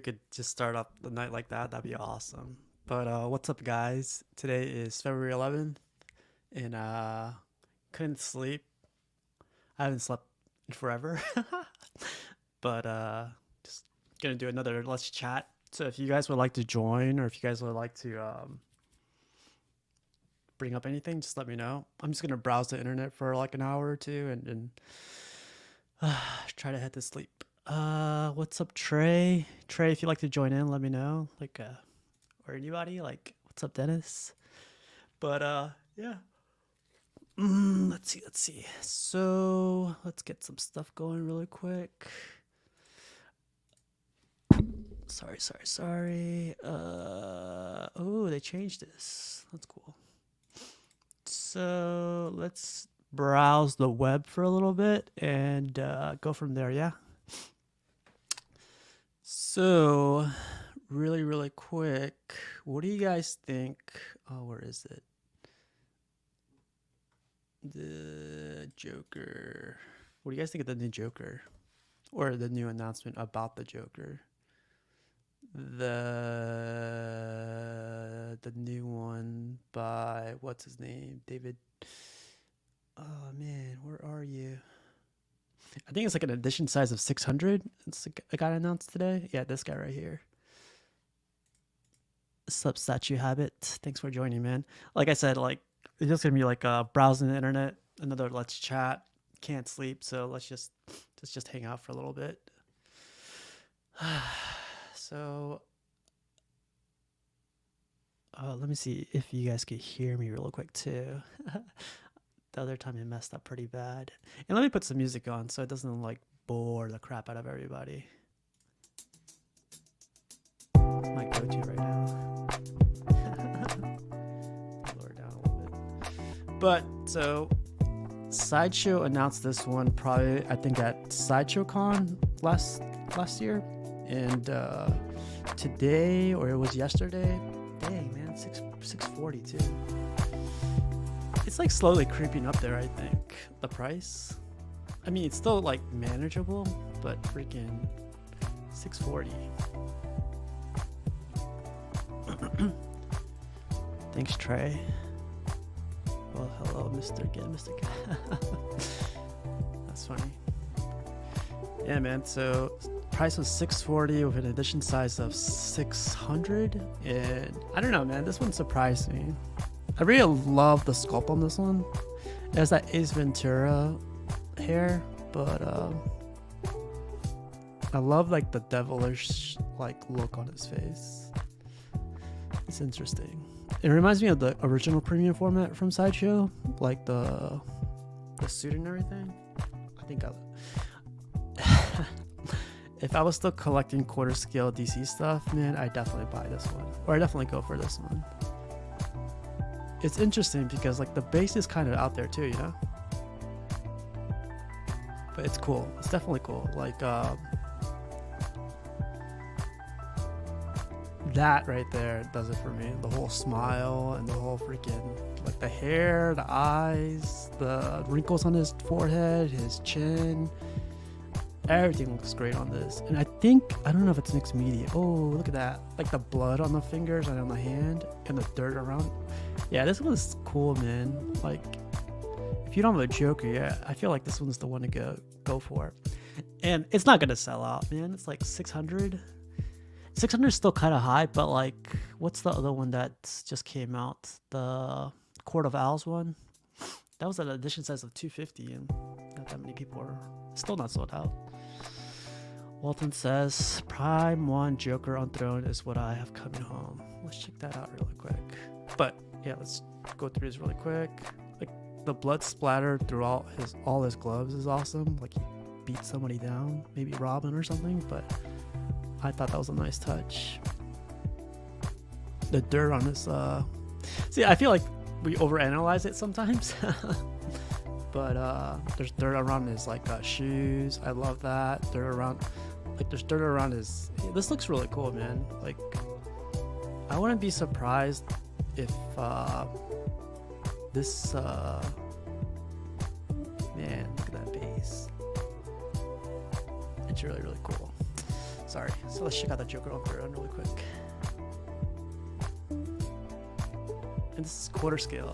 could just start up the night like that, that'd be awesome. But what's up, guys? Today is February 11th, and couldn't sleep. I haven't slept in forever, but just gonna do another Let's Chat. So if you guys would like to join, or if you guys would like to bring up anything, just let me know. I'm just gonna browse the internet for like an hour or two, and try to head to sleep. What's up, Trey? Trey, if you'd like to join in, let me know. Like, or anybody. Like, what's up, Dennis? But yeah. Let's see. So let's get some stuff going really quick. Sorry. Oh, they changed this. That's cool. So let's browse the web for a little bit and go from there. Yeah. So really quick, what do you guys think? Oh, where is it? The Joker. What do you guys think of the new Joker, or the new announcement about the Joker? The new one by what's his name? David. Oh man, where are you? I think it's like an edition size of 600. It's like it got announced today. Yeah, this guy right here. Sub Statue Habit. Thanks for joining, man. Like I said, like it's just gonna be like browsing the internet, another Let's Chat. Can't sleep, so let's just hang out for a little bit. So let me see if you guys could hear me real quick too. The other time it messed up pretty bad. And let me put some music on so it doesn't like bore the crap out of everybody. My go-to right now. Lower it down a little bit. But so Sideshow announced this one probably I think at Sideshow Con last year. And today, or it was yesterday, dang man, 642. It's like slowly creeping up there, I think, the price. I mean, it's still like manageable, but freaking 640. Thanks, Trey. Well, hello, Mr. G. That's funny. Yeah, man, so price was 640 with an edition size of 600, and I don't know, man, this one surprised me. I really love the sculpt on this one. It has that Ace Ventura hair, but I love like the devilish like look on his face. It's interesting. It reminds me of the original premium format from Sideshow, like the suit and everything. I think if I was still collecting quarter scale DC stuff, man, I'd definitely buy this one, or I definitely go for this one. It's interesting because like the base is kind of out there too, you know, but it's cool. It's definitely cool. Like that right there does it for me. The whole smile and the whole freaking like the hair, the eyes, the wrinkles on his forehead, his chin, everything looks great on this. And I don't know if it's mixed media. Oh, look at that, like the blood on the fingers and on the hand and the dirt around. Yeah, this one's cool, man. Like, if you don't have a Joker yet, I feel like this one's the one to go for. And it's not gonna sell out, man. It's like 600. 600 is still kind of high, but like, what's the other one that just came out? The Court of Owls one. That was an edition size of 250, and not that many people are still not sold out. Walton says, Prime 1 Joker on Throne is what I have coming home. Let's check that out really quick. But yeah, let's go through this really quick. Like the blood splattered through all his gloves is awesome. Like he beat somebody down, maybe Robin or something, but I thought that was a nice touch. The dirt on his see, I feel like we overanalyze it sometimes. But there's dirt around his like shoes. I love that. There's dirt around his. This looks really cool, man. Like, I wouldn't be surprised if this man, look at that base. It's really cool. Sorry. So let's check out the Joker on Throne really quick. And this is quarter scale.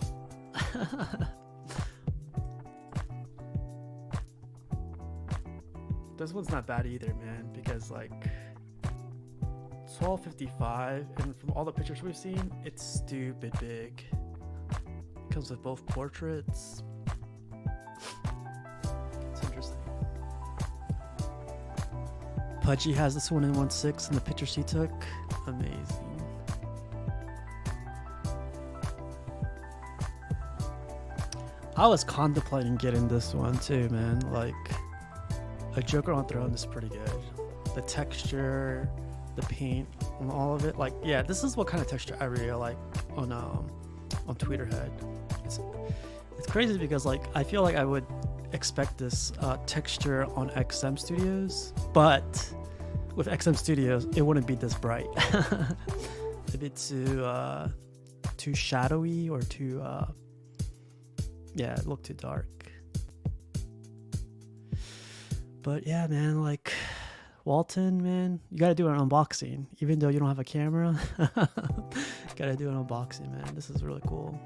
This one's not bad either, man, because like 1255, and from all the pictures we've seen, it's stupid big. It comes with both portraits. It's interesting. Pudgy has this one in 1.6 in the pictures he took. Amazing. I was contemplating getting this one too, man. Like, a Joker on Throne is pretty good. The texture, the paint, and all of it. Like, yeah, this is what kind of texture I really like on Tweeterhead. It's crazy because like I feel like I would expect this texture on XM Studios, but with XM Studios, it wouldn't be this bright. It'd be too shadowy or too yeah, it looked too dark. But yeah, man, like Walton, man, you gotta do an unboxing. Even though you don't have a camera, gotta do an unboxing, man. This is really cool.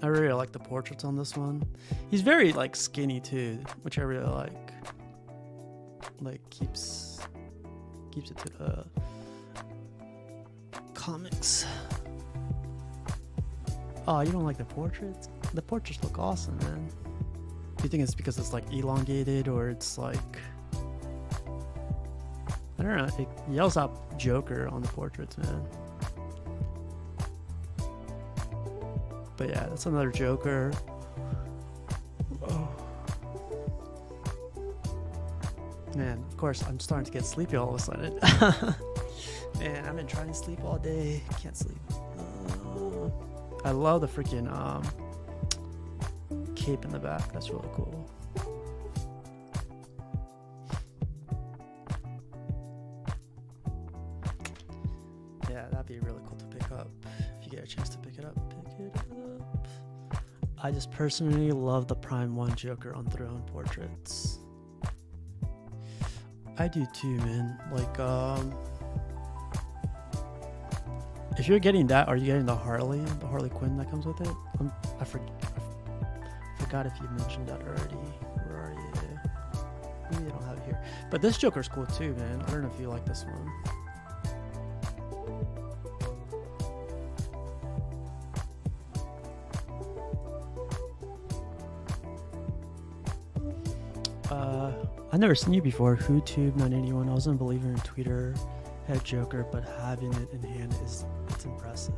I really like the portraits on this one. He's very like skinny too, which I really like. Like keeps it to the comics. Oh, you don't like the portraits? The portraits look awesome, man. Do you think it's because it's like elongated, or it's like, I don't know, it yells out Joker on the portraits, man. But yeah, that's another Joker. Oh. Man, of course, I'm starting to get sleepy all of a sudden. Man, I've been trying to sleep all day. Can't sleep. I love the freaking cape in the back. That's really cool. Yeah, that'd be really cool to pick up. If you get a chance to pick it up, pick it up. I just personally love the Prime 1 Joker on Throne portraits. I do too, man. Like, if you're getting that, are you getting the Harley Quinn that comes with it? I forgot if you mentioned that already. Where are you? Maybe they don't have it here. But this Joker's cool too, man. I don't know if you like this one. I've never seen you before. WhoTube981. I wasn't a believer in Tweeter head Joker, but having it in hand it's impressive.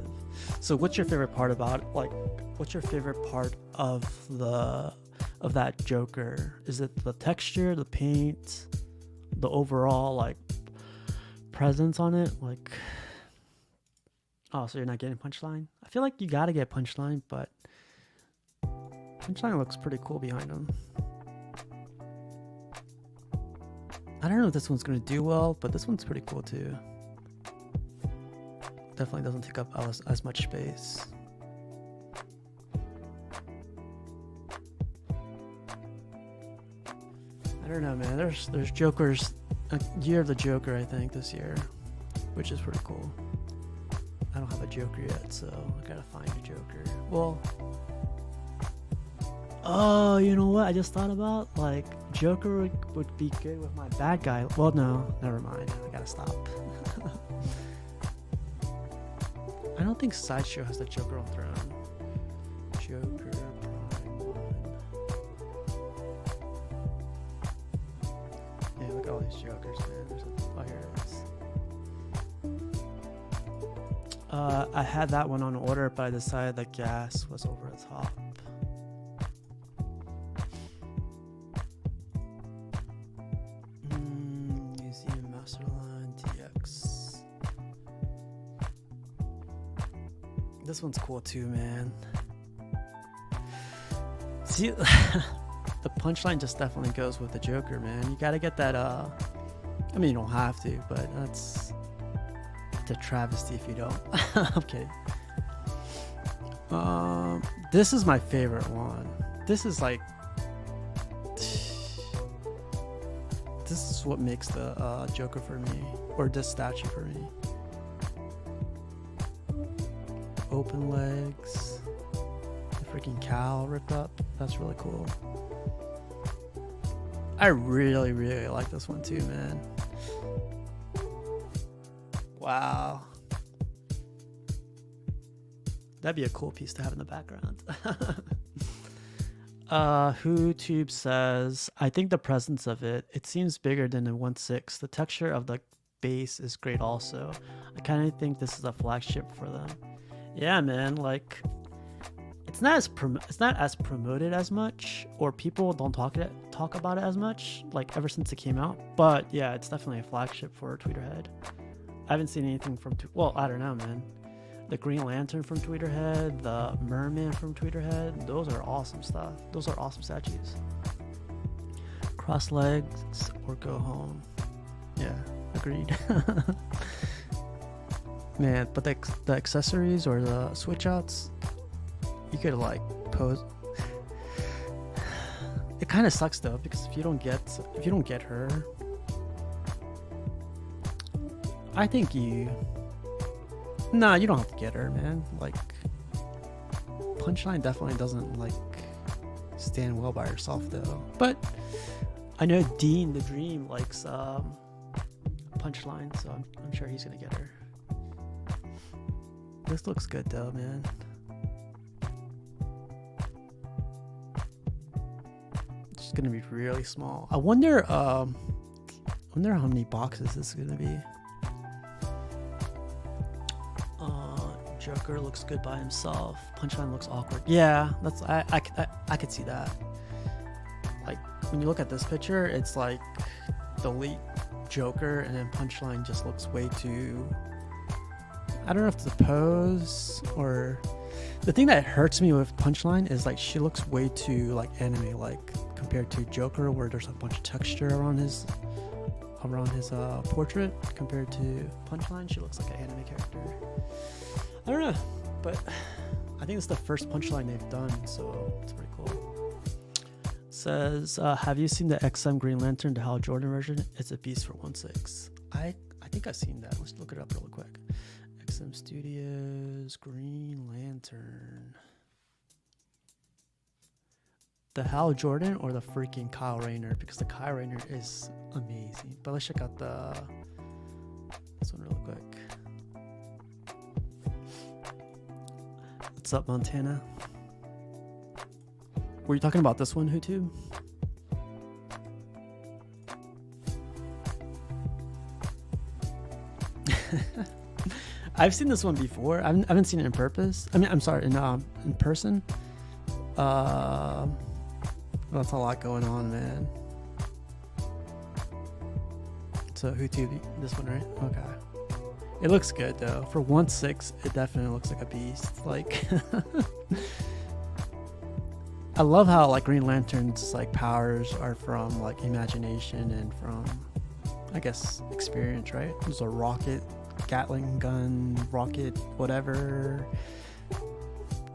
So what's your favorite part about it? Like, what's your favorite part of that Joker? Is it the texture, the paint, the overall like presence on it? Like, oh, so you're not getting Punchline? I feel like you gotta get Punchline, but Punchline looks pretty cool behind him. I don't know if this one's gonna do well, but this one's pretty cool too. Definitely doesn't take up as much space. I don't know, man. There's Jokers, a year of the Joker, I think, this year, which is pretty cool. I don't have a Joker yet, so I gotta find a Joker. Well, oh, you know what? I just thought about, like, Joker would be good with my bad guy. Well, no, never mind. I gotta stop. I don't think Sideshow has the Joker on Throne. Joker Prime 1. Yeah, look at all these Jokers, man. Oh, here it is. I had that one on order, but I decided the gas was over the top. Museum Masterline TX. This one's cool too, man. See, the Punchline just definitely goes with the Joker, man. You gotta get that, I mean, you don't have to, but it's a travesty if you don't. I'm kidding. This is my favorite one. This is like, this is what makes the Joker for me, or this statue for me. Open legs, the freaking cowl ripped up. That's really cool. I really, really like this one too, man. Wow. That'd be a cool piece to have in the background. WhoTube says, I think the presence of it seems bigger than the 1.6. The texture of the base is great also. I kind of think this is a flagship for them. Yeah, man, like it's not as promoted as much, or people don't talk about it as much, like ever since it came out. But yeah, it's definitely a flagship for Tweeterhead. I haven't seen anything from well, I don't know, man. The Green Lantern from Tweeterhead, the Merman from Tweeterhead, those are awesome stuff. Those are awesome statues. Cross legs or go home. Yeah, agreed. Man, but the accessories or the switch outs, you could like pose. It kind of sucks though, because if you don't get her, I think you don't have to get her, man. Like Punchline definitely doesn't like stand well by herself though. But I know Dean the Dream likes Punchline, so I'm sure he's gonna get her. This looks good though, man. It's gonna be really small. I wonder how many boxes this is gonna be. Joker looks good by himself. Punchline looks awkward. Yeah, that's I could see that. Like when you look at this picture, it's like the lead Joker, and then Punchline just looks way too. I don't know if it's a pose or the thing that hurts me with Punchline is like she looks way too like anime like compared to Joker, where there's a bunch of texture around his portrait. Compared to Punchline, she looks like an anime character. I don't know, but I think it's the first Punchline they've done, so it's pretty cool. Says, have you seen the XM Green Lantern, the Hal Jordan version? It's a beast for 1.6. I think I've seen that. Let's look it up really quick. XM Studios Green Lantern. The Hal Jordan or the freaking Kyle Rayner? Because the Kyle Rayner is amazing. But let's check out this one real quick. What's up, Montana? Were you talking about this one, WhoTube? I've seen this one before. I haven't seen it in purpose. I mean, I'm sorry, in person. That's a lot going on, man. So WhoTube, this one, right? Okay. It looks good though. For 1.6, it definitely looks like a beast. Like, I love how like Green Lantern's like powers are from like imagination and from, I guess, experience, right? There's a rocket, Gatling gun, rocket, whatever,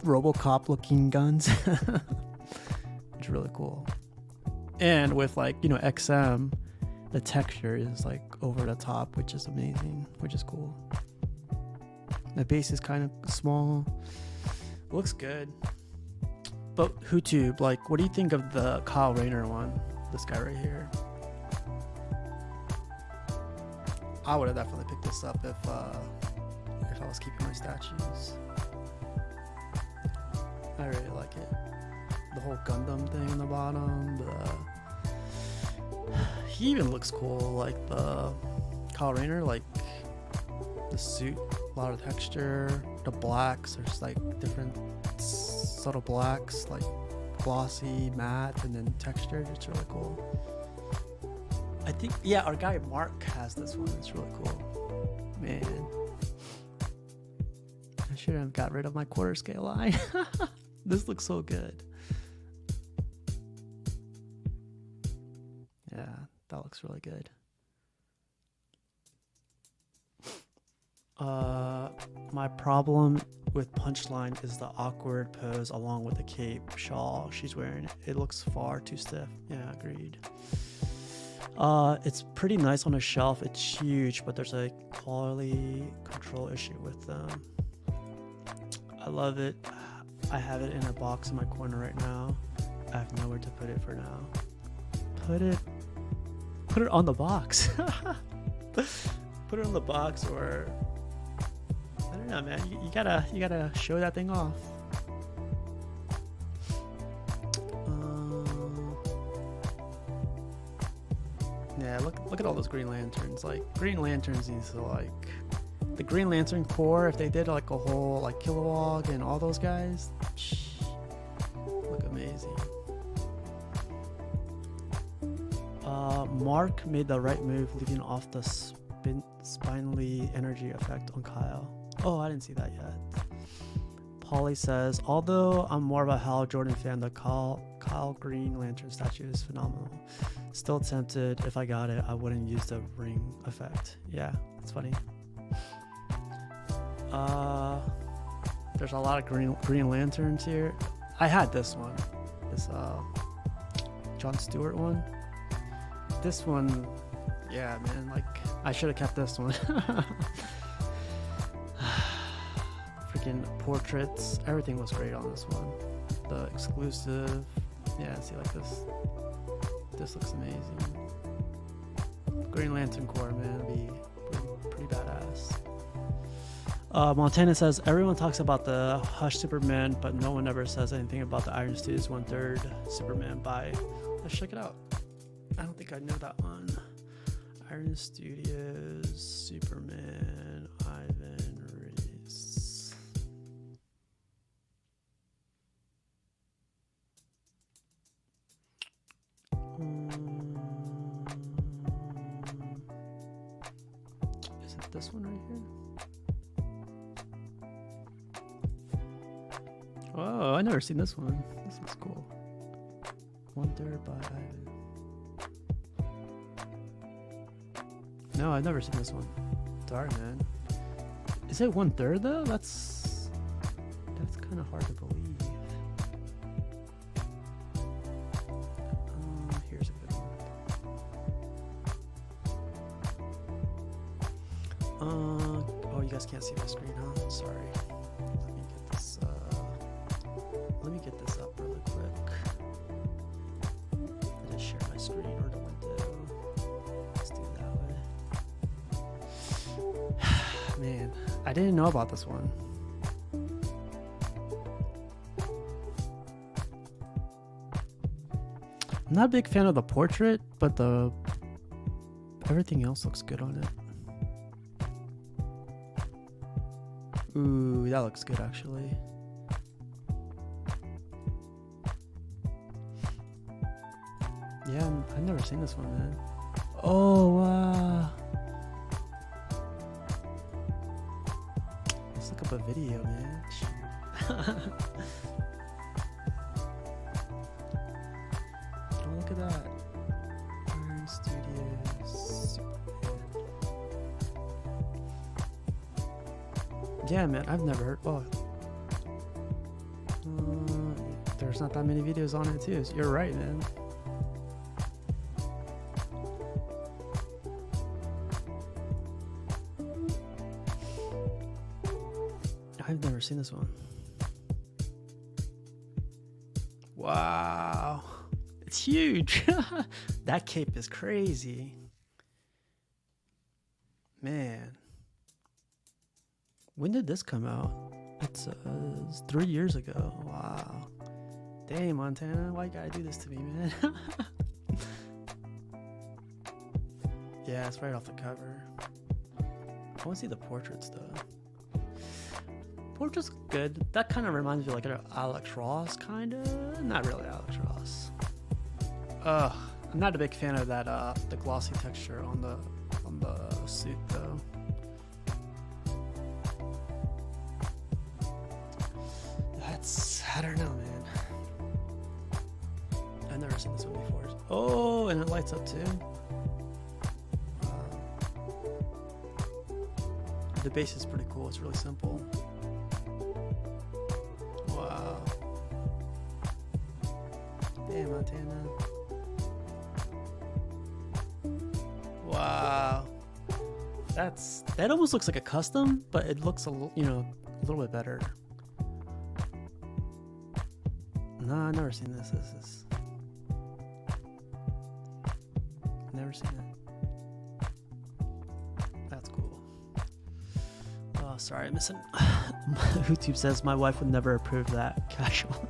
RoboCop looking guns. It's really cool. And with like, you know, XM, the texture is like over the top, which is amazing, which is cool. The base is kind of small. Looks good. But WhoTube, like, what do you think of the Kyle Rayner one? This guy right here. I would have definitely picked this up if I was keeping my statues. I really like it. The whole Gundam thing on the bottom. He even looks cool, like the Kyle Rayner, like the suit, a lot of texture. The blacks, there's like different subtle blacks, like glossy, matte, and then textured. It's really cool. I think, yeah, our guy Mark has this one. It's really cool. Man, I should have got rid of my quarter scale line. This looks so good. Yeah, that looks really good. My problem with Punchline is the awkward pose along with the cape shawl she's wearing. It looks far too stiff. Yeah, agreed. It's pretty nice on a shelf. It's huge, but there's a quality control issue with them. I love it. I have it in a box in my corner right now. I have nowhere to put it for now. Put it on the box. Put it on the box, or I don't know, man. You gotta show that thing off. Yeah, look at all those Green Lanterns. Like, Green Lanterns needs to, like, the Green Lantern Corps, if they did like a whole like Kilowog and all those guys, look amazing. Mark made the right move leaving off the spinally energy effect on Kyle. Oh, I didn't see that yet. Polly says, although I'm more of a Hal Jordan fan, the Kyle Green Lantern statue is phenomenal. Still tempted. If I got it, I wouldn't use the ring effect. Yeah, it's funny. There's a lot of Green Lanterns here. I had this one, this John Stewart one. This one, yeah, man, like, I should have kept this one. Freaking portraits, everything was great on this one. The exclusive, yeah, see, like this looks amazing. Green Lantern Corps, man, be pretty badass. Montana says, everyone talks about the Hush Superman, but no one ever says anything about the Iron Studios 1/3 Superman buy. Let's check it out. I don't think I know that one. Iron Studios Superman Ivan Reis. Is it this one right here? Oh, I never seen this one. This looks cool. 1/3 by Ivan. No, I've never seen this one. Darn, man. Is it 1/3 though? That's kind of hard to believe. Here's a good one. Oh, you guys can't see my screen, huh? Sorry. Let me get this up really quick. I just share my screen or the window. Let's do it that way. Man, I didn't know about this one. I'm not a big fan of the portrait, but everything else looks good on it. Ooh, that looks good actually. Yeah, I've never seen this one, man. Oh, wow. Let's look up a video, man. Oh, look at that. Iron Studios Superman. Yeah, man, I've never heard. Oh. There's not that many videos on it, too. So you're right, man. I've never seen this one. Wow. It's huge. That cape is crazy. Man. When did this come out? It's 3 years ago. Wow. Dang, Montana. Why you gotta do this to me, man? Yeah, it's right off the cover. I want to see the portraits, though. Portrait's good. That kind of reminds me of like an Alex Ross, kind of. Not really Alex Ross. I'm not a big fan of that the glossy texture on the suit though. I don't know, man. I've never seen this one before. Oh, and it lights up too. The base is pretty cool. It's really simple. Wow. Damn, Montana. Wow. That almost looks like a custom, but it looks a little bit better. Nah, I've never seen this. This is never seen it. That's cool. Oh, sorry, I'm missing. YouTube says my wife would never approve that casual.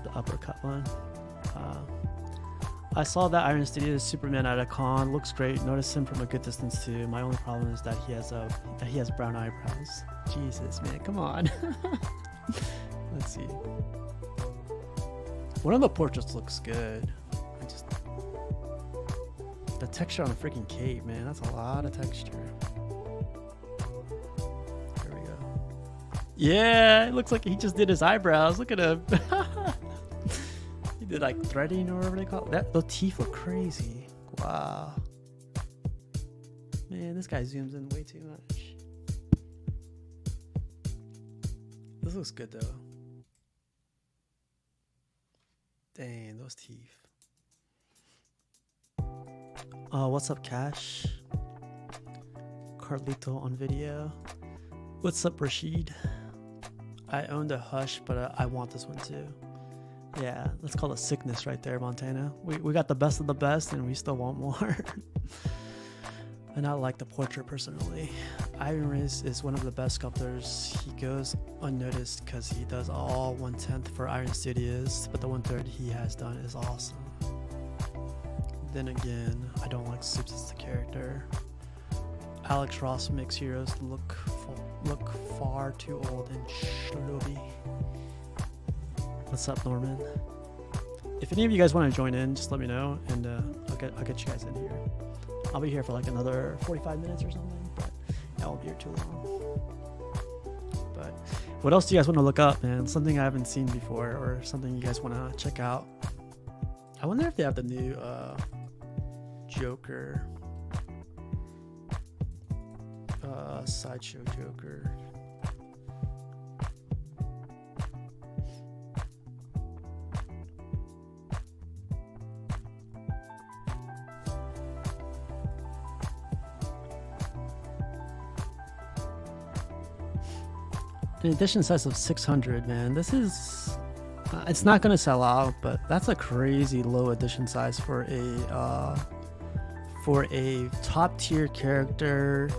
The uppercut one. I saw that Iron Studios Superman at a con. Looks great. Noticed him from a good distance too. My only problem is that he has brown eyebrows. Jesus, man, come on. Let's see. One of the portraits looks good. The texture on the freaking cape, man. That's a lot of texture. There we go. Yeah, it looks like he just did his eyebrows. Look at him. He did like threading or whatever they call it. The teeth look crazy. Wow. Man, this guy zooms in way too much. This looks good though. Dang, those teeth. What's up, Cash? Carlito on video. What's up, Rashid? I owned a Hush, but I want this one too. Yeah, that's called a sickness right there, Montana. We got the best of the best, and we still want more. And I like the portrait personally. Ivan Reis is one of the best sculptors. He goes unnoticed because he does all 1/10 for Iron Studios, but the 1/3 he has done is awesome. Then again, I don't like Soups as the character. Alex Ross makes heroes look far too old and shlobby. What's up, Norman? If any of you guys want to join in, just let me know, and I'll get you guys in here. I'll be here for like another 45 minutes or something, but I won't be here too long. But what else do you guys want to look up, man? Something I haven't seen before, or something you guys want to check out? I wonder if they have the new Joker, Sideshow Joker. An edition size of 600, man. This is it's not gonna sell out, but that's a crazy low edition size for a top tier character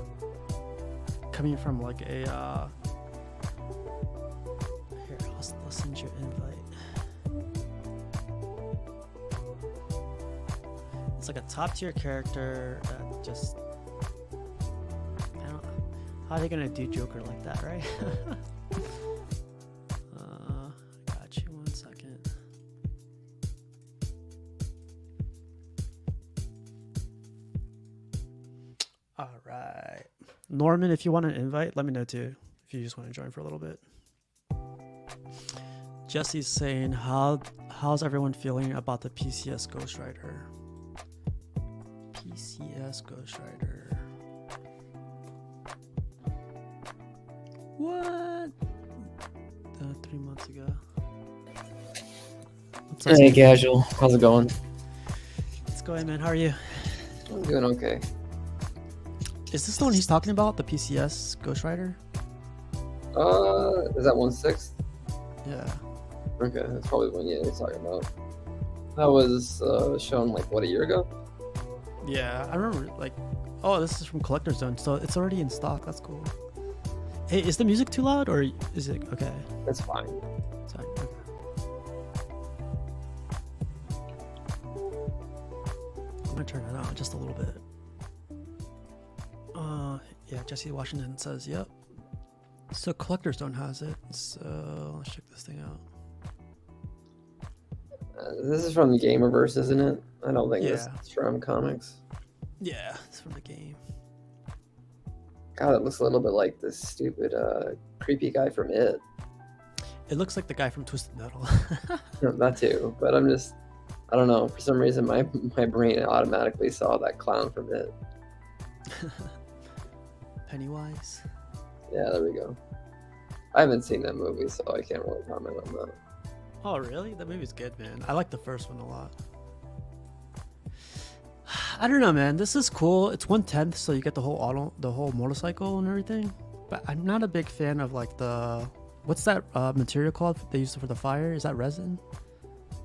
coming from like a here, I'll send you an invite. It's like a top tier character that just, I don't know, how are they gonna do Joker like that, right? Got you, 1 second. All right, Norman, if you want an invite, let me know too. If you just want to join for a little bit. Jesse's saying, how's everyone feeling about the PCS Ghost Rider? PCS Ghost Rider. What? 3 months ago. Hey, Casual. How's it going? It's going, man. How are you? I'm doing okay. Is this the one he's talking about? The PCS Ghost Rider? Is that 1/6? Yeah. Okay, that's probably the one he's talking about. That was shown like what, a year ago? Yeah, I remember like, oh, this is from Collector's Zone, so it's already in stock. That's cool. Hey, is the music too loud or is it okay? That's fine. It's fine. Okay. I'm gonna turn it on just a little bit. Yeah, Jesse Washington says, yep. So Collector's Zone has it. So let's check this thing out. This is from the Gamerverse, isn't it? I don't think this Yeah. is from comics. Yeah, it's from the game. God, it looks a little bit like this stupid, creepy guy from It. It looks like the guy from Twisted Metal. That too, but I don't know. For some reason, my brain automatically saw that clown from It. Pennywise. Yeah, there we go. I haven't seen that movie, so I can't really comment on that. Oh, really? That movie's good, man. I like the first one a lot. I don't know, man. This is cool. It's 1/10, so you get the whole motorcycle and everything. But I'm not a big fan of like the what's that material called they used for the fire? Is that resin?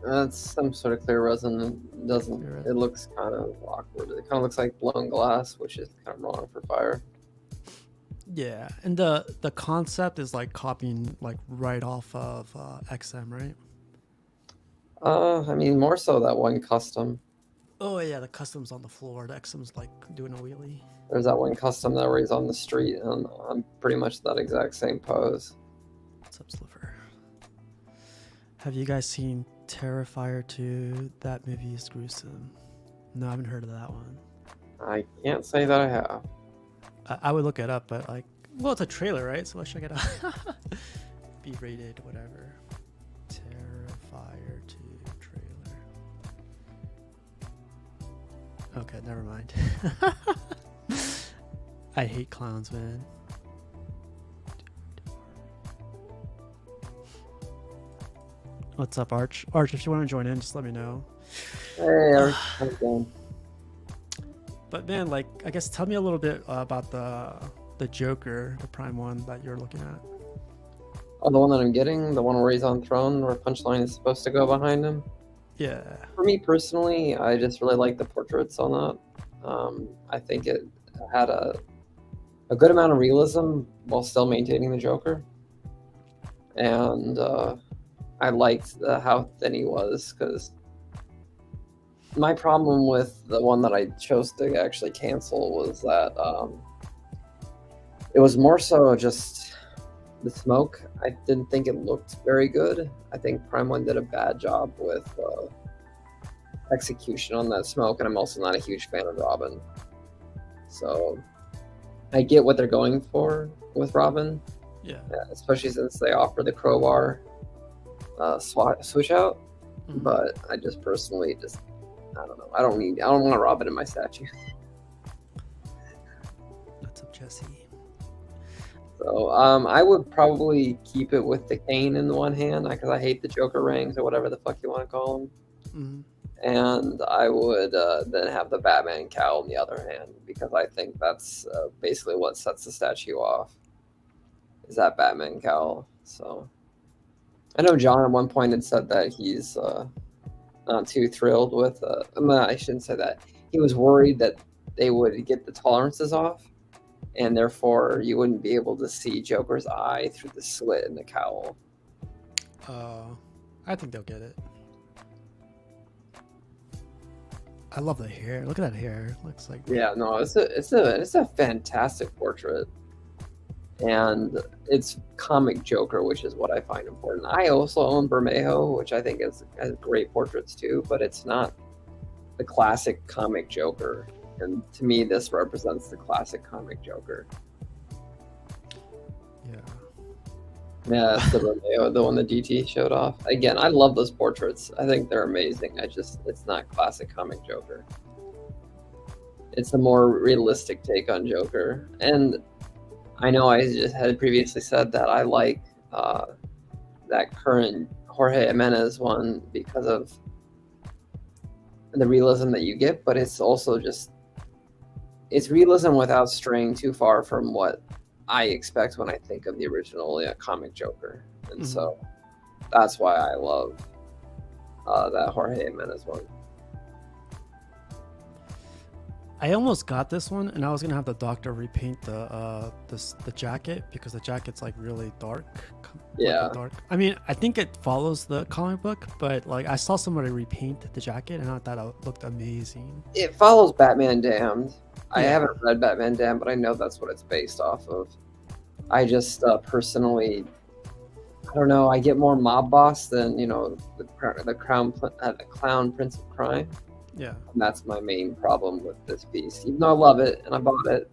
It's some sort of clear resin. It doesn't. Clear It resin. looks kind of awkward. It kind of looks like blown glass, which is kind of wrong for fire. Yeah, and the concept is like copying like right off of XM, right? I mean, more so that one custom. Oh yeah, the custom's on the floor. The XM's like doing a wheelie. There's that one custom that where he's on the street, and I'm pretty much that exact same pose. What's up, Sliver? Have you guys seen Terrifier 2? That movie is gruesome. No, I haven't heard of that one. I can't say that I have. I would look it up, but like, well, it's a trailer, right? So let's check it out. B rated, whatever. Terrifier 2 trailer. Okay, never mind. I hate clowns, man. What's up, Arch? Arch, if you want to join in, just let me know. Hey, Eric, how's it going? But man, like, I guess tell me a little bit about the Joker, the Prime one that you're looking at. Oh, the one that I'm getting, the one where he's on throne, where Punchline is supposed to go behind him. Yeah. For me personally, I just really like the portraits on that. I think it had a good amount of realism while still maintaining the Joker, and I liked how thin he was, because my problem with the one that I chose to actually cancel was that it was more so just the smoke. I didn't think it looked very good. I think Prime One did a bad job with execution on that smoke, and I'm also not a huge fan of Robin. So I get what they're going for with Robin, Yeah. especially since they offer the crowbar switch out. Mhm. But I just personally I don't know. I don't want Robin in my statue. What's up, Jesse? So I would probably keep it with the cane in the one hand, because I hate the Joker rings or whatever the fuck you want to call them. Mm-hmm. And I would then have the Batman cowl in the other hand, because I think that's basically what sets the statue off, is that Batman cowl. So I know John at one point had said that he's not too thrilled with. I shouldn't say that. He was worried that they would get the tolerances off, and therefore you wouldn't be able to see Joker's eye through the slit in the cowl. I think they'll get it. I love the hair. Look at that hair. Looks like Yeah, no, it's a fantastic portrait, and it's comic Joker, which is what I find important. I also own Bermejo, which I think has great portraits too, but it's not the classic comic Joker. And to me, this represents the classic comic Joker. yeah. Yeah, that's the Bermejo, the one that DT showed off. Again, I love those portraits. I think they're amazing. It's not classic comic Joker. It's a more realistic take on Joker. And I know I just had previously said that I like that current Jorge Jimenez one because of the realism that you get, but it's also just, it's realism without straying too far from what I expect when I think of the original comic Joker. And so that's why I love that Jorge Jimenez one. I almost got this one, and I was gonna have the doctor repaint the jacket, because the jacket's like really dark. Yeah. Dark. I mean, I think it follows the comic book, but like I saw somebody repaint the jacket, and I thought it looked amazing. It follows Batman Damned. I Yeah. haven't read Batman Damned, but I know that's what it's based off of. I just personally, I don't know. I get more Mob Boss than the Clown Prince of Crime. Yeah. And that's my main problem with this piece. Even though I love it and I bought it,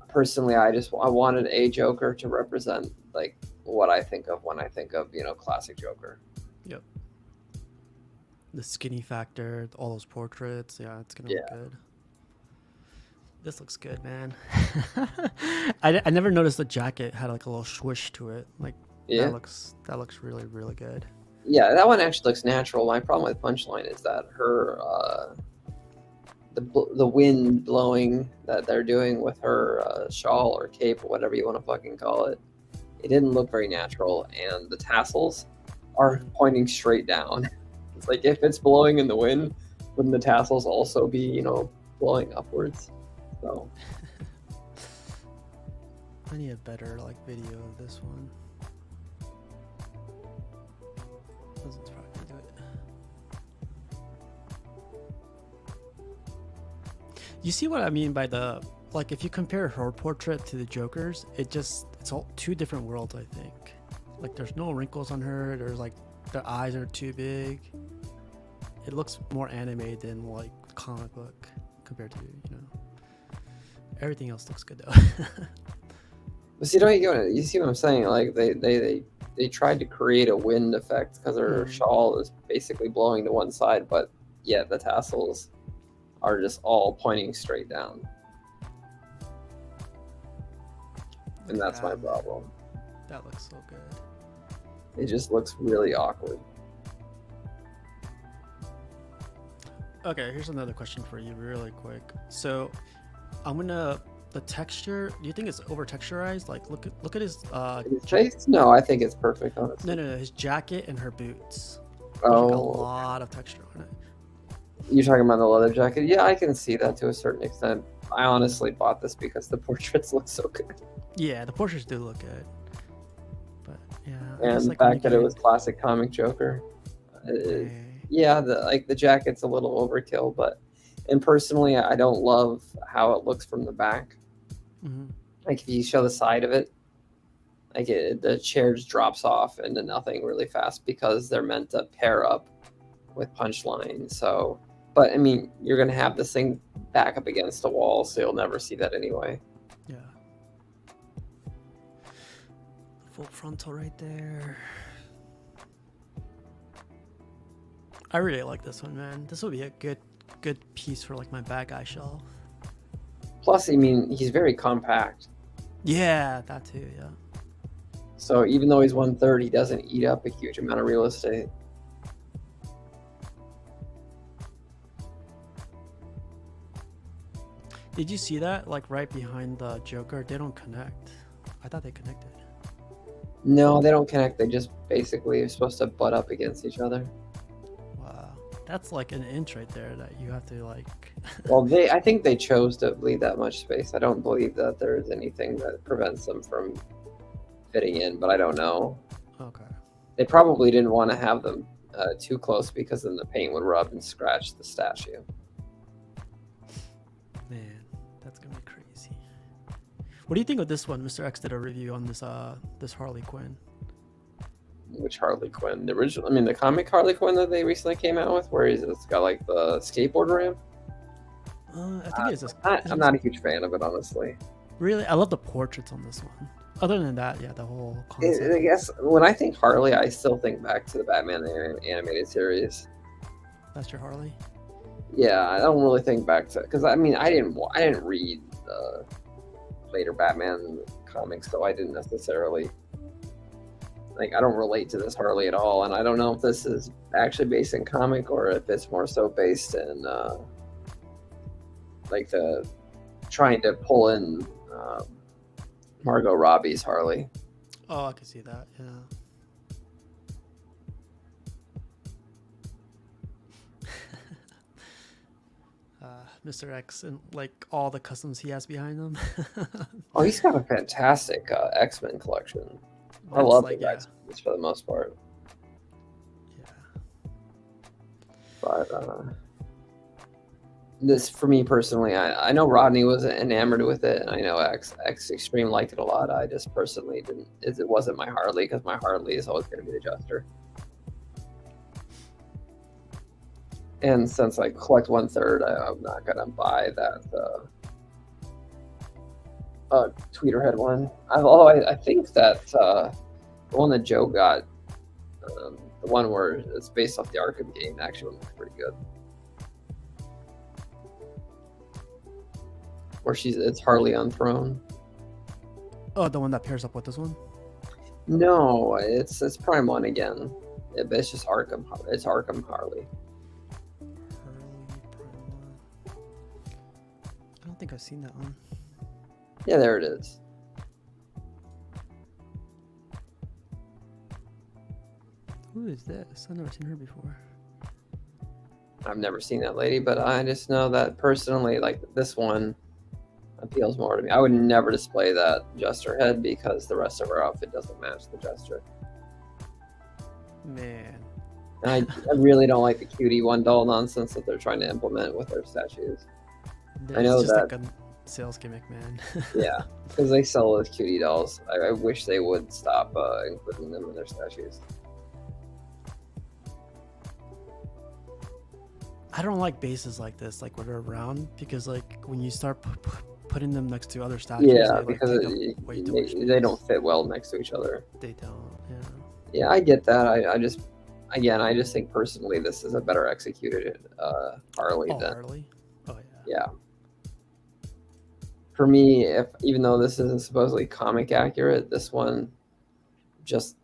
personally, I wanted a Joker to represent like what I think of when I think of classic Joker. Yep. The skinny factor, all those portraits. Yeah, it's gonna look good. This looks good, man. I never noticed the jacket had like a little swoosh to it. Like that looks really, really good. Yeah, that one actually looks natural. My problem with Punchline is that her the wind blowing that they're doing with her shawl or cape or whatever you want to fucking call it. It didn't look very natural, and the tassels are pointing straight down. It's like if it's blowing in the wind, wouldn't the tassels also be, you know, blowing upwards? So I need a better like video of this one. Doesn't probably do it. You see what I mean by the, like, if you compare her portrait to the Joker's, it's all two different worlds, I think. Like, there's no wrinkles on her. There's like, the eyes are too big. It looks more anime than like comic book compared to, you know, everything else looks good though. But see, you see what I'm saying? Like they tried to create a wind effect because her shawl is basically blowing to one side, but yet the tassels are just all pointing straight down. And that's my problem. That looks so good. It just looks really awkward. Okay, here's another question for you really quick. So the texture, do you think it's over texturized? Like look at his face? No, I think it's perfect, honestly. No, his jacket and her boots. There's Oh, like a lot of texture on it. you're talking about the leather jacket? Yeah, I can see that to a certain extent. I honestly bought this because the portraits look so good. Yeah, the portraits do look good. But yeah, And the fact that it was classic comic Joker. Yeah, the jacket's a little overkill, but and personally, I don't love how it looks from the back. Mm-hmm. Like if you show the side of it, like the chair just drops off into nothing really fast because they're meant to pair up with Punchline. So, but I mean, you're gonna have this thing back up against the wall, so you'll never see that anyway. Yeah. Full frontal right there. I really like this one, man. This will be a good piece for like my bad guy shelf. Plus, I mean, he's very compact. Yeah, that too. Yeah. So even though he's 1/3, he doesn't eat up a huge amount of real estate. Did you see that? Like right behind the Joker, they don't connect. I thought they connected. No, they don't connect. They just basically are supposed to butt up against each other. Wow, that's like an inch right there that you have to like. Well, I think they chose to leave that much space. I don't believe that there's anything that prevents them from fitting in, but I don't know. Okay. They probably didn't want to have them too close because then the paint would rub and scratch the statue. Man, that's gonna be crazy. What do you think of this one? Mr. X did a review on this Harley Quinn. Which Harley Quinn? The original? I mean, the comic Harley Quinn that they recently came out with, where it's got like the skateboard ramp. I think I'm not a huge fan of it, honestly. Really, I love the portraits on this one. Other than that, yeah, the whole concept. I guess when I think Harley, I still think back to the Batman animated series. That's your Harley? Yeah, I don't really think back to, because I mean, I didn't read the later Batman comics, so I didn't necessarily I don't relate to this Harley at all, and I don't know if this is actually based in comic or if it's more so based in like the trying to pull in Margot Robbie's Harley. Oh, I can see that. Yeah. Mr. X and like all the customs he has behind him. Oh, he's got a fantastic X-Men collection. I That's love like, the X-Men for the most part. Yeah. But this, for me personally, I know Rodney was enamored with it, and I know X Extreme liked it a lot. I just personally didn't. It wasn't my Harley, because my Harley is always going to be the Jester. And since I collect 1/3, I'm not going to buy that Tweeterhead one. Although I think that the one that Joe got, the one where it's based off the Arkham game, actually looks pretty good. Where it's Harley on Throne. Oh, the one that pairs up with this one? No, it's Prime One again. It's just Arkham. It's Arkham Harley. think I've seen that one. Yeah, there it is. Who is this? I've never seen her before. I've never seen that lady, but I just know that personally, like this one appeals more to me. I would never display that jester head because the rest of her outfit doesn't match the jester. Man. And I really don't like the cutie one doll nonsense that they're trying to implement with their statues. It's I know just that. like a sales gimmick, man. Yeah, because they sell those cutie dolls. I wish they would stop including them in their statues. I don't like bases like this, like where they're round, because like when you start putting them next to other statues, Yeah, they, like, because take up way too much they don't space. fit well next to each other. They don't. Yeah. Yeah, I get that. I just, again, I just think personally this is a better executed Harley Oh, than, Harley. Oh yeah. yeah. For me, if even though this isn't supposedly comic accurate, this one just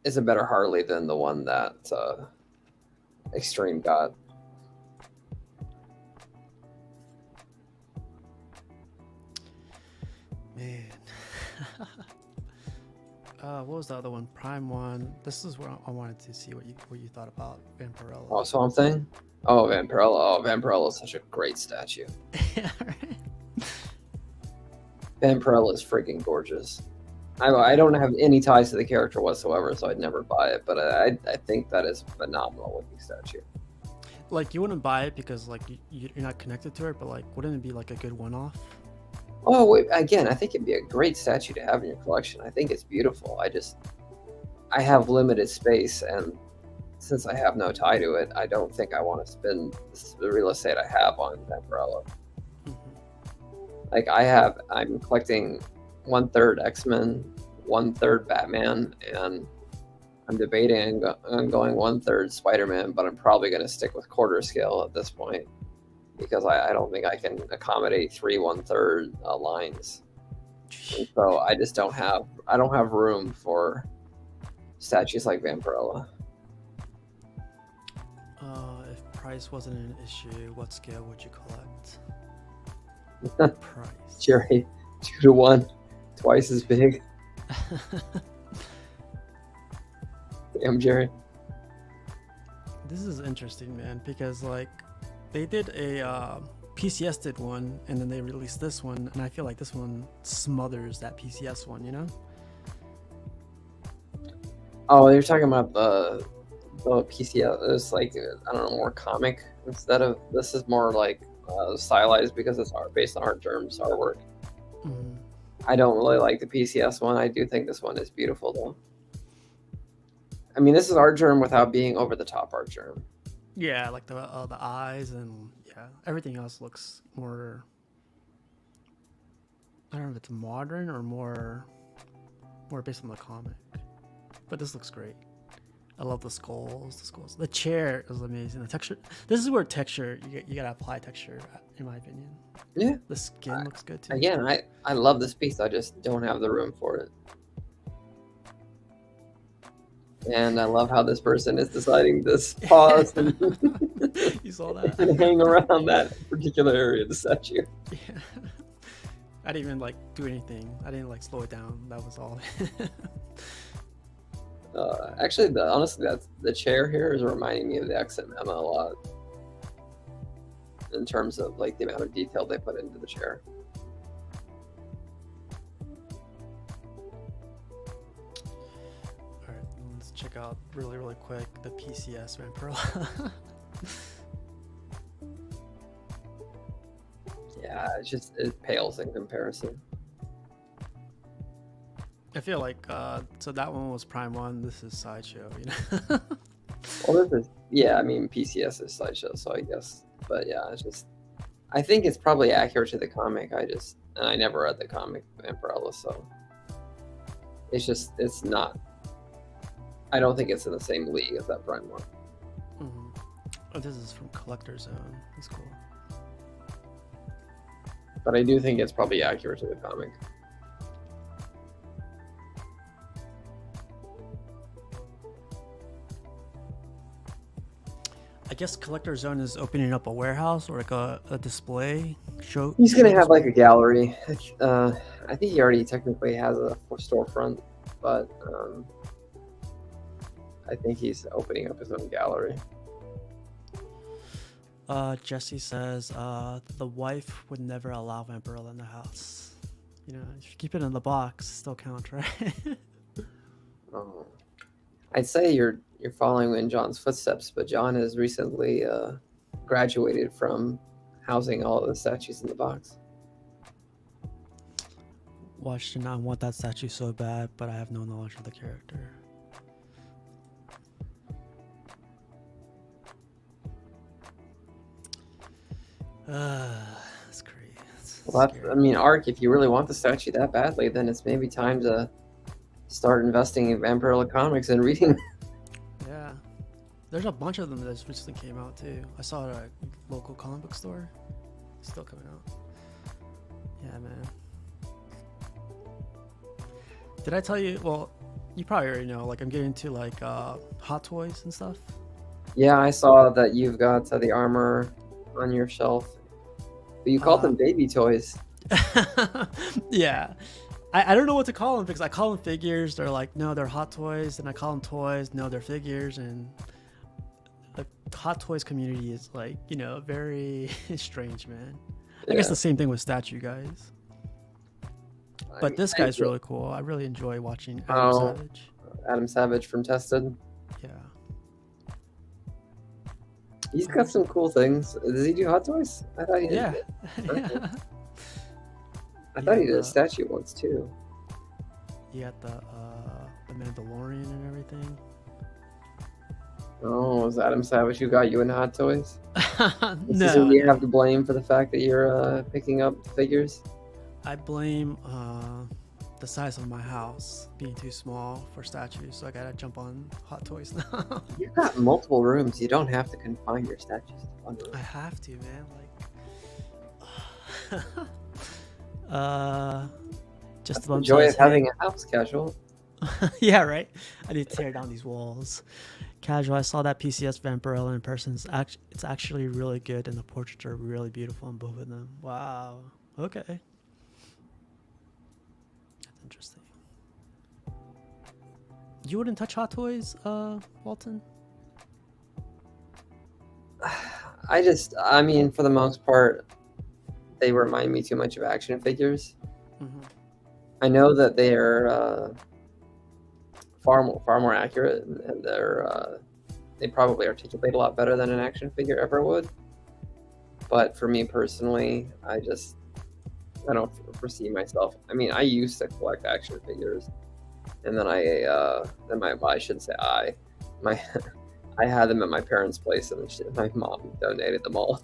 is a better Harley than the one that Extreme got. Man. What was the other one? Prime one. This is where I wanted to see what you thought about Vampirella. Oh, Swamp Thing? Oh, Vampirella. Oh, Vampirella is such a great statue. Yeah, right? Vampirella is freaking gorgeous. I don't have any ties to the character whatsoever, so I'd never buy it. But I think that is a phenomenal looking statue. Like you wouldn't buy it because like you're not connected to it, but like wouldn't it be like a good one-off? Oh, wait, again, I think it'd be a great statue to have in your collection. I think it's beautiful. I have limited space, and since I have no tie to it, I don't think I want to spend the real estate I have on Vampirella. Mm-hmm. Like I'm collecting 1/3 X-Men, 1/3 Batman, and I'm debating on going 1/3 Spider-Man, but I'm probably going to stick with quarter scale at this point because I don't think I can accommodate 3 1/3 lines. And so I just don't have room for statues like Vampirella. If price wasn't an issue, what scale would you collect? Price. Jerry, 2-to-1, twice as big. Damn, Jerry. This is interesting, man, because like they did a PCS did one, and then they released this one, and I feel like this one smothers that PCS one, you know? Oh, you're talking about the PCS. It's like, I don't know, more comic instead of, this is more like stylized because it's based on Art Germ's artwork. Mm-hmm. I don't really like the PCS one. I do think this one is beautiful though. I mean, this is Art Germ without being over the top Art Germ. Yeah, like the eyes and yeah, everything else looks more. I don't know if it's modern or more based on the comic, but this looks great. I love the skulls. The chair is amazing. The texture. This is where texture you gotta apply texture, in my opinion. Yeah. The skin looks good too. Again, I love this piece. I just don't have the room for it. And I love how this person is deciding to pause and, You saw that? and hang around that particular area of the statue. Yeah. I didn't even like do anything. I didn't like slow it down. That was all. Actually, honestly, that's the chair here is reminding me of the XM Emma a lot in terms of like the amount of detail they put into the chair. All right, let's check out really quick the PCS Vampirella. Yeah, it pales in comparison. I feel like so that one was Prime 1. This is Sideshow, you know. Well, this is, yeah, I mean PCS is Sideshow, so I guess, but yeah, it's just, I think it's probably accurate to the comic. And I never read the comic Vampirella, so it's not. I don't think it's in the same league as that Prime one. Mm-hmm. Oh, this is from Collector Zone. That's cool. But I do think it's probably accurate to the comic. I guess Collector Zone is opening up a warehouse or like a display show. He's show gonna have like display? a gallery. I think he already technically has a storefront, but I think he's opening up his own gallery. Jesse says the wife would never allow Vampirella in the house. You know, if you keep it in the box, it still counts, right? Oh. I'd say you're following in John's footsteps, but John has recently graduated from housing all of the statues in the box. Watched, I want that statue so bad, but I have no knowledge of the character. That's crazy. Well, I mean, Ark, if you really want the statue that badly, then it's maybe time to start investing in Vampirella comics and reading. Yeah. There's a bunch of them that just recently came out too. I saw it at a local comic book store. It's still coming out. Yeah, man. Did I tell you? Well, you probably already know. Like, I'm getting into like Hot Toys and stuff. Yeah, I saw that you've got the armor on your shelf, but you called them baby toys. Yeah. I don't know what to call them because I call them figures. They're like, no, they're Hot Toys. And I call them toys. No, they're figures. And the Hot Toys community is like, you know, very strange, man. I guess the same thing with statue guys. But this guy's really cool. I really enjoy watching Adam Savage. Adam Savage from Tested. Yeah. He's got some cool things. Does he do Hot Toys? I thought he did. Yeah. Okay. I thought he did a statue once too. You got the Mandalorian and everything. Oh, was Adam Savage who got you into Hot Toys? No. So you have to blame for the fact that you're picking up figures? I blame the size of my house being too small for statues, so I gotta jump on Hot Toys now. You've got multiple rooms. You don't have to confine your statues to one room. I have to, man. Just the joy of having a house, Casual. Yeah, right. I need to tear down these walls. Casual, I saw that PCS Vampirella in person. It's actually really good, and the portraits are really beautiful on both of them. Wow. Okay. That's interesting. You wouldn't touch Hot Toys, Walton? I mean, for the most part, they remind me too much of action figures. Mm-hmm. I know that they are far more accurate, and they probably articulate a lot better than an action figure ever would. But for me personally, I don't foresee myself. I mean, I used to collect action figures, and then I shouldn't say I had them at my parents' place, and my mom donated them all.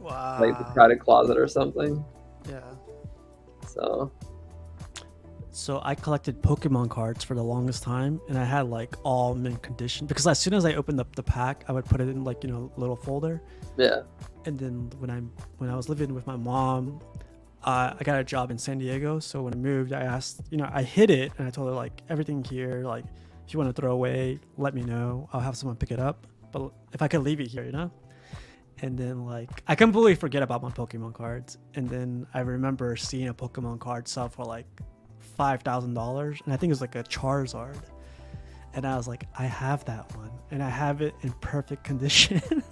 Wow. Like the crowded closet or something. Yeah. So I collected Pokemon cards for the longest time, and I had like all mint condition because as soon as I opened up the pack, I would put it in like, you know, a little folder. Yeah. And then when I was living with my mom, I got a job in San Diego. So when I moved, I asked, you know, I hid it, and I told her like everything here, like if you want to throw away, let me know. I'll have someone pick it up. But if I could leave it here, you know. And then like I completely forget about my Pokemon cards, and then I remember seeing a Pokemon card sell for like $5,000, and I think it was like a Charizard, and I was like, I have that one, and I have it in perfect condition. It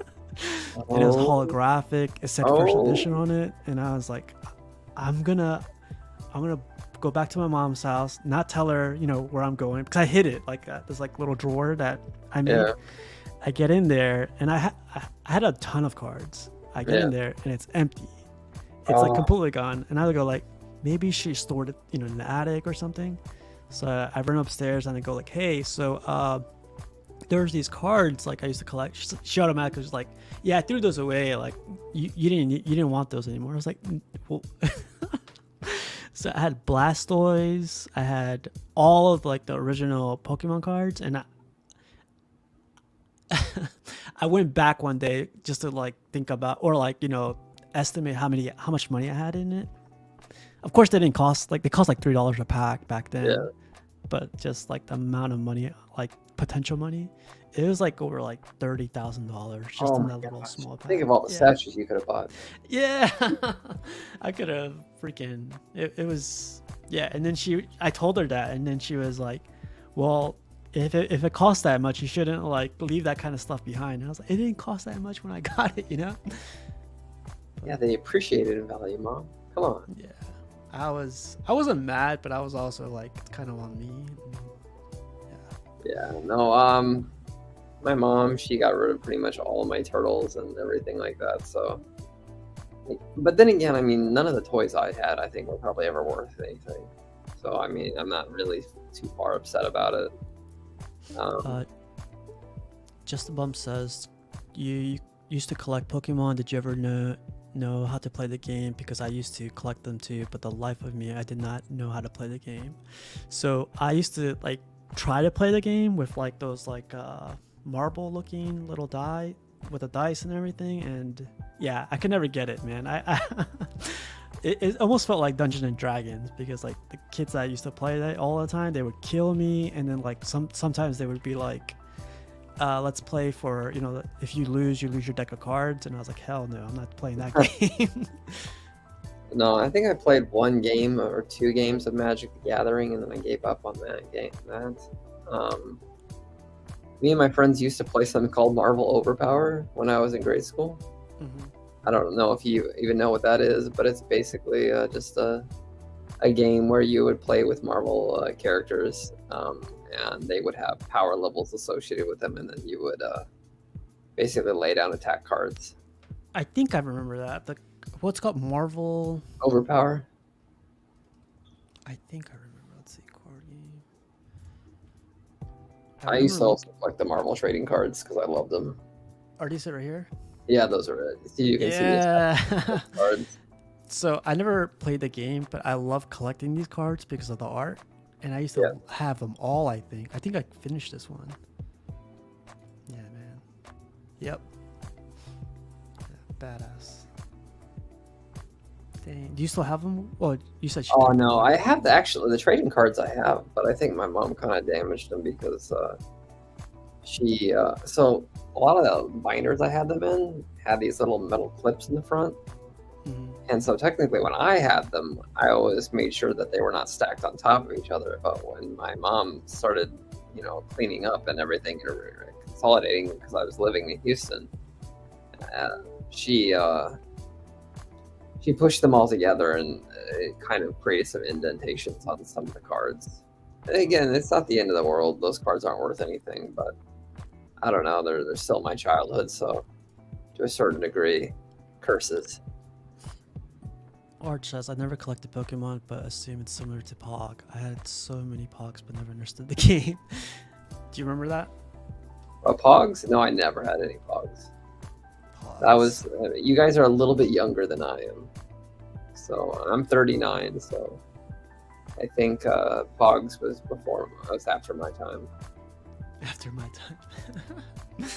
was holographic. It said first edition on it, and I was like, I'm gonna go back to my mom's house, not tell her, you know, where I'm going, because I hid it like this like little drawer that I made. Yeah. I get in there, and I had a ton of cards. I get in there, and it's empty. It's like completely gone, and I would go like, maybe she stored it, you know, in the attic or something. So I run upstairs and I go like, hey, so there's these cards like I used to collect. She automatically was like, yeah, I threw those away. Like you didn't want those anymore. I was like, well. So I had Blastoise. I had all of like the original Pokemon cards, and I went back one day just to like think about, or like, you know, estimate how much money I had in it. Of course, they didn't cost, like they cost like $3 a pack back then. Yeah. but just like the amount of money, like potential money, it was like over like $30,000 just Oh in my that little gosh! small Think pack. of all the Yeah, statues you could have bought. yeah. I could have freaking. It was yeah. And then I told her that, and then she was like, "Well, if it costs that much, you shouldn't like leave that kind of stuff behind." And I was like, "It didn't cost that much when I got it, you know." Yeah, they appreciate it in value, Mom. Come on. Yeah, I wasn't mad, but I was also like, it's kind of on me. Yeah, no, my mom, she got rid of pretty much all of my turtles and everything like that. So, but then again, I mean, none of the toys I had, I think, were probably ever worth anything. So, I mean, I'm not really too far upset about it. Uh, Just a Bump says, you used to collect Pokemon. Did you ever know how to play the game? Because I used to collect them too, but the life of me, I did not know how to play the game. So I used to like try to play the game with like those like marble looking little die with the dice and everything, and yeah, I could never get it, man. It almost felt like Dungeons and Dragons, because like the kids that I used to play that all the time, they would kill me, and then like sometimes they would be like, let's play for, if you lose your deck of cards, and I was like, hell no, I'm not playing that game. No, I think I played one game or two games of Magic the Gathering, and then I gave up on that game. Me and my friends used to play something called Marvel Overpower when I was in grade school. Mhm. I don't know if you even know what that is, but it's basically just a game where you would play with Marvel characters, and they would have power levels associated with them, and then you would basically lay down attack cards. I think I remember that. What's called Marvel? Overpower. I think I remember. Let's see, card game. I used to also collect the Marvel trading cards because I loved them. Are these it right here? Yeah, those are it. See, you can see Yeah. these cards. So I never played the game, but I love collecting these cards because of the art, and I used to have them all. I think I finished this one. Yeah, man. Yep. Yeah, badass. Dang. Do you still have them? Well, you said. Oh no, I have the trading cards I have, but I think my mom kind of damaged them because she so a lot of the binders I had them in had these little metal clips in the front. Mhm. And so technically when I had them, I always made sure that they were not stacked on top of each other. But when my mom started, cleaning up and everything and consolidating, because I was living in Houston, she pushed them all together, and it kind of created some indentations on some of the cards. And again, it's not the end of the world. Those cards aren't worth anything, but I don't know. They're still my childhood, so to a certain degree, curses. Arch says, I never collected Pokemon, but assume it's similar to Pog. I had so many Pogs, but never understood the game. Do you remember that? Pogs? No, I never had any Pogs. That was you guys are a little bit younger than I am. So I'm 39, so I think Pogs was after my time. After my time.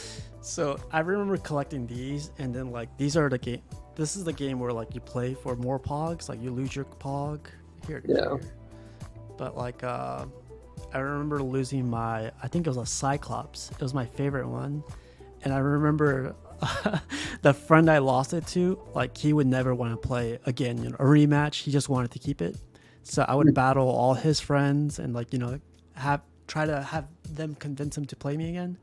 So I remember collecting these, and then like these are the game. This is the game where like you play for more Pogs, like you lose your Pog here. But like I remember losing I think it was a Cyclops. It was my favorite one, and I remember the friend I lost it to, like he would never want to play again, a rematch. He just wanted to keep it. So I would battle all his friends and like try to have them convince him to play me again.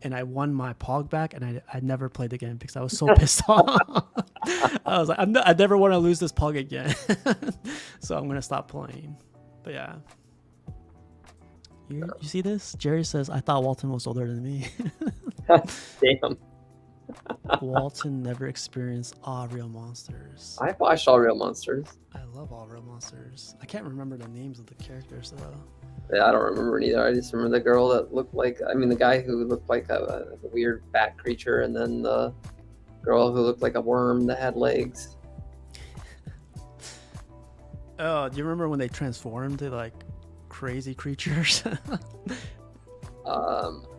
And I won my Pog back, and I never played again because I was so pissed off. I was like, I never want to lose this Pog again. So I'm gonna stop playing. But yeah. You see this? Jerry says, I thought Walton was older than me. Damn. Walton never experienced All Real Monsters. I watched All Real Monsters. I love All Real Monsters. I can't remember the names of the characters though. Yeah, I don't remember either. I just remember the girl that looked like, the guy who looked like a weird bat creature, and then the girl who looked like a worm that had legs. Oh, do you remember when they transformed to like crazy creatures?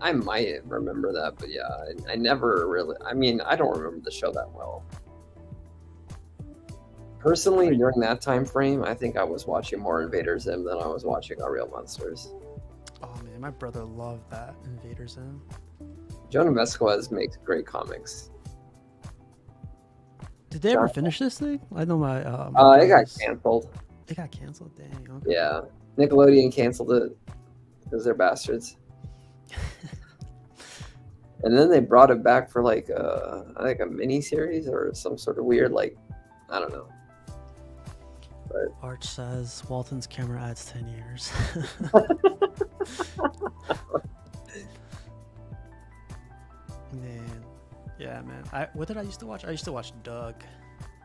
I might remember that, but yeah, I never really. I don't remember the show that well. Personally, during that time frame, I think I was watching more Invader Zim than I was watching Our Real Monsters. Oh man, my brother loved that Invader Zim. Jonah Vasquez makes great comics. Did they ever finish this thing? I know my. It got brothers- canceled. It got canceled. Dang. Okay. Yeah, Nickelodeon canceled it because they're bastards. And then they brought it back for like I think a mini series or some sort of weird like, I don't know. Arch says Walton's camera adds 10 years. Man, yeah, man. What did I used to watch? I used to watch Doug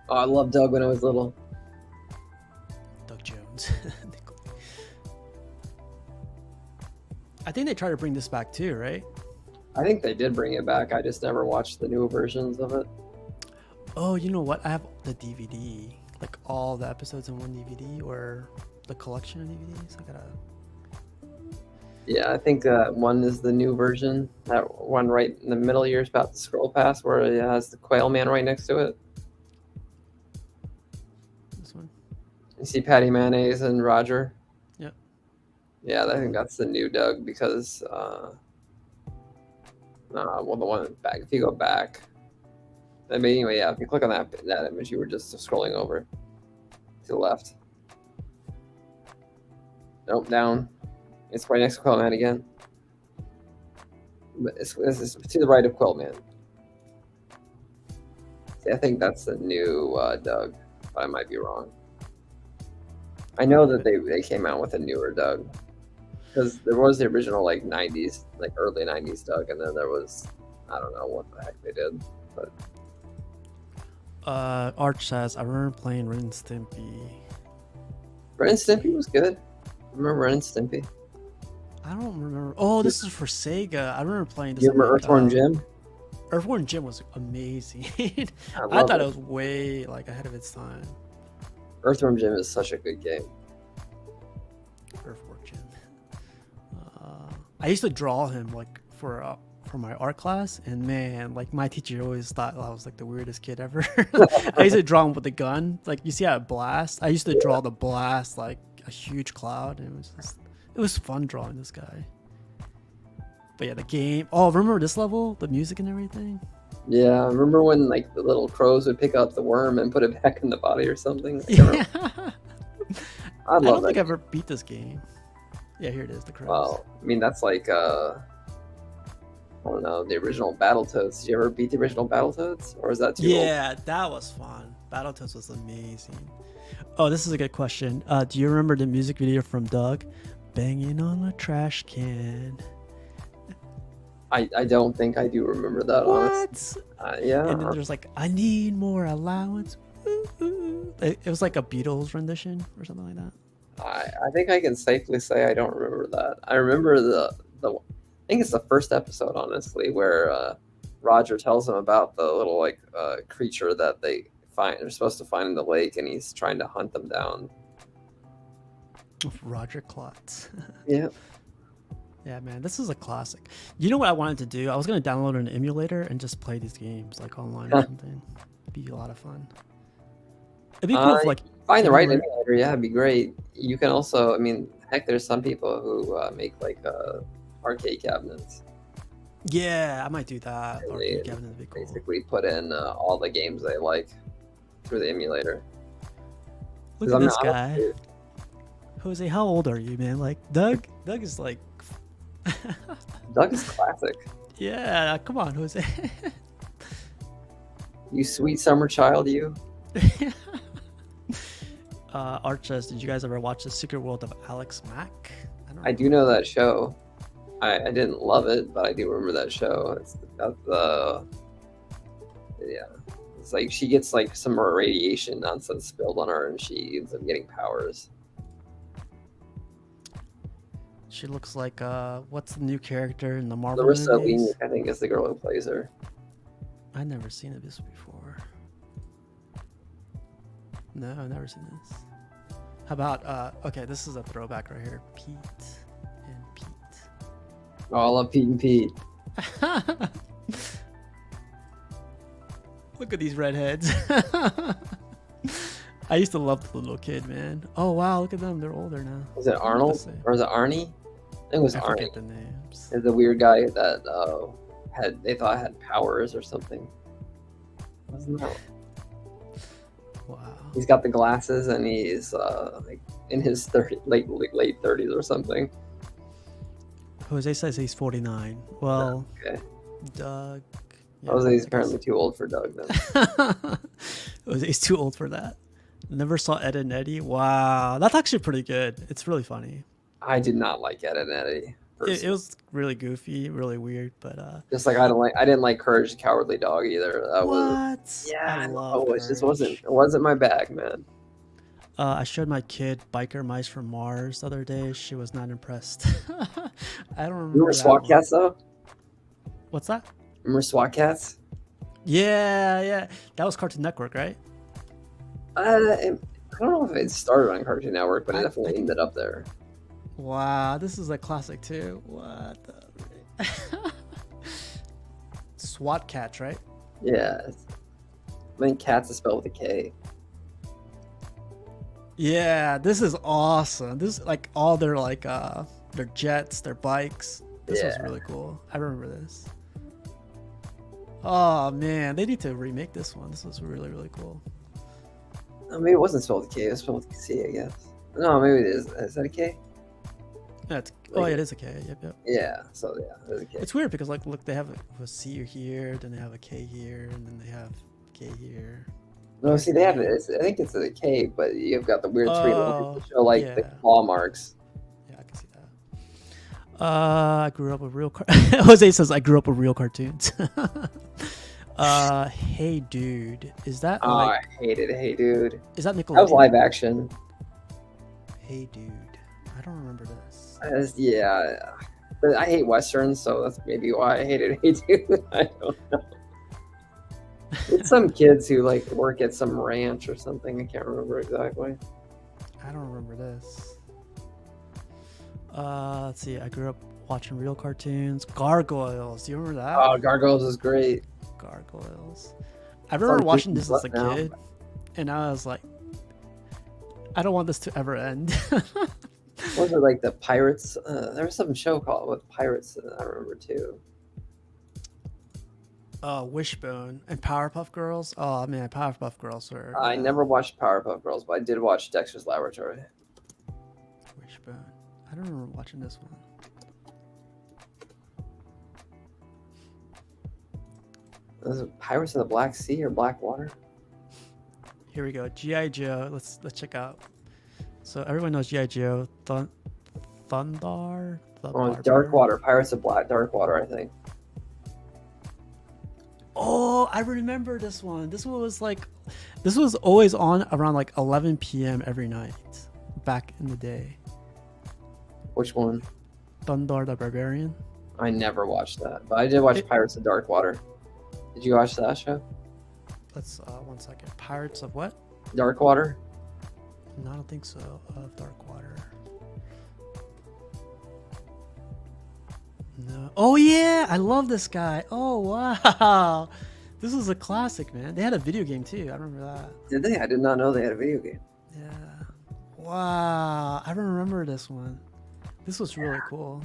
Oh, I loved Doug when I was little. Jones. I think they try to bring this back too, right? I think they did bring it back. I just never watched the new versions of it. Oh, you know what? I have the DVD, like all the episodes in one DVD, or the collection of DVDs. I gotta. Yeah, I think one is the new version. That one right in the middle here is about to scroll past where it has the Quail Man right next to it. This one. You see Patty Mayonnaise and Roger. Yep. Yeah, I think that's the new Doug because, well, the one back. If you go back, I mean, anyway, yeah. If you click on that image, you were just scrolling over to the left. Nope, down. It's right next to Quail Man again. But it's to the right of Quail Man. See, I think that's the new Doug, but I might be wrong. I know that they came out with a newer Doug because there was the original like 90s, like early 90s Doug, and then there was, I don't know what the heck they did, but Arch says I remember playing Ren and Stimpy. Ren and Stimpy was good. I remember Ren and Stimpy. I don't remember. Oh, this is for Sega. I remember playing this. You remember Earthworm Jim? Earthworm Jim was amazing. I love thought it was way like ahead of its time. Earthworm Jim is such a good game. Earthworm Jim. I used to draw him like for my art class, and man, like my teacher always thought I was like the weirdest kid ever. I used to draw him with a gun. Like you see how it blasts. I used to draw the blast like a huge cloud, and it was fun drawing this guy. But yeah, the game. Oh, remember this level? The music and everything? Yeah, I remember when like the little crows would pick up the worm and put it back in the body or something. Yeah. I don't love think I that. ever beat this game. Yeah, here it is, the crows. Well, I mean that's like I don't know, the original Battletoads. Did you ever beat the original Battletoads? Or is that too old? Yeah, that was fun. Battletoads was amazing. Oh, this is a good question. Do you remember the music video from Doug? Banging on a trash can. I don't think I do remember that, honestly. What? Yeah. And then there's like, I need more allowance. Ooh, ooh. It was like a Beatles rendition or something like that. I think I can safely say I don't remember that. I remember the I think it's the first episode, honestly, where Roger tells him about the little like creature that they're supposed to find in the lake, and he's trying to hunt them down. Roger Klotz. Yeah. Yeah, man, this is a classic. You know what I wanted to do? I was going to download an emulator and just play these games like online or something. It'd be a lot of fun. It'd be cool if like Find the right emulator, yeah, it'd be great. You can also, I mean, heck, there's some people who make like arcade cabinets. Yeah, I might do that. And Arcade they cabinet would be cool. basically put in all the games they like through the emulator. Look 'Cause at this I'm not- guy. Jose, how old are you, man? Like Doug is like Doug is classic. yeah, come on, Jose. You sweet summer child, you. Arch says, did you guys ever watch The Secret World of Alex Mack? I do know that show. I didn't love it, but I do remember that show. It's It's like she gets like some more radiation nonsense spilled on her, and she ends up getting powers. She looks like what's the new character in the Marvel Larissa movies? Lee, I think, is the girl who plays her. I've never seen this before. No, I've never seen this. How about okay, this is a throwback right here. Pete and Pete. Oh, I love Pete and Pete. Look at these redheads. I used to love the little kid, man. Oh wow, look at them. They're older now. Was it They look the Arnold same. or was it Arnie? I think it was I Arnie. forget the names. Is the weird guy that they thought had powers or something. Wasn't that? Wow. He's got the glasses and he's like in his late 30s or something. Jose says he's 49. Well, Okay. Doug. Yeah, Jose's I apparently guess. too old for Doug then. Jose's too old for that. Never saw Ed and Eddie. Wow, that's actually pretty good. It's really funny. I did not like Ed and Eddie. It was really goofy, really weird, but Just like I didn't like Courage the Cowardly Dog either. That was what? yeah. I love It just Courage. wasn't my bag, man. I showed my kid Biker Mice from Mars the other day. She was not impressed. I don't remember. Remember that SWAT one. Cats though? What's that? Remember SWAT Cats? Yeah. That was Cartoon Network, right? I don't know if it started on Cartoon Network, but it I definitely think- ended up there. Wow, this is a classic too. What the? SWAT Cats, right? Yeah. I think Cats is spelled with a K. Yeah, this is awesome. This is like all their their jets, their bikes. This was Yeah. really cool. I remember this. Oh man, they need to remake this one. This was really, really cool. Oh, maybe it wasn't spelled with a K. It was spelled with a C, I guess. No, maybe it is. Is that a K? Yeah, oh, yeah, it is a K. Yep. Yeah. So yeah, it's a K. It's weird because like look, they have a C here, then they have a K here, and then they have K here. No, see, they have it. I think it's a K, but you've got the weird three Oh, letters to show like the yeah. claw marks. Yeah, I can see that. I grew up with real. Jose says I grew up with real cartoons. Hey dude, is that Oh, like I hated it. Hey, dude. is that That was Nickelodeon? live action. Hey dude, I don't remember this. Yeah, but I hate westerns, so that's maybe why I hated Hey Dude. I don't know. It's some kids who like work at some ranch or something. I can't remember exactly. I don't remember this. Let's see. I grew up watching real cartoons. Gargoyles. Do you remember that? Oh, Gargoyles is great. Gargoyles. I remember watching this as a now. kid, and I was like, I don't want this to ever end. What was it like the pirates? There was some show called with pirates that I remember too. Wishbone and Powerpuff Girls. Oh man, Powerpuff Girls were. I never watched Powerpuff Girls, but I did watch Dexter's Laboratory. Wishbone. I don't remember watching this one. Was it Pirates of the Black Sea or Black Water? Here we go. GI Joe. Let's check out. So everyone knows GI Joe. Thundar. Oh, Dark Water. Pirates of Dark Water, I think. Oh, I remember this one. This was always on around like 11 p.m. every night back in the day. Which one? Thundar the Barbarian. I never watched that, but I did watch Pirates of Dark Water. Did you watch that show? Let's 1 second. Pirates of what? Dark Water? No, I don't think so. Of Dark Water. No. Oh yeah, I love this guy. Oh wow, this is a classic, man. They had a video game too. I remember that. Did they? I did not know they had a video game. Yeah. Wow, I remember this one. This was really cool.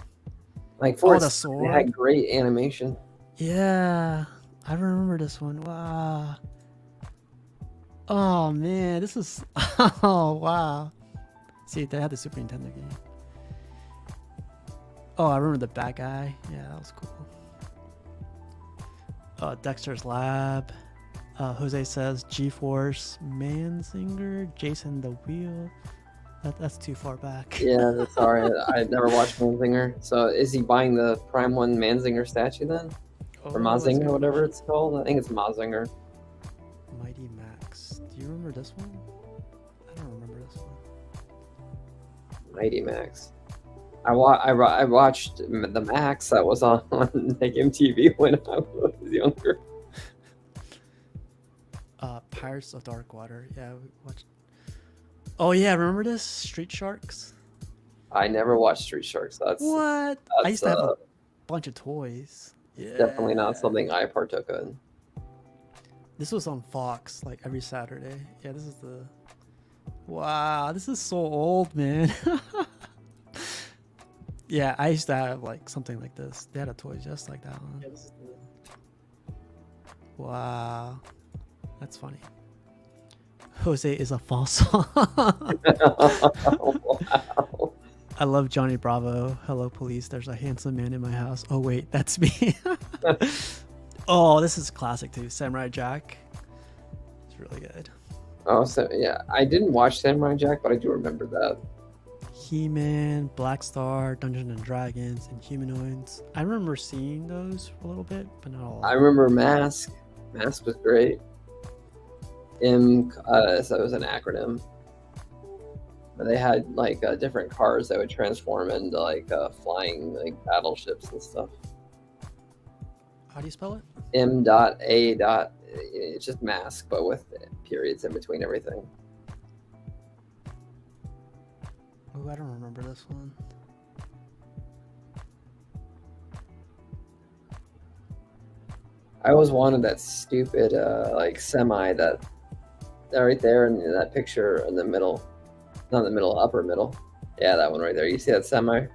Like for the its- sword. It had great animation. Yeah, I remember this one. Wow. Oh man, this is. Oh wow. See, they had the Super Nintendo game. Oh, I remember the bad guy. Yeah, that was cool. Dexter's Lab. Jose says G-Force, Mansinger, Jason the Wheel. That's too far back. Yeah, sorry, I never watched Manzinger. So is he buying the Prime One Manzinger statue then, Oh, or that's Mazinger, good. whatever it's called? I think it's Mazinger. Mighty Max. Do you remember this one? I don't remember this one. Mighty Max. I watched the Max that was on like MTV when I was younger. Pirates of Dark Water. Yeah, we watched. Oh yeah, remember this? Street Sharks. I never watched Street Sharks. That's What? I that's, used to have a bunch of toys. Yeah. definitely not something I partook in. This was on Fox like every Saturday. Yeah, this is the. Wow, this is so old, man. Yeah, I used to have like something like this. They had a toy just like that one. Yeah, this is Wow, that's funny. Jose is a false song. wow. I love Johnny Bravo. Hello, police. There's a handsome man in my house. Oh wait, that's me. Oh, this is classic too. Samurai Jack. It's really good. Oh, so yeah, I didn't watch Samurai Jack, but I do remember that. He-Man, Black Star, Dungeons and Dragons, and Humanoids. I remember seeing those for a little bit, but not a lot. I remember Mask. Mask was great. So it was an acronym. But they had like different cars that would transform into like flying like battleships and stuff. How do you spell it? M.A. It's just Mask, but with periods in between everything. Oh, I don't remember this one. I always wanted that stupid like semi that right there in that picture in the middle. Not in the middle, upper middle. Yeah, that one right there. You see that semi?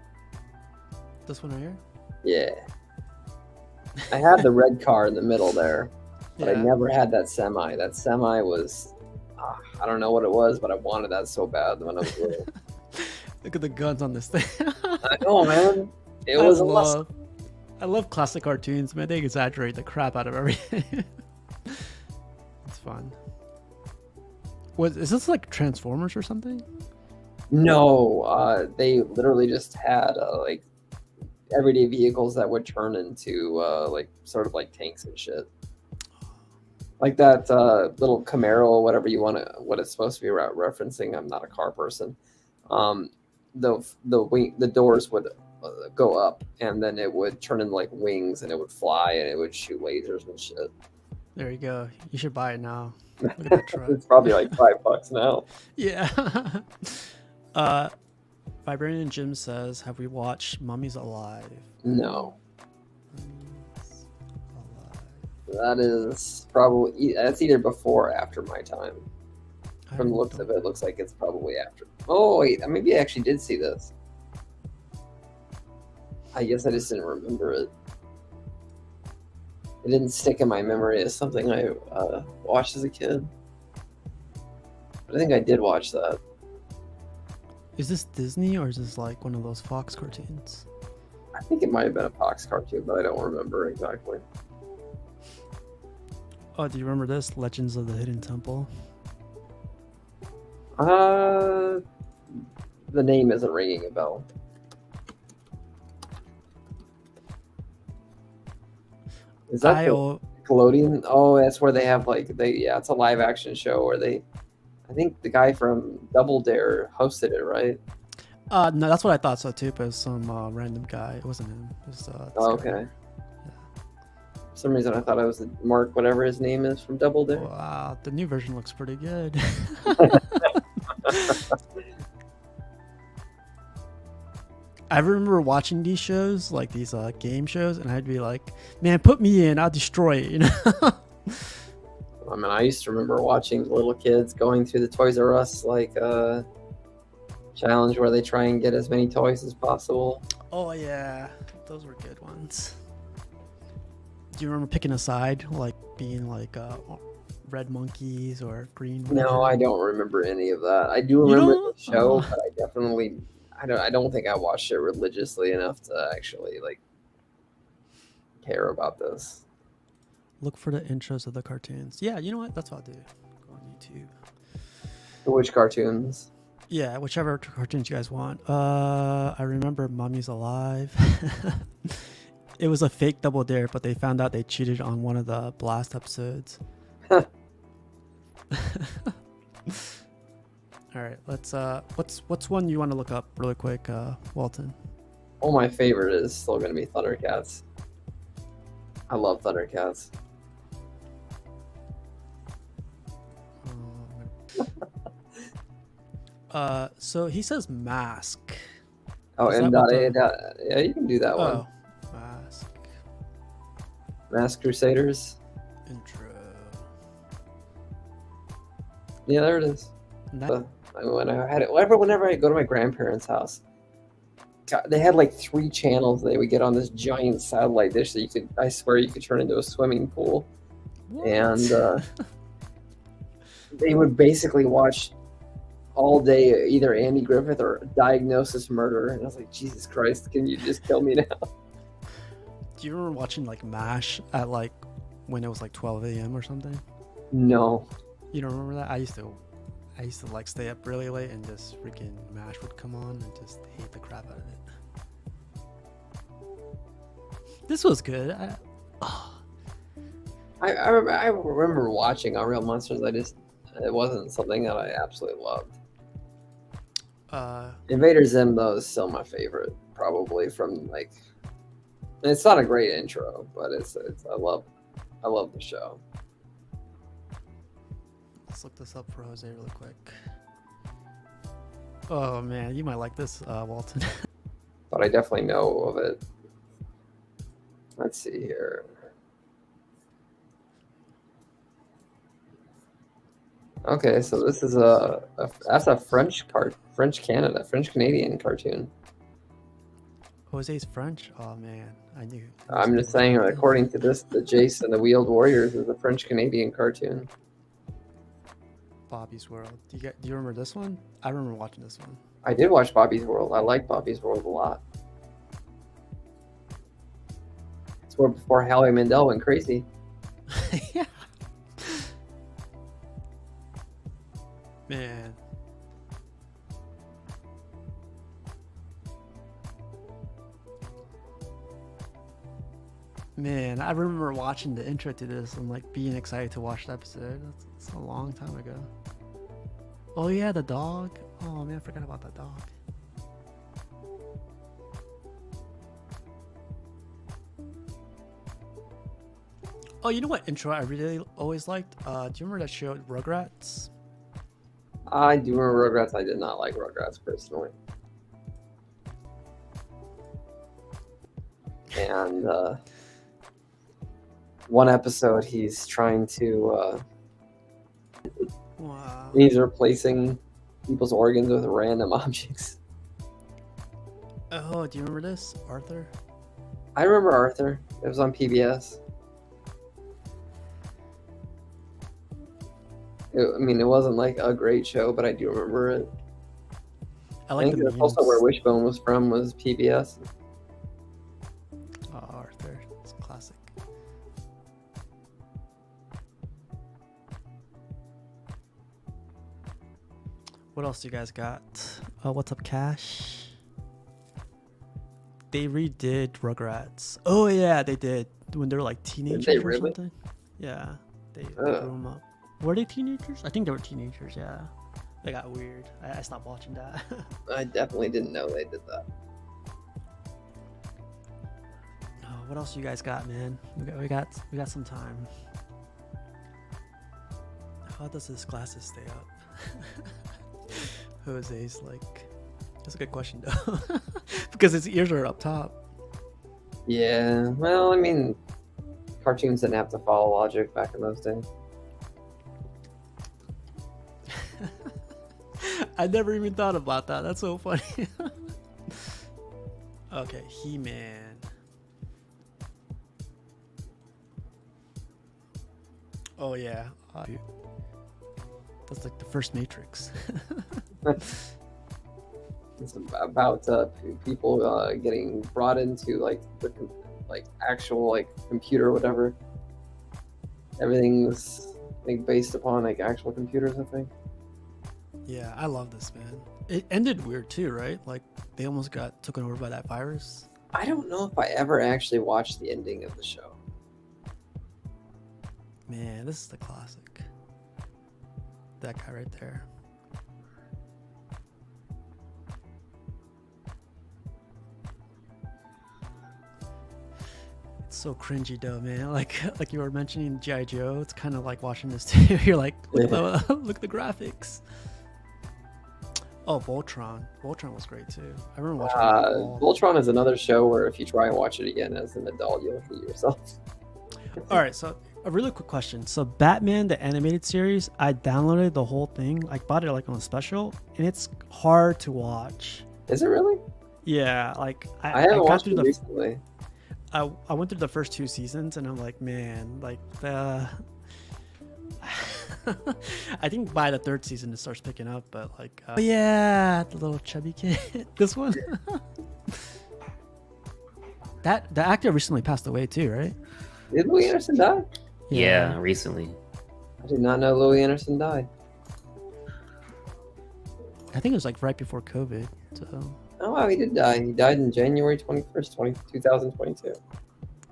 This one right here? Yeah. I had the red car in the middle there, but I Yeah. never had that semi. That semi was, I don't know what it was, but I wanted that so bad when I was little. Look at the guns on this thing. I know, man. It was a must. I love classic cartoons, man. They exaggerate the crap out of everything. It's fun. Is this like Transformers or something? No, they literally just had like everyday vehicles that would turn into like sort of like tanks and shit. Like that little Camaro or whatever you want to, what it's supposed to be referencing. I'm not a car person. The doors would go up and then it would turn into like wings and it would fly and it would shoot lasers and shit. There you go. You should buy it now. Look at that truck. It's probably like $5 now. Yeah. Vibranian Jim says, have we watched Mummies Alive? No, Mummies Alive. that is probably that's either before or after my time. I From the looks of it, it looks like it's probably after. Oh wait, maybe I actually did see this. I guess I just didn't remember it. It didn't stick in my memory as something I watched as a kid. But I think I did watch that. Is this Disney or is this like one of those Fox cartoons? I think it might have been a Fox cartoon, but I don't remember exactly. Oh, do you remember this? Legends of the Hidden Temple? The name isn't ringing a bell. Is that Nickelodeon? Oh, that's where they have like it's a live action show where I think the guy from Double Dare hosted it, right? No, that's what I thought so too, but it was some random guy. It wasn't him. It was, okay. Yeah. For some reason I thought it was Mark, whatever his name is from Double Dare. Wow, the new version looks pretty good. I remember watching these shows, like these game shows, and I'd be like, man, put me in, I'll destroy it, you know? I mean, I used to remember watching little kids going through the Toys R Us like challenge where they try and get as many toys as possible. Oh yeah, those were good ones. Do you remember picking a side, like being like red monkeys or green? No, I don't remember any of that. I do remember the show, but I definitely, I don't think I watched it religiously enough to actually like care about this. Look for the intros of the cartoons. Yeah, you know what? That's what I'll do. Go on YouTube. Which cartoons? Yeah, whichever cartoons you guys want. I remember Mummies Alive. It was a fake Double Dare, but they found out they cheated on one of the Blast episodes. All right, let's what's one you want to look up really quick, Walton? Oh, my favorite is still going to be Thundercats. I love Thundercats. So he says Mask. Oh, Is that M.A. what Yeah, you can do that one. Oh, Mask. Mask Crusaders. Intro. Yeah, there it is. That when I had it, whenever I go to my grandparents' house, God, they had like 3 channels they would get on this giant satellite dish that you could, I swear, you could turn into a swimming pool. What? And they would basically watch all day either Andy Griffith or Diagnosis Murder. And I was like, Jesus Christ, can you just kill me now? Do you remember watching like MASH at like when it was like 12 a.m. or something? No. You don't remember that? I used to like stay up really late and just freaking MASH would come on and just hate the crap out of it. This was good. I remember watching Unreal Monsters. It wasn't something that I absolutely loved. Invader Zim though is still my favorite, probably from like. It's not a great intro, but I love the show. Let's look this up for Jose really quick. Oh man, you might like this, Walton. But I definitely know of it. Let's see here. Okay, so this is that's a French Canadian cartoon. Jose's French? Oh man, I knew. I'm just saying, according to this, the Jason the Wheeled Warriors is a French Canadian cartoon. Bobby's World. Do you remember this one? I remember watching this one. I did watch Bobby's World. I like Bobby's World a lot. It's where before Howie Mandel went crazy. Yeah. Man. Man, I remember watching the intro to this and like being excited to watch the episode. That's a long time ago. Oh yeah, the dog. Oh man, I forgot about that dog. Oh, you know what intro I really always liked? Do you remember that show Rugrats? I do remember Rugrats. I did not like Rugrats personally. And one episode, he's trying to. Wow. He's replacing people's organs with random objects. Oh, do you remember this, Arthur? I remember Arthur. It was on PBS. It wasn't like a great show, but I do remember it. I think that's also where Wishbone was from, was PBS. Oh, Arthur. It's a classic. What else you guys got? What's up, Cash? They redid Rugrats. Oh yeah, they did. When they were like teenagers Did they or really? something. Yeah, they grew them up. Were they teenagers? I think they were teenagers, yeah. They got weird. I stopped watching that. I definitely didn't know they did that. Oh, what else you guys got, man? We got some time. How does his glasses stay up? Jose's like, that's a good question though, because his ears are up top. Yeah, well, cartoons didn't have to follow logic back in those days. I never even thought about that. That's so funny. Okay, He-Man. Oh yeah, that's like the first Matrix. It's about people getting brought into like the actual like computer or whatever. Everything's like based upon like actual computers, I think. Yeah, I love this, man. It ended weird too, right? Like they almost got taken over by that virus. I don't know if I ever actually watched the ending of the show. Man, this is the classic. That guy right there. It's so cringy though, man. Like you were mentioning G.I. Joe, it's kind of like watching this too. You're like, look at the graphics. Oh, Voltron. Voltron was great too. I remember watching Voltron is another show where if you try and watch it again as an adult, you'll hate yourself. All right, so A really quick question. So Batman the animated series, I downloaded the whole thing. I bought it like on a special, and it's hard to watch. Is it really? Yeah, like I haven't got watched through it the recently. I went through the first 2 seasons, and I'm like, man, like the I think by the third season it starts picking up, but like oh yeah, the little chubby kid. This one. That the actor recently passed away too, right? Did Louis Anderson die? Yeah, recently. I did not know Louis Anderson died. I think it was like right before COVID. So Oh wow, he did die. He died in January 21st, 2022.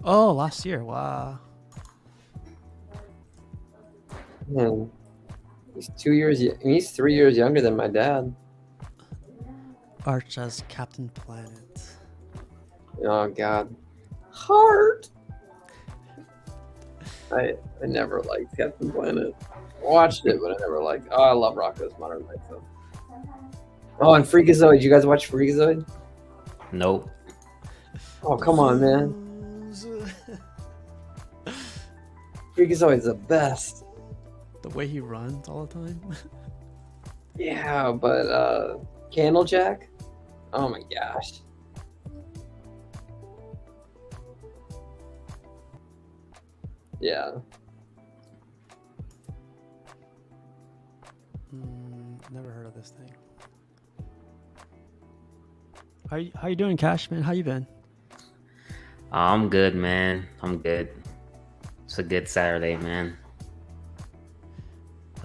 oh, last year. Wow. Man, he's 2 years. He's 3 years younger than my dad. Arch as Captain Planet. Oh God, Heart. I never liked Captain Planet. Watched it, but I never liked. Oh, I love Rocko's Modern Life though. Oh, and Freakazoid. Did you guys watch Freakazoid? Nope. Oh, come on, man. Freakazoid's the best. The way he runs all the time. Yeah, but Candlejack? Oh my gosh. Yeah. Never heard of this thing. How you doing, Cash, man? How you been? I'm good, man. I'm good. It's a good Saturday, man.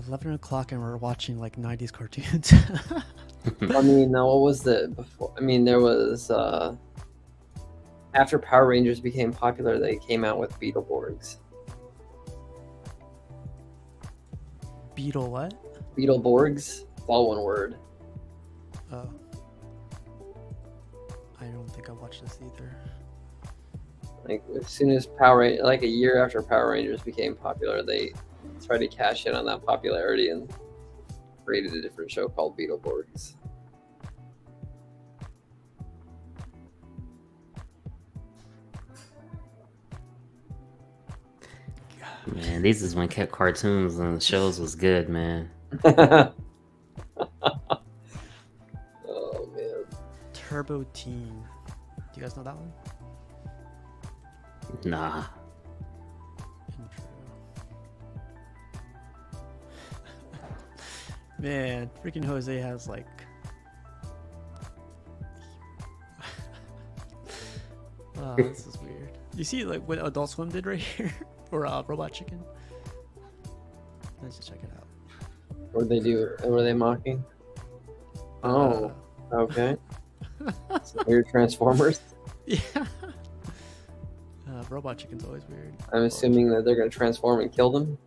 11 o'clock and we're watching like 90s cartoons. I mean, what was the before? I mean, there was after Power Rangers became popular, they came out with Beetleborgs. Beetle what? Beetleborgs, it's all one word. Oh. I don't think I watched this either. Like as soon as like a year after Power Rangers became popular, they tried to cash in on that popularity and created a different show called Beetleborgs. Man, these is when kept cartoons and the shows was good, man. Oh man. Turbo Teen. Do you guys know that one? Nah. Intro. Man, freaking Jose has like oh, this is weird. You see like what Adult Swim did right here? Or Robot Chicken? Let's just check it out. What did they do? Were they mocking? Oh, okay. So weird Transformers. Yeah. Robot Chicken's always weird. I'm assuming that they're going to transform and kill them.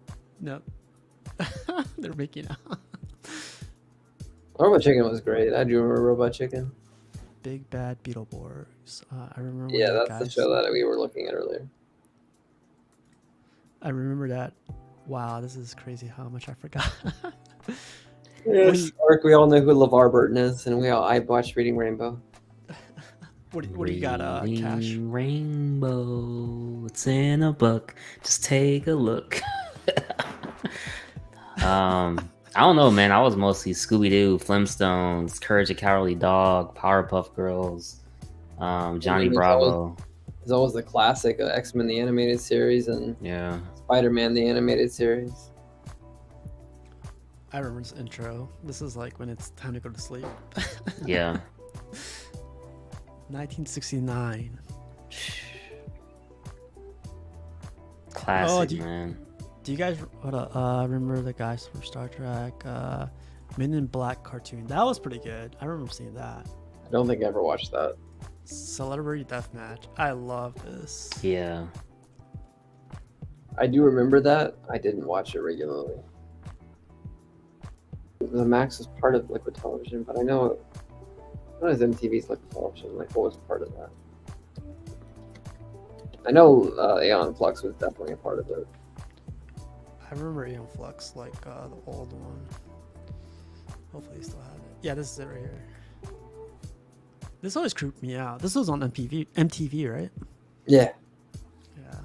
No. They're making out. Robot Chicken was great. I do remember Robot Chicken. Big Bad Beetleborgs. I remember. When Yeah, the that's the show that we were looking at earlier. I remember that. Wow, this is crazy how much I forgot. Yes, we all know who LeVar Burton is, and I watched Reading Rainbow. What do you got, Cash? Rainbow, it's in a book. Just take a look. I don't know, man. I was mostly Scooby-Doo, Flintstones, Courage the Cowardly Dog, Powerpuff Girls, Johnny Bravo. There's always the classic X-Men the animated series and Yeah. Spider-Man the animated series. I remember this intro. This is like when it's time to go to sleep. Yeah. 1969. Classic, man. Do you guys remember the guys from Star Trek? Men in Black cartoon. That was pretty good. I remember seeing that. I don't think I ever watched that. Celebrity Deathmatch. I love this. Yeah. I do remember that. I didn't watch it regularly. The Max was part of Liquid Television, but I know what is MTV's Liquid Television? Like, what was part of that? I know Aeon Flux was definitely a part of it. I remember Aeon Flux, like the old one. Hopefully you still have it. Yeah, this is it right here. This always creeped me out. This was on MTV, right? Yeah. Yeah.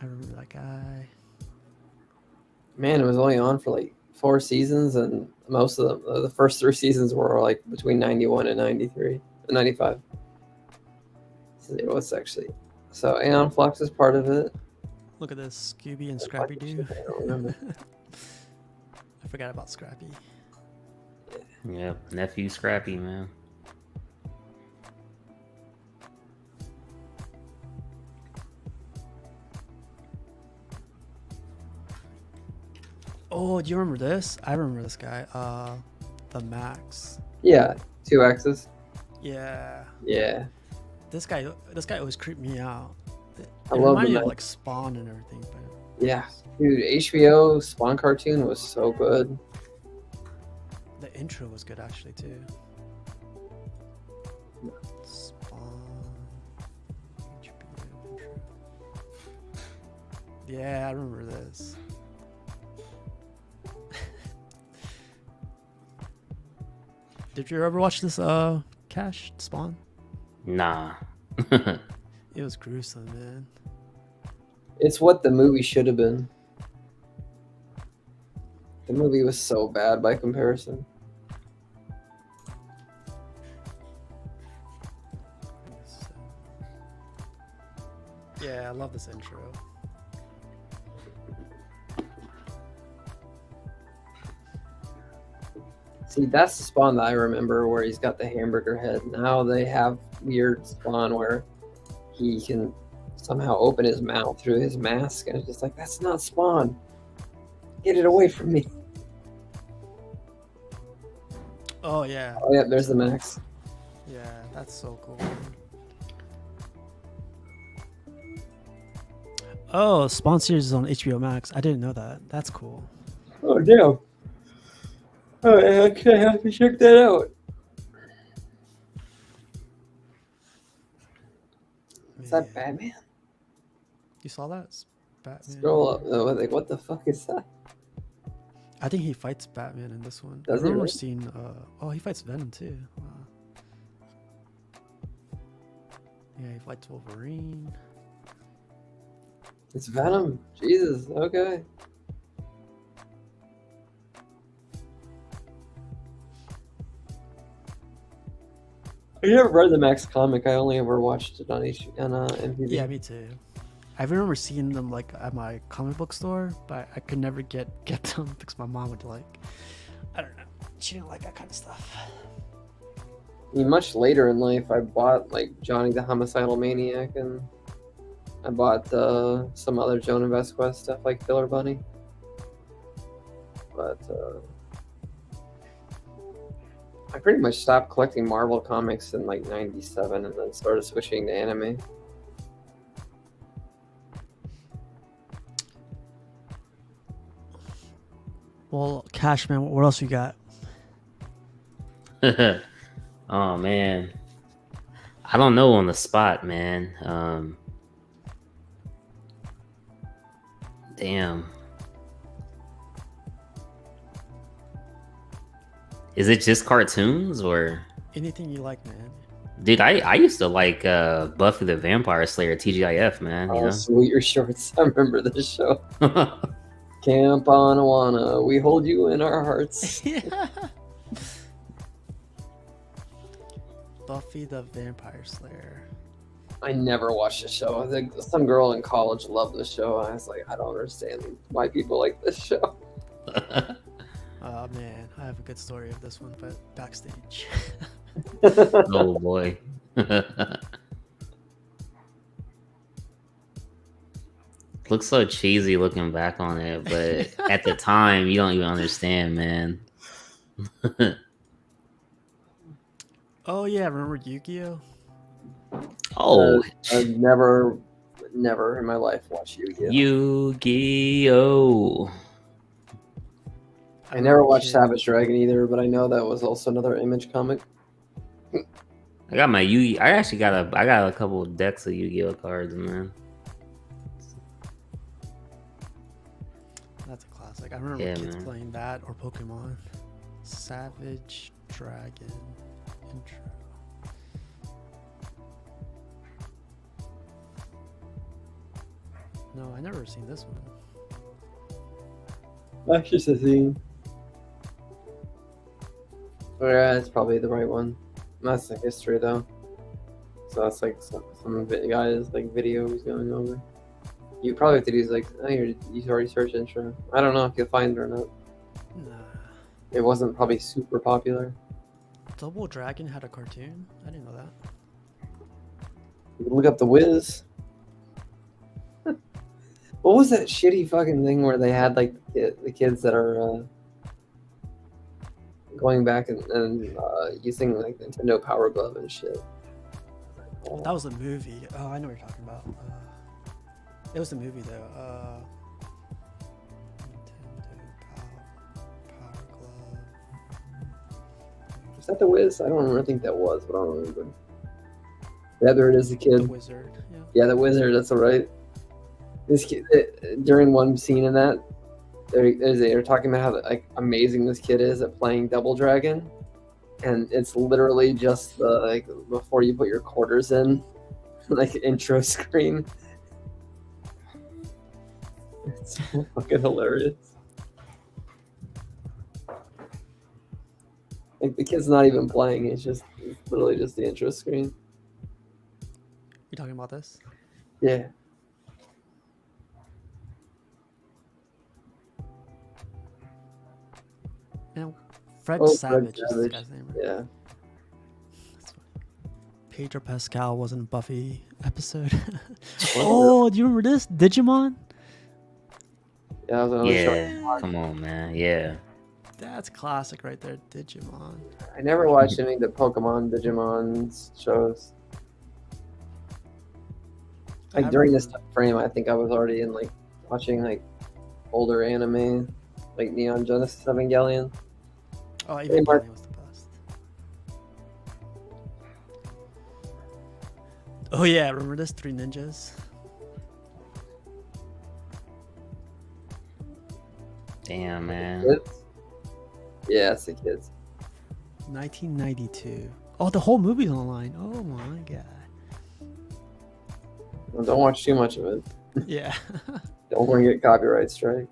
I I remember that guy. Man, it was only on for like 4 seasons, and most of them, the first 3 seasons were like between 91 and 93, 95. So it was actually. So Aeon Flux is part of it. Look at this, Scooby and Scrappy Doo. I don't remember. I forgot about Scrappy. Yep, nephew Scrappy, man. Oh, do you remember this? I remember this guy. The Max. Yeah, 2X's. Yeah. Yeah, This guy always creeped me out. It I love reminded the me of Max. like Spawn and everything, but Yeah, dude, HBO Spawn cartoon was so good. the intro was good actually too. Spawn. HBO intro. Yeah, I remember this. Did you ever watch this Cash Spawn? Nah. It was gruesome, man. It's what the movie should have been. The movie was so bad by comparison. Yeah, I love this intro. See, that's the Spawn that I remember where he's got the hamburger head. Now they have weird Spawn where he can somehow open his mouth through his mask, and it's just like, that's not Spawn. Get it away from me. Oh yeah, Oh, yeah, there's the Max. yeah, that's so cool. Oh, Spawn series is on HBO Max. I didn't know that. That's cool. Oh, damn. Oh, yeah, okay, I have to check that out. Is that Man. Batman? You saw that? It's Batman. Scroll up. No, like, what the fuck is that? I think he fights Batman in this one. Does I he remember really? seeing. Oh, he fights Venom too. Wow. Yeah, he fights Wolverine. It's Venom. Jesus, okay. I never read the Max comic. I only ever watched it on MTV. Yeah, me too. I remember seeing them like at my comic book store, but I could never get them because my mom would like. I don't know. She didn't like that kind of stuff. I mean, much later in life, I bought like Johnny the Homicidal Maniac, and I bought some other Jonah Vasquez stuff like Killer Bunny. But I pretty much stopped collecting Marvel comics in like '97, and then started switching to anime. Well, Cash man, what else you got? Oh man, I don't know on the spot, man. Damn. Is it just cartoons or? Anything you like, man. Dude, I used to like Buffy the Vampire Slayer, TGIF, man. You Oh, Salute Your Shorts. I remember this show. know? Camp on Awana, we hold you in our hearts. Yeah. Buffy the Vampire Slayer. I never watched the show. I think some girl in college loved the show. And I was like, I don't understand why people like this show. Oh man, I have a good story of this one, but backstage. Oh boy. Looks so cheesy looking back on it, but at the time you don't even understand, man. Oh yeah, remember Yu-Gi-Oh? Oh, I've never in my life watched Yu-Gi-Oh. Yu-Gi-Oh! I never watched Savage Dragon either, but I know that was also another Image comic. I got my Yu. I actually got a couple of decks of Yu-Gi-Oh cards, man. That's a classic. I remember Yeah, kids man. playing that or Pokemon. Savage Dragon intro. No, I never seen this one. That's just a theme. Yeah, it's probably the right one. That's the history though. So that's like some guys like videos going over. You probably have to use like you already search intro. I don't know if you'll find it or not. Nah. It wasn't probably super popular. Double Dragon had a cartoon? I didn't know that. You can look up the Wiz. What was that shitty fucking thing where they had like the kids that are going back and using like Nintendo Power Glove and shit? That was a movie. Oh, I know what you're talking about. It was a movie though. Nintendo Power Glove. Is that the Wiz? I don't think that was, but I don't remember. Yeah, there it is, the kid. The Wizard. Yeah. Yeah, the Wizard. That's all right. This kid, during one scene in that, they're talking about how like amazing this kid is at playing Double Dragon, and it's literally just the like before you put your quarters in, like intro screen. It's so fucking hilarious. Like the kid's not even playing; it's literally just the intro screen. You talking about this? Yeah. Man, Fred Oh, Savage is this Savage. guy's name. Right? Yeah. That's funny. Pedro Pascal was in a Buffy episode. Oh, do you remember this? Digimon? Yeah, that was another show. Yeah, come on, man. Yeah. That's classic right there, Digimon. I never watched any of the Pokemon, Digimon shows. Like I during this remember- time frame, I think I was already in like watching like older anime, like Neon Genesis Evangelion. Oh, Hey, even Mark. was the best. Oh yeah, remember this? Three Ninjas? Damn, man. Kids? Yeah, it's the kids. 1992. Oh, the whole movie's online. Oh my god. Well, don't watch too much of it. Yeah. Don't want to get copyright strike.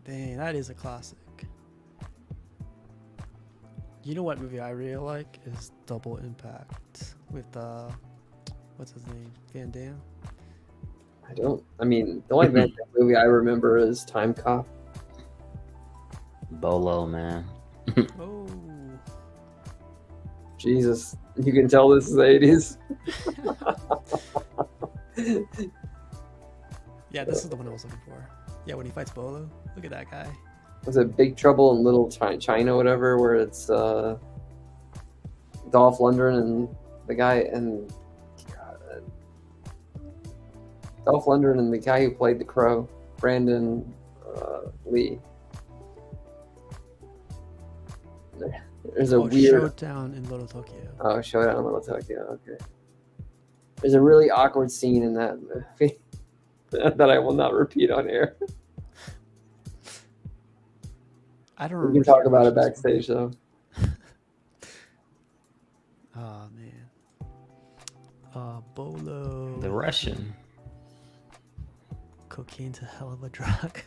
Dang, that is a classic. You know what movie I really like is Double Impact with what's his name? Van Damme. I mean, the only Van Damme movie I remember is Time Cop. Bolo, man. Oh. Jesus, you can tell this is the 80s. Yeah, this is the one I was looking for. Yeah, when he fights Bolo. Look at that guy. Was it Big Trouble in Little China, whatever, where it's Dolph Lundgren and the guy and Dolph Lundgren and the guy who played the Crow, Brandon Lee. There's a weird Showdown in Little Tokyo. Showdown in Little Tokyo. Okay. There's a really awkward scene in that movie that I will not repeat on air. I don't We remember. can talk about it seeing this backstage though. one. Oh man. Bolo. The Russian. Cocaine's a hell of a drug.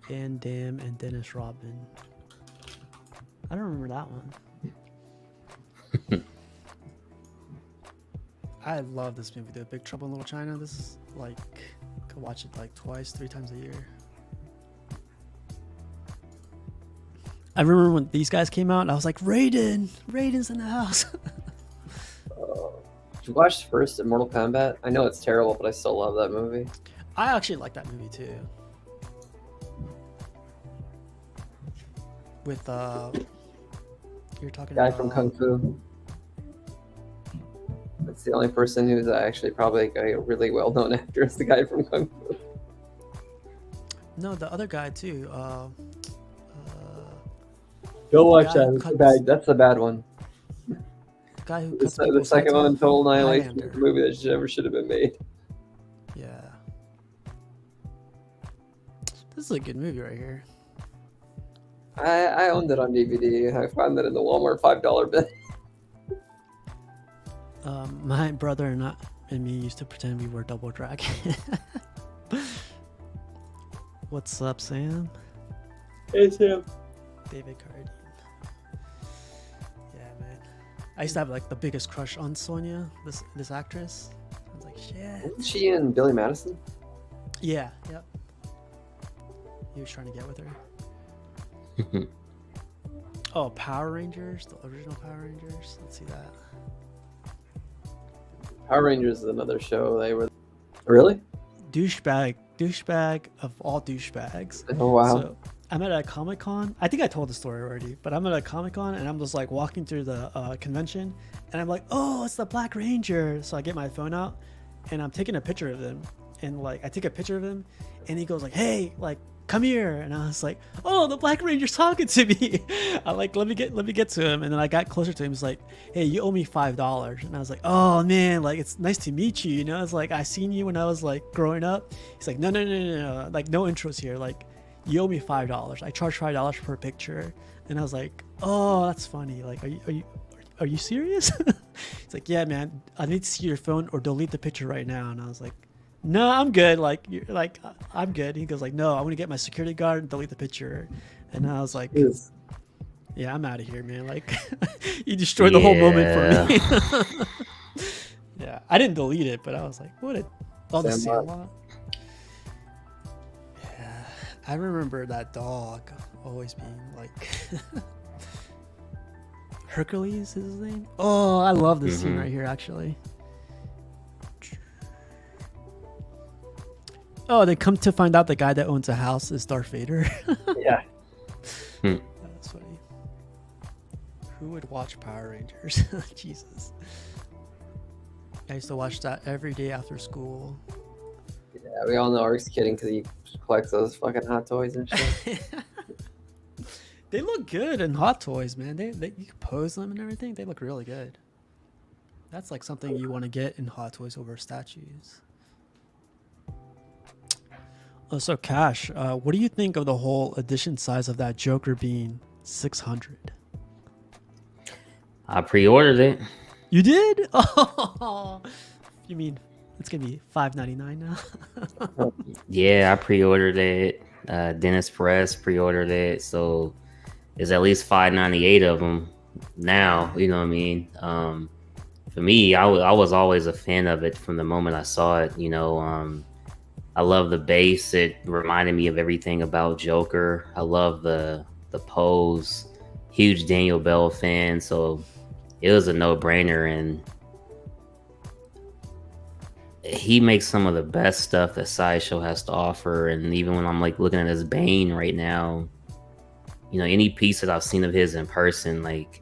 Van Damme and Dennis Rodman. I don't remember that one. I love this movie, though. Big Trouble in Little China. This is like, I could watch it like twice, 3 times a year. I remember when these guys came out, and I was like, Raiden's in the house. Did you watch first Mortal Kombat? I know it's terrible, but I still love that movie. I actually like that movie too. With you're talking Guy about from Kung Fu. That's the only person who's actually probably a really well-known actor. Is the guy from Kung Fu. No, the other guy too. Go watch guy that. who It's the cuts- bad, that's the bad one. The guy who The, cuts the people's second heads one, off. Total Annihilation, is Highlander. a movie that never should have been made. Yeah. This is a good movie right here. I owned it on DVD. I found it in the Walmart $5 bin. My brother and and me used to pretend we were Double Dragon. What's up, Sam? Hey, Sam. David Carradine. Yeah, man. I used to have like the biggest crush on Sonya, this actress. I was like, shit. Isn't she in Billy Madison? Yeah, yep. He was trying to get with her. Oh, Power Rangers, the original Power Rangers. Let's see that. Power Rangers is another show. They were really. Douchebag of all douchebags. Oh wow. So I'm at a Comic-Con. I think I told the story already, but I'm at a Comic-Con and I'm just like walking through the convention and I'm like, oh, it's the Black Ranger. So I get my phone out and I'm taking a picture of him. And like, I take a picture of him and he goes like, hey, like, come here. And I was like, oh, the Black Ranger's talking to me. I like, let me get to him. And then I got closer to him. He's like, hey, you owe me $5. And I was like, oh man, like, it's nice to meet you. You know, it's like, I seen you when I was like growing up. He's like, no, like no intros here. Like, you owe me $5. I charge $5 per picture. And I was like, oh, that's funny. Like, are you serious? He's like, yeah, man, I need to see your phone or delete the picture right now. And I was like, no, I'm good. Like, you're like, I'm good. He goes like, no, I want to get my security guard and delete the picture. And I was like, Jeez. yeah, I'm out of here, man. Like, you destroyed the whole moment for me. Yeah, I didn't delete it, but I was like, what? Oh, the Sandlot. Yeah, I remember that dog always being like, Hercules is his name. Oh, I love this scene right here, actually. Oh, they come to find out the guy that owns a house is Darth Vader. Yeah. That's funny. Who would watch Power Rangers? Jesus. I used to watch that every day after school. Yeah, we all know Ark's kidding because he collects those fucking Hot Toys and shit. They look good in Hot Toys, man. They you can pose them and everything. They look really good. That's like something you want to get in Hot Toys over statues. Oh, so Cash, what do you think of the whole edition size of that Joker being 600? I pre-ordered it. You did? Oh, you mean it's gonna be $5.99 now? Yeah, I pre-ordered it. Dennis Press pre-ordered it, so there's at least 598 of them now. You know what I mean? For me, I was always a fan of it from the moment I saw it. You know, I love the base. It reminded me of everything about Joker. I love the pose. Huge Daniel Bell fan, so it was a no-brainer. And he makes some of the best stuff that Sideshow has to offer. And even when I'm like looking at his Bane right now, you know, any piece that I've seen of his in person, like,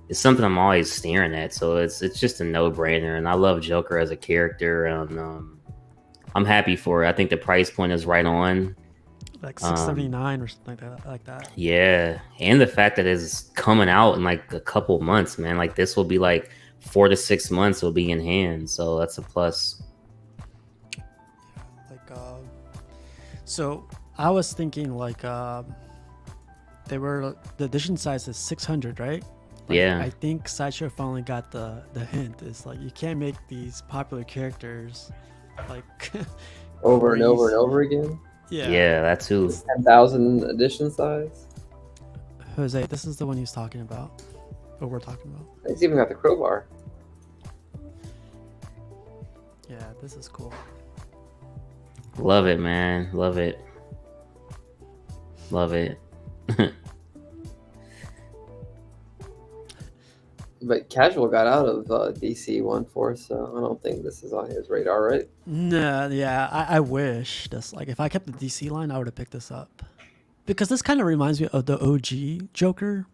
it's something I'm always staring at. So it's just a no-brainer. And I love Joker as a character. And I'm happy for it. I think the price point is right on. Like $6.79 or something like that. Yeah. And the fact that it's coming out in like a couple months, man. Like, this will be like 4 to 6 months will be in hand. So that's a plus. Like, so I was thinking like, they were, the edition size is 600, right? Like, Yeah. I think Sideshow finally got the hint. It's like, you can't make these popular characters like Over and over and over again. Yeah, that too. 10,000 edition size. Jose, this is the one he's talking about. What we're talking about. He's even got the crowbar. Yeah, this is cool. Love it, man. Love it. Love it. But Casual got out of DC 1/4, so I don't think this is on his radar, right? No, yeah, I wish this. Like, if I kept the DC line, I would have picked this up because this kind of reminds me of the OG Joker.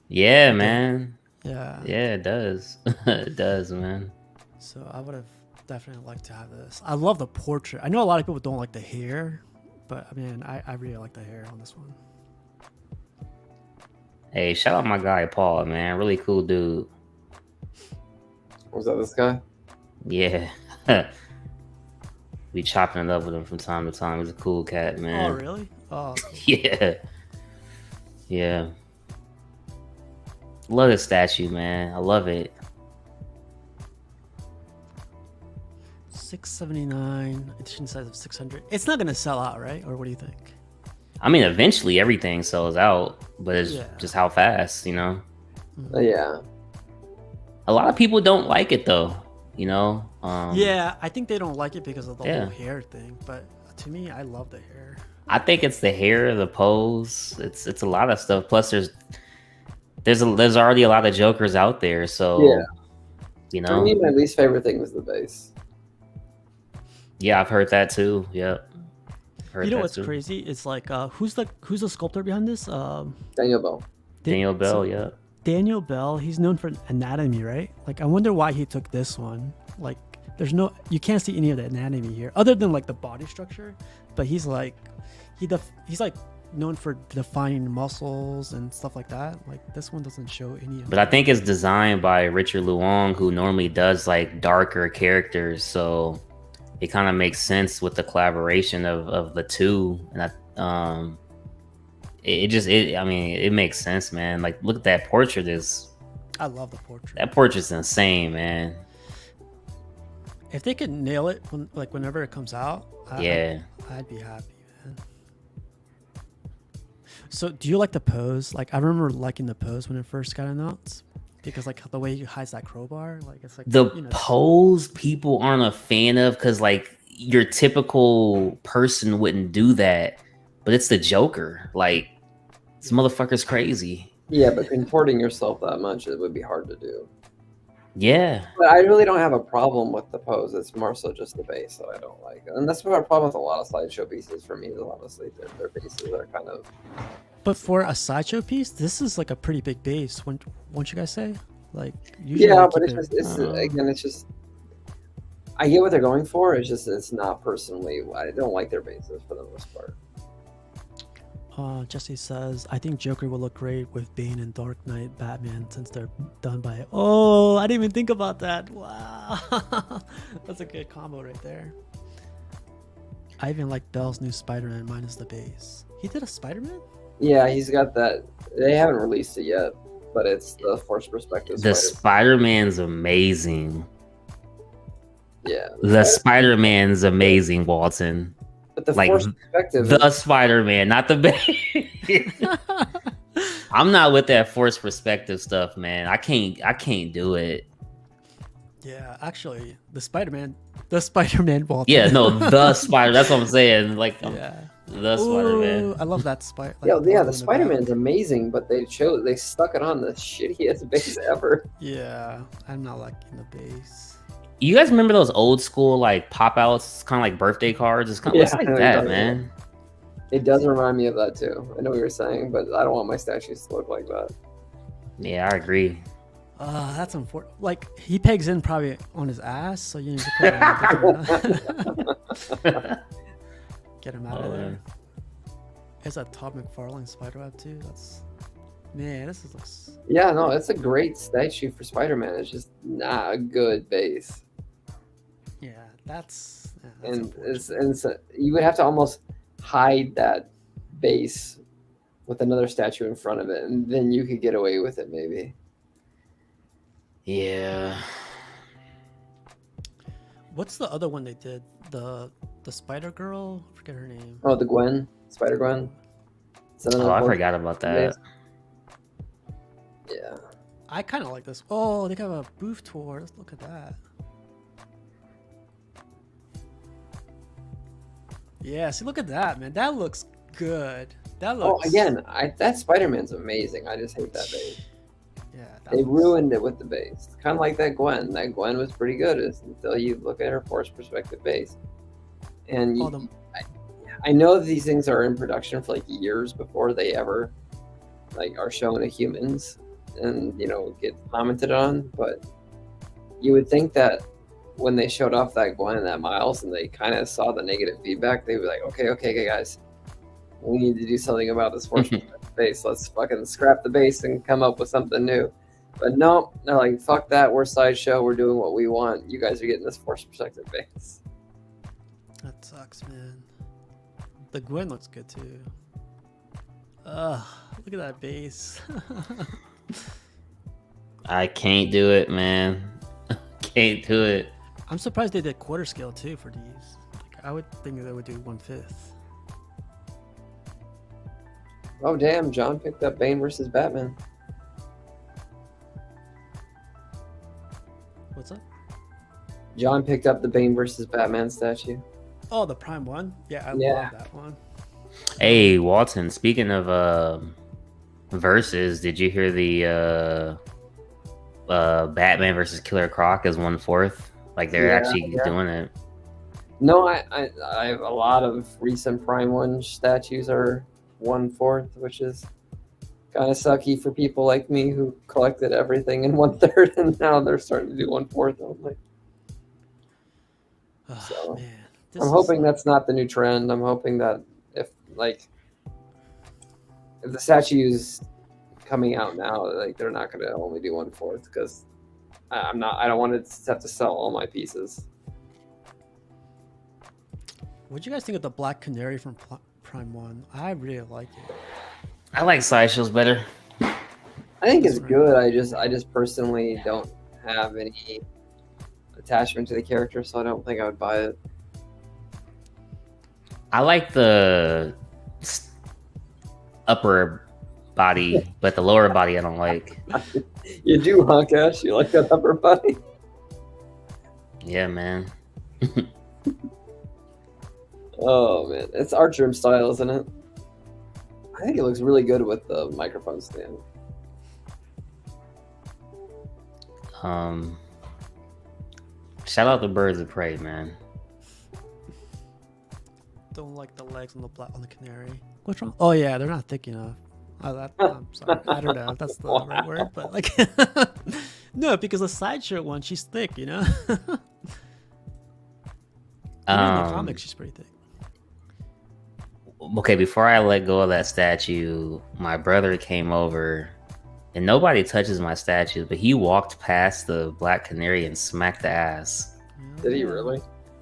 Yeah, man. Yeah. Yeah, it does. It does, man. So I would have definitely liked to have this. I love the portrait. I know a lot of people don't like the hair, but I mean, I really like the hair on this one. Hey, shout out my guy Paul, man. Really cool dude. Was that this guy? Yeah. We chopping it up with him from time to time. He's a cool cat, man. Oh, really? Oh, cool. Yeah. Yeah. Love the statue, man. I love it. $679, edition size of 600. It's not gonna sell out, right? Or what do you think? I mean, eventually everything sells out, but it's just how fast, you know. Yeah. A lot of people don't like it though, you know. Yeah, I think they don't like it because of the whole hair thing. But to me, I love the hair. I think it's the hair, the pose. It's a lot of stuff. Plus, there's already a lot of Jokers out there, so Yeah. you know. For me, my least favorite thing was the base. Yeah, I've heard that too. Yep. You know what's crazy? It's like who's the sculptor behind this? Daniel Bell. Daniel Bell, yeah. Daniel Bell, he's known for anatomy, right? Like, I wonder why he took this one. Like, you can't see any of the anatomy here, other than like the body structure. But he's like, he's like known for defining muscles and stuff like that. Like, this one doesn't show any. But I think it's designed by Richard Luong, who normally does like darker characters, so it kind of makes sense with the collaboration of the two, and it makes sense, man. Like, look at that portrait. I love the portrait. That portrait's insane, man. If they could nail it whenever it comes out, I'd be happy, man. So, do you like the pose? Like, I remember liking the pose when it first got announced, because like the way he hides that crowbar, like it's like the pose people aren't a fan of, because like your typical person wouldn't do that, but it's the Joker. Like, this motherfucker's crazy. Yeah, but contorting yourself that much, it would be hard to do. Yeah. But I really don't have a problem with the pose. It's more so just the base that I don't like. And that's what our problem with a lot of slideshow pieces for me is, honestly, their bases are kind of... But for a sideshow piece, this is like a pretty big base, won't you guys say? Like, usually yeah, but it's just... I get what they're going for. It's not personally... I don't like their bases for the most part. Jesse says, I think Joker will look great with Bane and Dark Knight Batman, since they're done by... Oh, I didn't even think about that. Wow. That's a good combo right there. I even like Bell's new Spider-Man minus the base. He did a Spider-Man? Yeah, he's got that. They haven't released it yet, but it's the forced perspective. The Spider-Man's amazing. Yeah. The Spider-Man's amazing, Walton. But the forced perspective. The Spider-Man, not the base. I'm not with that forced perspective stuff, man. I can't do it. Yeah, actually, the Spider-Man Walton. Yeah, no, the Spider. That's what I'm saying. Like, yeah. The Spider-Man. I love that Spider. Yeah, the Spider-Man's amazing, but they stuck it on the shittiest base ever. Yeah, I'm not liking the base. You guys remember those old school like pop outs, kind of like birthday cards? It's kind of like that, man. It does remind me of that too. I know what you're saying, but I don't want my statues to look like that. Yeah, I agree. That's unfortunate. Like, he pegs in probably on his ass, so you need to put it get him out of there. It's a Todd McFarlane Spider-Web too. Looks... Yeah, no, it's a great statue for Spider-Man. It's just not a good base. Yeah, that's you would have to almost hide that base with another statue in front of it, and then you could get away with it, maybe. Yeah. What's the other one they did? The Spider Girl? I forget her name. Oh, the Gwen, Spider Gwen. I forgot about that. Yeah. I kind of like this. Oh, they have a booth tour. Let's look at that. Yeah, see, look at that, man. That looks good. That looks... Oh, again, that Spider-Man's amazing. I just hate that base. Yeah. They ruined it with the base. Kind of like that Gwen. That Gwen was pretty good until you look at her forced perspective base. And I know these things are in production for like years before they ever like are shown to humans and, you know, get commented on. But you would think that when they showed off that Gwen and that Miles and they kind of saw the negative feedback, they were like, okay, guys, we need to do something about this force base. Let's fucking scrap the base and come up with something new. But no, they're like, fuck that. We're Sideshow. We're doing what we want. You guys are getting this force perspective base. That sucks, man. The Gwen looks good too. Ugh, look at that base. I can't do it, man. Can't do it. I'm surprised they did quarter scale too for these. Like, I would think they would do 1/5. Oh damn! John picked up Bane versus Batman. What's up? John picked up the Bane versus Batman statue. Oh, the Prime one. Yeah, I Yeah. love that one. Hey, Walton. Speaking of verses, did you hear the Batman versus Killer Croc is 1/4? Like they're Yeah, actually yeah. doing it. No, I have a lot of recent Prime One statues are 1/4, which is kind of sucky for people like me who collected everything in 1/3, and now they're starting to do 1/4 only. Oh, So, man. I'm hoping that's not the new trend. I'm hoping that if the statues coming out now, like they're not going to only do 1/4 because I don't want to have to sell all my pieces. What'd you guys think of the Black Canary from Prime 1? I really like it. I like sideshows better. I think it's good. I just personally don't have any attachment to the character, so I don't think I would buy it. I like the upper body, but the lower body I don't like. You do, huh, Cash? You like that upper body? Yeah, man. Oh man, it's Artgerm style, isn't it? I think it looks really good with the microphone stand. Shout out to Birds of Prey, man. Don't like the legs on the canary. What's wrong? Oh yeah, they're not thick enough. I'm sorry. I don't know if that's the right word, but like, no, because the sideshow one, she's thick, you know. Even in the comics, she's pretty thick. Okay, before I let go of that statue, my brother came over, and nobody touches my statue, but he walked past the Black Canary and smacked the ass. Did he really?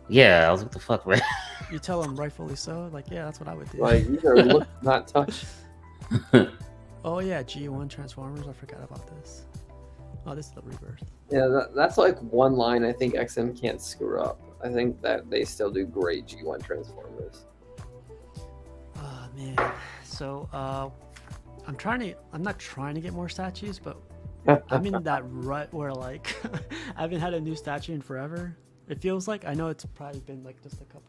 Yeah, I was what the fuck, bro? You tell him rightfully so. Like, yeah, that's what I would do. Like, these are look, not touch. Oh yeah, G1 Transformers. I forgot about this. Oh, this is the Rebirth. Yeah, that's like one line I think XM can't screw up. I think that they still do great G1 Transformers. Oh man. So I'm not trying to get more statues, but I'm in that rut where like I haven't had a new statue in forever. It feels like, I know it's probably been like just a couple.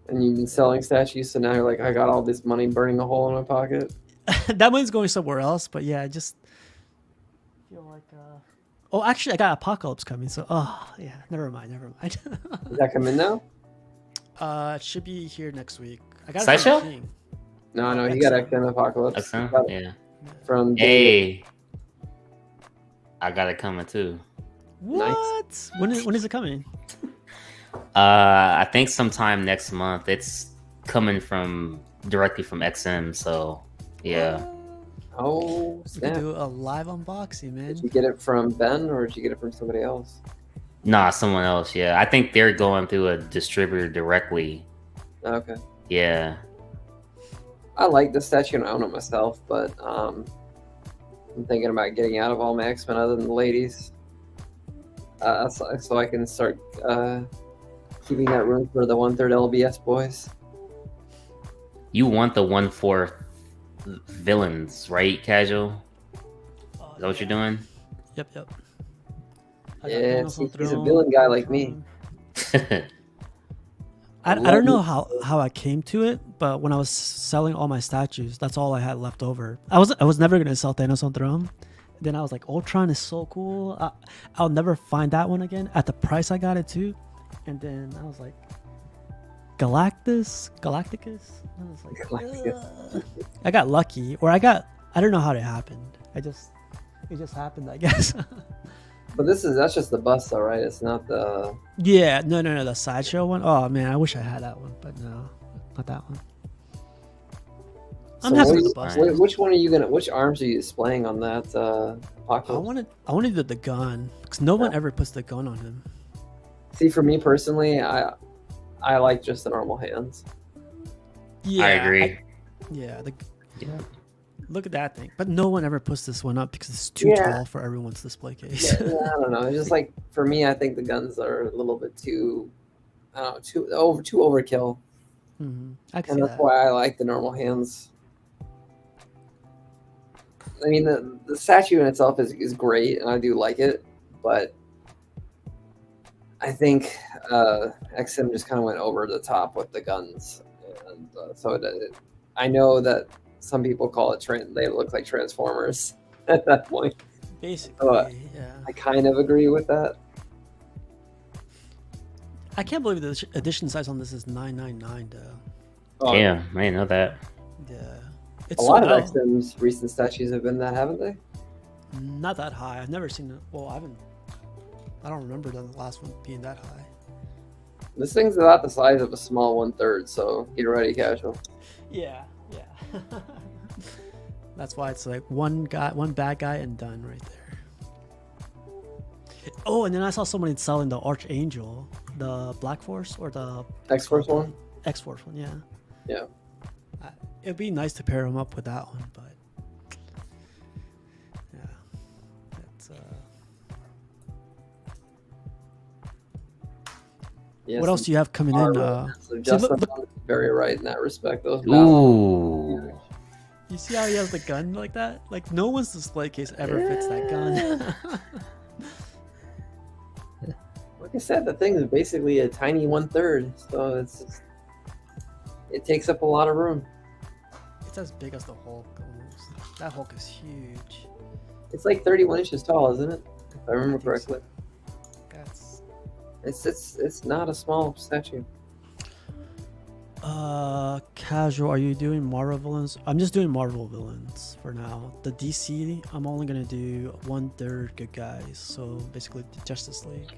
And you've been selling statues, so now you're like, I got all this money burning a hole in my pocket. That money's going somewhere else, but yeah, I just feel like oh, actually I got Apocalypse coming, so yeah, never mind. Does that come in now? It should be here next week. I got Sideshow? No, you got XM Apocalypse. XM? You got it Yeah. From Hey, I got it coming too. What? Nice. When is it coming? I think sometime next month. It's coming directly from XM, so yeah. Oh, We could snap. do a live unboxing, man. Did you get it from Ben or did you get it from somebody else? Nah, someone else. Yeah, I think they're going through a distributor directly. Okay. Yeah. I like the statue and I own it myself, but I'm thinking about getting out of all my X-Men other than the ladies. So I can start keeping that room for the 1/3 LBS boys. You want the 1/4 villains, right, Casual? Is that what you're doing? Yep. I got Yeah, Thanos on he's a Throne, villain guy like me. I don't know how I came to it, but when I was selling all my statues, that's all I had left over. I was never gonna sell Thanos on Throne. Then I was like, Ultron is so cool. I'll never find that one again at the price I got it too. And then I was like, Galactus. I was like, Galactus. I got lucky, or I don't know how it happened. It just happened, I guess. But that's just the bust though, right? It's not the Yeah, no, the sideshow one. Oh man, I wish I had that one, but no, not that one. I'm happy with the bust. Which one are you gonna? Which arms are you displaying on that Apocalypse? I wanted the gun because no one ever puts the gun on him. See, for me personally, I like just the normal hands. Yeah, I agree. Yeah, Look at that thing. But no one ever puts this one up because it's too Yeah. tall for everyone's display case. Yeah, I don't know. It's just like for me, I think the guns are a little bit too, I don't know, too overkill, I can and see that's that. why I like the normal hands. I mean, the statue in itself is great, and I do like it, but I think XM just kind of went over the top with the guns, and I know that some people call it they look like Transformers at that point. Basically, yeah. I kind of agree with that. I can't believe the edition size on this is 999 though. Damn, I didn't know that. Yeah. A It's lot sold of out. XM's recent statues have been that, haven't they? Not that high. I've never seen it. Well, I don't remember the last one being that high. This thing's about the size of a small 1/3, so get ready, casual. Yeah. That's why it's like one bad guy and done right there. Oh, and then I saw somebody selling the Archangel, the Black Force or the X-Force one? X-Force one, yeah. Yeah. It'd be nice to pair them up with that one, but yeah, that's Yes, what else do you have coming in? so Justin look- is very right in that respect. Those Ooh. You see how he has the gun like that? Like no one's display case ever fits that gun. Like I said, the thing is basically a tiny 1/3, so it takes up a lot of room. It's as big as the Hulk almost. That Hulk is huge. It's like 31 inches tall, isn't it? If I remember think so. correctly. That's It's not a small statue. casual. Are you doing Marvel villains? I'm just doing Marvel villains for now. The DC, I'm only gonna do 1/3 good guys. So basically, the Justice League.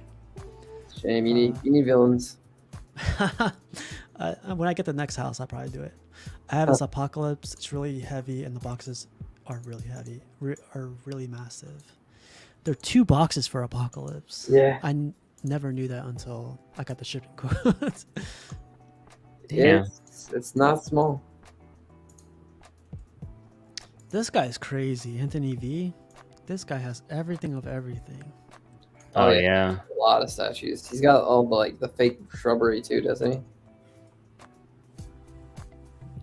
Shame, you need villains. When I get the next house, I'll probably do it. I have this Apocalypse. It's really heavy, and the boxes are really heavy, are really massive. There are 2 boxes for Apocalypse. Yeah. I never knew that until I got the shipping quote. Yeah. It's not small. This guy's crazy, Anthony V. This guy has everything of everything. Oh, Oh, yeah. A lot of statues. He's got all the fake shrubbery too, doesn't he?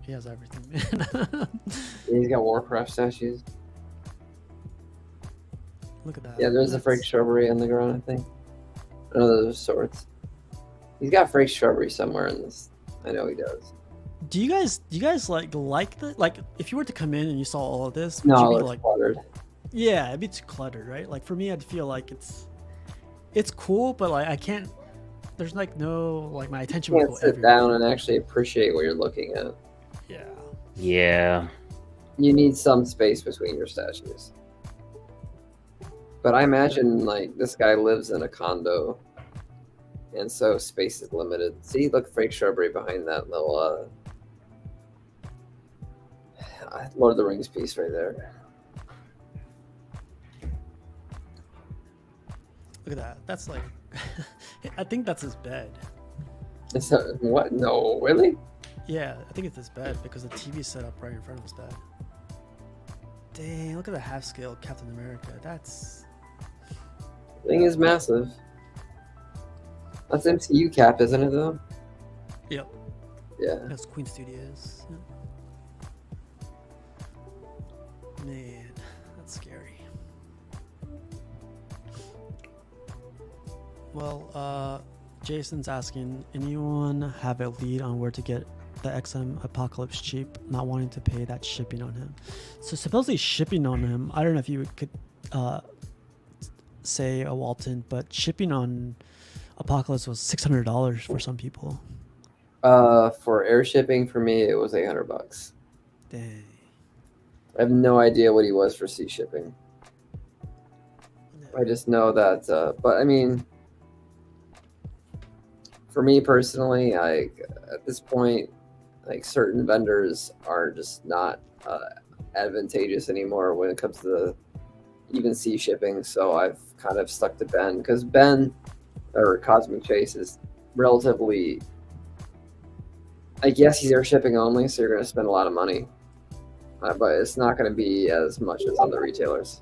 He has everything, man. He's got Warcraft statues. Look at that. Yeah, there's a fake shrubbery on the ground, I think. Oh, those are swords. He's got fake shrubbery somewhere in this. I know he does. Do you guys like the if you were to come in and you saw all of this, would No, you be it's like, cluttered. yeah, it'd be too cluttered, right? Like for me, I'd feel like it's cool, but like I can't. There's like no like my attention You would can't go sit everywhere. down and actually appreciate what you're looking at. Yeah. Yeah. You need some space between your statues. But I imagine like this guy lives in a condo, and so space is limited. See, look, fake shrubbery behind that little Lord of the Rings piece right there. Look at that. That's like, I think that's his bed. It's what? No, really? Yeah, I think it's his bed because the TV's set up right in front of his bed. Dang, look at the half scale Captain America. That's Thing is massive. That's MCU cap, isn't it though? Yep. Yeah. That's Queen Studios. Yeah. Man, that's scary. Well, Jason's asking, anyone have a lead on where to get the XM Apocalypse cheap, not wanting to pay that shipping on him? So supposedly shipping on him, I don't know if you could say Walton, but shipping on Apocalypse was $600 for some people. For air shipping, for me, it was $800. Dang. I have no idea what he was for sea shipping. I just know that, but I mean, for me personally, at this point, like certain vendors are just not advantageous anymore when it comes to even sea shipping. So I've kind of stuck to Ben because Ben or Cosmic Chase is relatively, I guess he's air shipping only, so you're going to spend a lot of money. but it's not going to be as much as other retailers.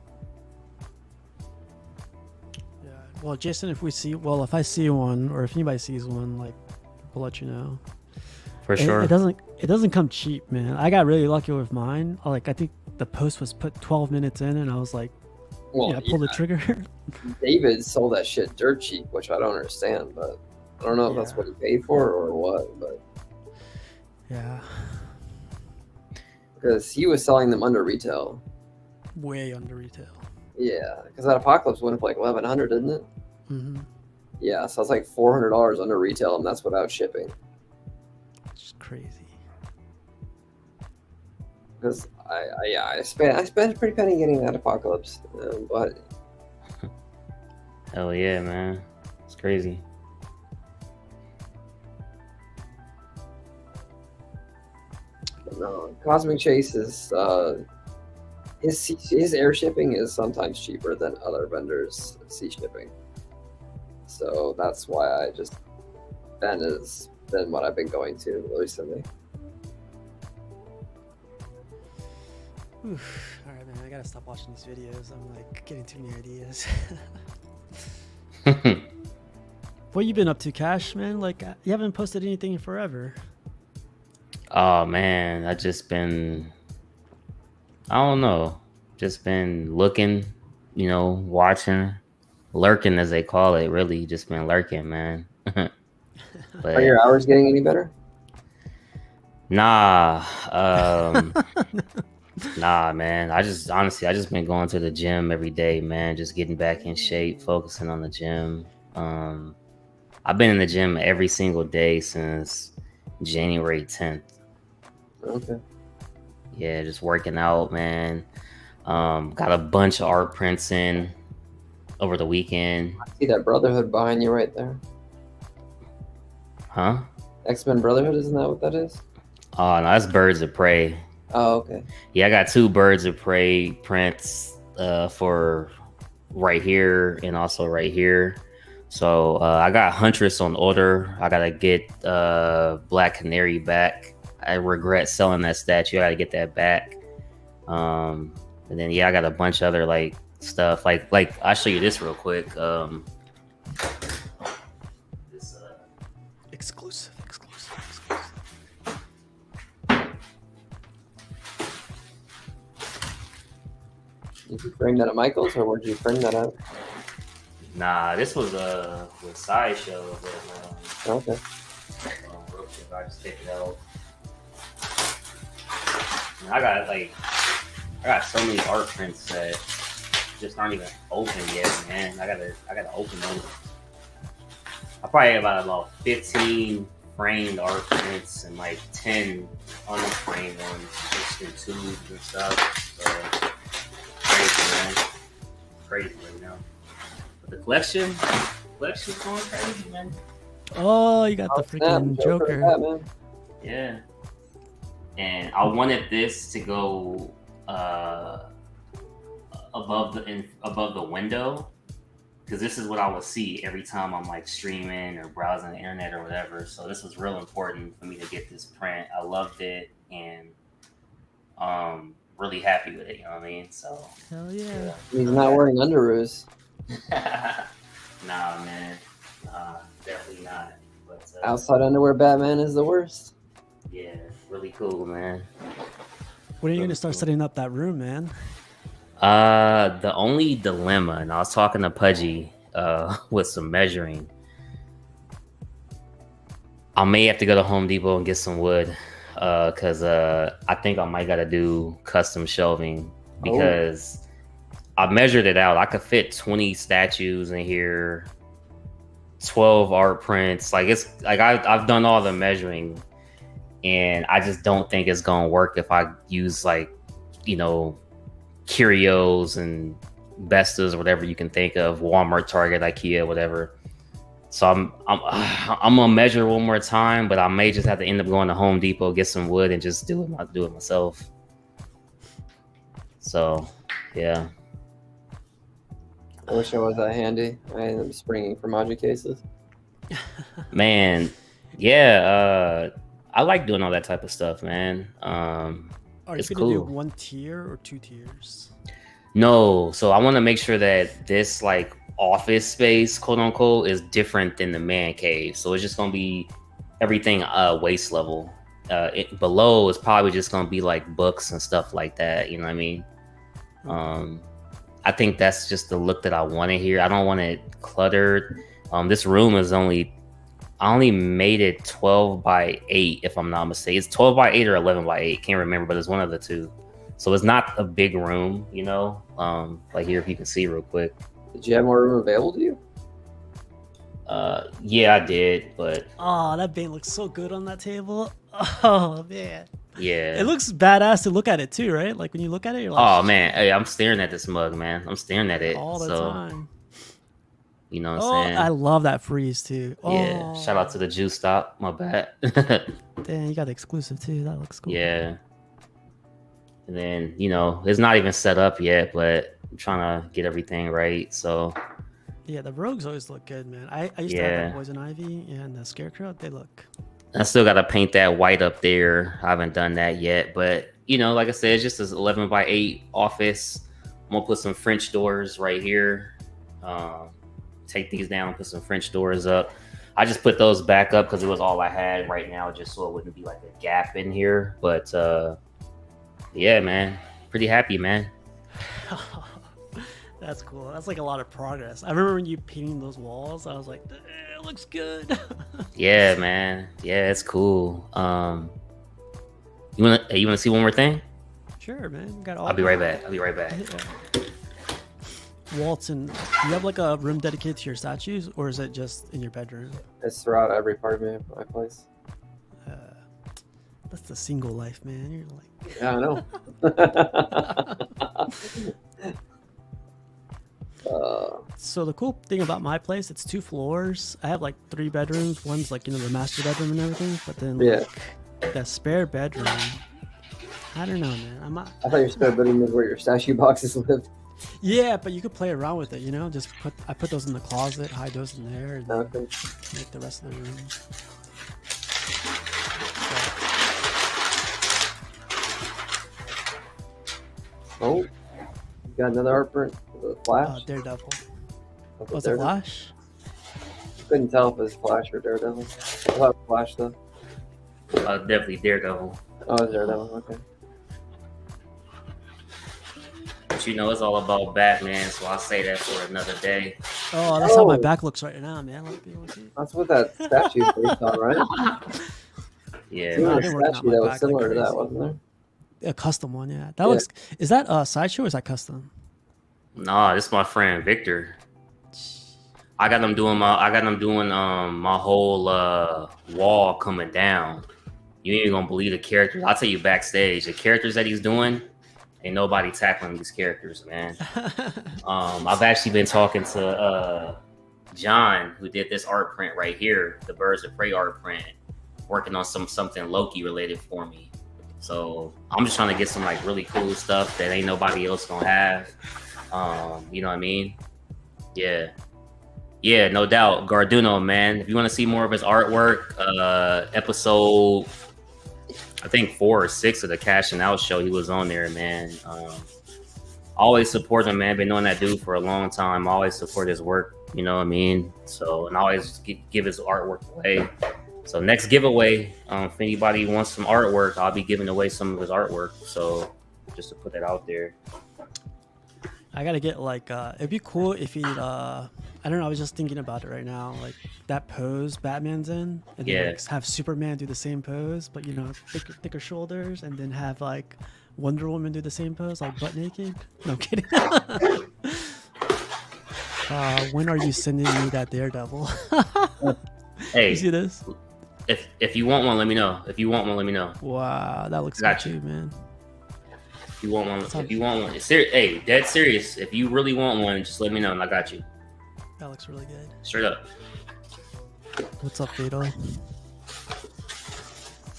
Yeah. Well, Jason, if I see one, or if anybody sees one, like, we'll let you know. For sure. It doesn't come cheap, man. I got really lucky with mine. Like, I think the post was put 12 minutes in, and I was like, Well, yeah, pull the trigger. David sold that shit dirt cheap, which I don't understand, but I don't know if that's Yeah. what he paid for or what, but Yeah. because he was selling them under retail. Way under retail. Yeah, because that Apocalypse went up like 1,100, didn't it? Mm-hmm. Yeah, so it's like $400 under retail, and that's without shipping. It's crazy. Because I spent a pretty penny getting that Apocalypse, but Hell yeah, man. It's crazy. no, Cosmic Chase is his air shipping is sometimes cheaper than other vendors' sea shipping. So that's why I just Ben has been what I've been going to recently. Oof. All right, man. I gotta stop watching these videos. I'm like getting too many ideas. What you been up to, Cash, man? Like, you haven't posted anything in forever. Oh man, I just been, I don't know, just been looking, watching, lurking as they call it. Really, just been lurking, man. Are But your hours getting any better? nah, nah, man. I just been going to the gym every day, man. Just getting back in shape, focusing on the gym. I've been in the gym every single day since January 10th. Okay. Yeah, just working out, man. Got a bunch of art prints in over the weekend. I see that Brotherhood behind you right there. Huh? X-Men Brotherhood, isn't that what that is? Oh, no, that's Birds of Prey. Oh, okay. Yeah, I got 2 Birds of Prey prints for right here and also right here. So I got Huntress on order. I gotta get Black Canary back. I regret selling that statue. I gotta get that back. And then I got a bunch of other like stuff. Like I'll show you this real quick. This, Exclusive. Did you frame that at Michael's, or where did you frame that at? nah, this was with Sideshow. But, Okay. real quick, I just take it out. And I got so many art prints that just aren't even open yet, man. I gotta open them. I probably have about 15 framed art prints and like 10 unframed ones, just in tubes and stuff. So crazy, man. Crazy right now. But the collection's going crazy, man. Oh, you got the Snap, freaking Joker. Batman. Yeah. And I wanted this to go above the window, because this is what I would see every time I'm like streaming or browsing the internet or whatever. So this was real important for me to get this print. I loved it and really happy with it. You know what I mean? So Hell yeah. He's not wearing underoos. nah, man, definitely not. But Outside underwear Batman is the worst. yeah, really cool, man. When are you gonna start setting up that room, man? The only dilemma, and I was talking to Pudgy with some measuring. I may have to go to Home Depot and get some wood, because I think I might gotta do custom shelving, because I measured it out. I could fit 20 statues in here, 12 art prints. Like it's like I've done all the measuring, and I just don't think it's gonna work if I use like, Curios and Bestas or whatever you can think of, Walmart, Target, IKEA, whatever. So I'm gonna measure one more time, but I may just have to end up going to Home Depot, get some wood, and just do it myself. So yeah. I wish I was that handy. I am springing for Maji cases. Man, yeah, I like doing all that type of stuff, man. Are you It's gonna do cool. 1 tier or 2 tiers? No, so I want to make sure that this like office space, quote unquote, is different than the man cave. So it's just gonna be everything waist level. Below is probably just gonna be like books and stuff like that. You know what I mean? I think that's just the look that I want to hear. I don't want it cluttered. This room is I only made it 12 by 8, if I'm not mistaken. It's 12 by 8 or 11 by 8. Can't remember, but it's one of the two. So it's not a big room, you know. Like here, if you can see real quick. Did you have more room available to you? Yeah, I did, but Oh, that paint looks so good on that table. Oh man, yeah. it looks badass to look at it too, right? Like when you look at it, you're like, Oh man, hey, I'm staring at this mug, man. I'm staring at it all the so, time. You know what Oh, I'm saying? I love that freeze too. Yeah. Oh, Shout out to the juice stop. My bad. damn, you got the exclusive too. That looks cool. Yeah. And then, you know, it's not even set up yet, but I'm trying to get everything right. So Yeah, the rogues always look good, man. I used to Yeah. have the poison ivy and the scarecrow. They look. I still got to paint that white up there. I haven't done that yet, but you know, like I said, it's just this 11 by 8 office. I'm gonna put some French doors right here. Take these down, put some French doors up. I just put those back up because it was all I had right now, just so it wouldn't be like a gap in here. But yeah, man, pretty happy, man. That's cool. That's like a lot of progress. I remember when you painting those walls, I was like, it looks good. Yeah, man. Yeah, it's cool. You wanna see one more thing? Sure, man. Got all. I'll be right back. I'll be right back. Walton, do you have like a room dedicated to your statues, or is it just in your bedroom? It's throughout every part of my place. That's the single life, man. You're like, Yeah, I know. so the cool thing about my place, it's 2 floors. I have like 3 bedrooms. One's like, you know, the master bedroom and everything. But then Yeah. like, the spare bedroom, I don't know, man. I thought your spare bedroom was where your statue boxes lived. Yeah, but you could play around with it, you know. I put those in the closet, hide those in there, and then Okay. make the rest of the room. Oh, you got another art print of the Flash? Daredevil. Of the Was it Daredevil? Flash? Couldn't tell if it was Flash or Daredevil. I thought it was Flash though. Definitely Daredevil. Oh, it's Daredevil. Okay. But you know, it's all about Batman, so I'll say that for another day. Oh, that's how my Oh. back looks right now, man. Let me look at it. That's what that statue is based on, right? Yeah. There Nah, was they a worked out statue my that was back like similar to that, crazy. wasn't there? A custom one, yeah. That Yeah. looks. Is that a sideshow or is that custom? Nah, this is my friend Victor. I got him doing my whole wall coming down. You ain't gonna believe the characters. I'll tell you backstage, the characters that he's doing, ain't nobody tackling these characters, man. I've actually been talking to John, who did this art print right here, the Birds of Prey art print, working on something Loki related for me. So I'm just trying to get some like really cool stuff that ain't nobody else gonna have. You know what I mean? Yeah. Yeah, no doubt. Garduno, man. If you want to see more of his artwork, episode I think 4 or 6 of the Cash and Out show, he was on there, man. Always support him, man. Been knowing that dude for a long time. Always support his work, you know what I mean? So, and always give his artwork away. So next giveaway, if anybody wants some artwork, I'll be giving away some of his artwork. So just to put that out there. I gotta get like it'd be cool if he I don't know, I was just thinking about it right now, like that pose Batman's in, and Yeah. then like, have Superman do the same pose, but you know, thicker shoulders, and then have like Wonder Woman do the same pose, like butt naked. No I'm kidding. When are you sending me that Daredevil? Hey, You see this? if you want one, let me know. If you want one, let me know. Wow, that looks Got good you. too, man. If you want one, it's hey, dead serious. If you really want one, just let me know and I got you. That looks really good. Straight up. What's up, Fatal?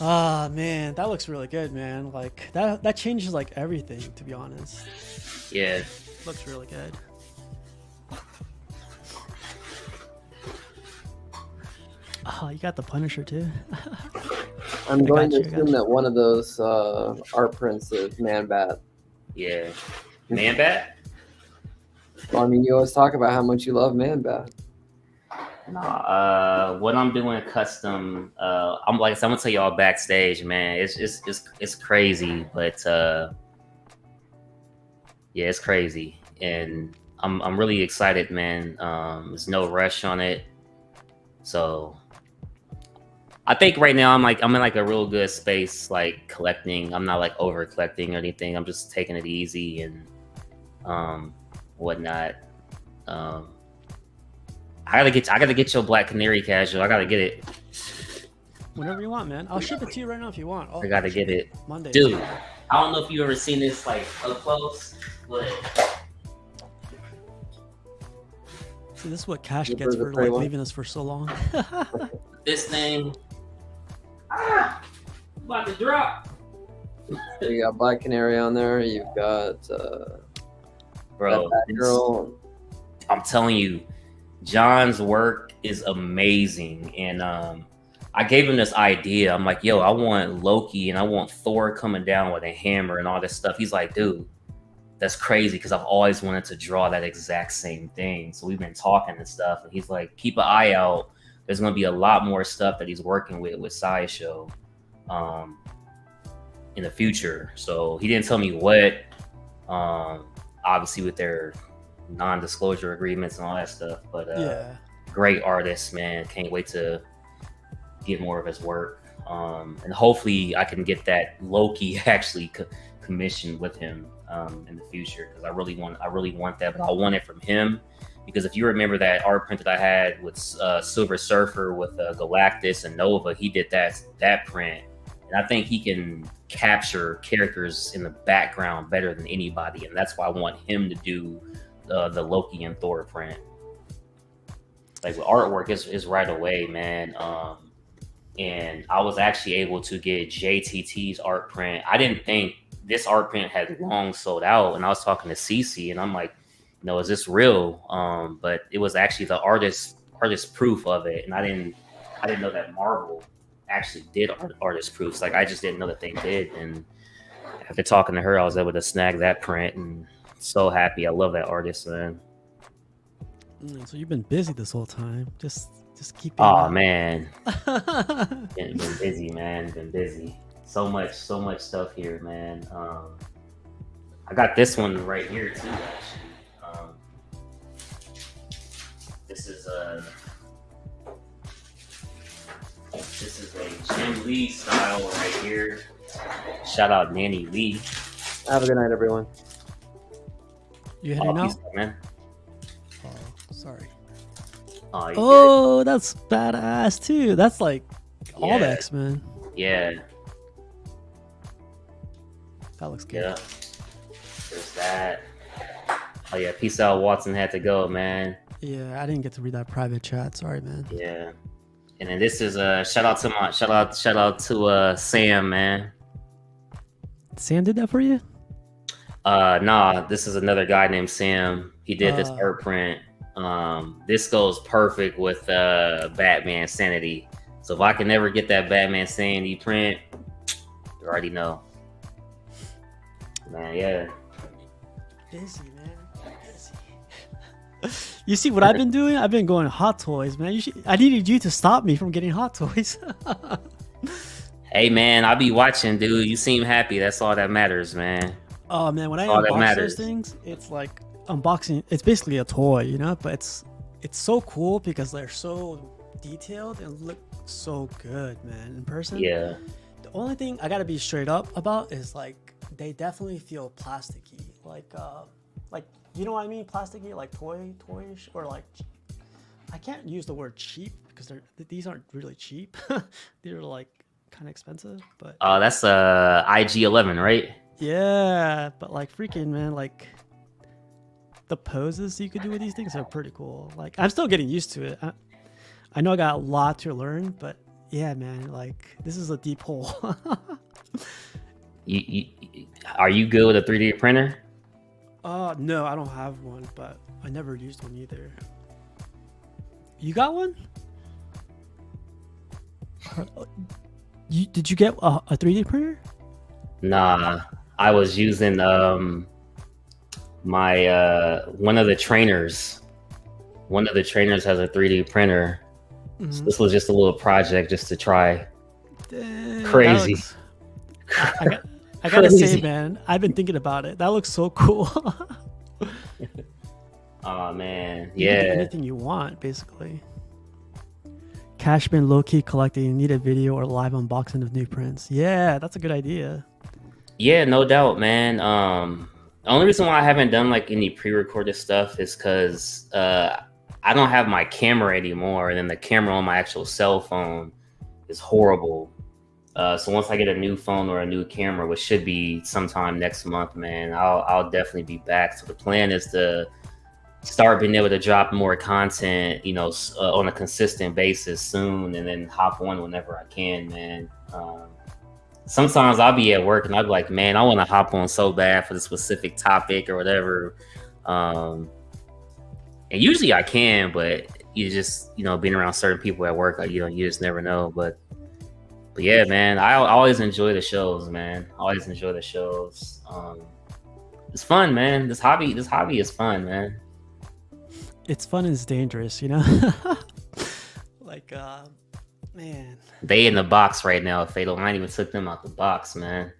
Ah, man, that looks really good, man. Like that changes like everything, to be honest. Yeah. Looks really good. Oh, you got the Punisher too. I'm I going got to you, I got assume you. that one of those art prints is Man Bat. Yeah, Man Bat. Well, I mean, you always talk about how much you love Man Bat. No, what I'm doing custom. I'm like I'm gonna tell y'all backstage, man. It's crazy, but yeah, it's crazy, and I'm really excited, man. There's no rush on it, so I think right now I'm in like a real good space, like collecting. I'm not like over collecting or anything. I'm just taking it easy and whatnot. Um, I gotta get your Black Canary casual. I gotta get it. Whenever you want, man. I'll ship it to you right now if you want. I gotta get it, Monday. dude. I don't know if you ever seen this like up close, but See, this is what Cash You gets prefer for the like one? leaving us for so long. this thing, about to drop, So you got Black Canary on there. You've got bro. that Batgirl. I'm telling you, John's work is amazing, and I gave him this idea. I'm like, yo, I want Loki and I want Thor coming down with a hammer and all this stuff. He's like, dude, that's crazy because I've always wanted to draw that exact same thing. So we've been talking and stuff, and he's like, keep an eye out. There's going to be a lot more stuff that he's working with Sideshow in the future. So he didn't tell me what. Obviously, with their non-disclosure agreements and all that stuff, but Yeah. great artist, man. Can't wait to get more of his work, and hopefully I can get that Loki actually commissioned with him in the future, because I really want that, but I want it from him, because if you remember that art print that I had with Silver Surfer with Galactus and Nova, he did that print, and I think he can capture characters in the background better than anybody, and that's why I want him to do the Loki and Thor print. Like with artwork is right away, man. And I was actually able to get JTT's art print. I didn't think this art print had long sold out, and I was talking to Cece, and I'm like, no, is this real? But it was actually the artist proof of it, and I didn't know that Marvel actually did artist proofs. Like I just didn't know that they did, and after talking to her, I was able to snag that print, and so happy. I love that artist, man. So you've been busy this whole time. Just keep. Oh man, been busy, man. Been busy. So much stuff here, man. I got this one right here too. Actually, this is a Jim Lee style right here. Shout out Nanny Lee. Have a good night, everyone. You heading out? Peace out, man. Oh, sorry. Oh, Oh, that's badass too. That's like all Yeah. the X-Men. yeah. That looks good. Yeah. There's that. Oh yeah, peace out. Watson had to go, man. Yeah, I didn't get to read that private chat. Sorry, man. Yeah. And then this is shout out to Sam, man. Sam did that for you? Nah, this is another guy named Sam. He did this art print. This goes perfect with Batman Sanity. So if I can never get that Batman Sanity print, you already know. Man, yeah. Busy, man. Busy. You see what I've been doing? I've been going Hot Toys, man. I needed you to stop me from getting Hot Toys. Hey man, I be watching, dude. You seem happy. That's all that matters, man. Oh man, when I all that unbox matters. those things, it's like unboxing. It's basically a toy, you know. But it's so cool because they're so detailed and look so good, man, in person. Yeah. The only thing I gotta be straight up about is like they definitely feel plasticky, like you know what I mean, plasticky, like toyish, or like I can't use the word cheap because these aren't really cheap. They're like kind of expensive, but That's IG-11, right? yeah, but like freaking man, like the poses you could do with these things are pretty cool. Like I'm still getting used to it. I know I got a lot to learn, but yeah, man, like this is a deep hole. You are you good with a 3D printer? No, I don't have one, but I never used one either. You got one? Did you get a 3D printer? Nah, I was using my one of the trainers. One of the trainers has a 3D printer. So this was just a little project just to try. Dang, Crazy. I gotta say, Crazy. man, I've been thinking about it. That looks so cool. Oh man, You can do yeah. anything you want, basically. Cashman low-key collecting. Need a video or live unboxing of new prints. Yeah, that's a good idea. Yeah, no doubt, man. The only reason why I haven't done like any pre-recorded stuff is because I don't have my camera anymore, and then the camera on my actual cell phone is horrible. So once I get a new phone or a new camera, which should be sometime next month, man, I'll definitely be back. So the plan is to start being able to drop more content, on a consistent basis soon, and then hop on whenever I can, man. Sometimes I'll be at work and I'll be like, man, I want to hop on so bad for the specific topic or whatever. And usually I can, but you just, being around certain people at work, you just never know. But yeah, man, I always enjoy the shows, man. Always enjoy the shows. It's fun, man. This hobby is fun, man. It's fun and it's dangerous, Like, man. They in the box right now. Fatal Line even took them out the box, man.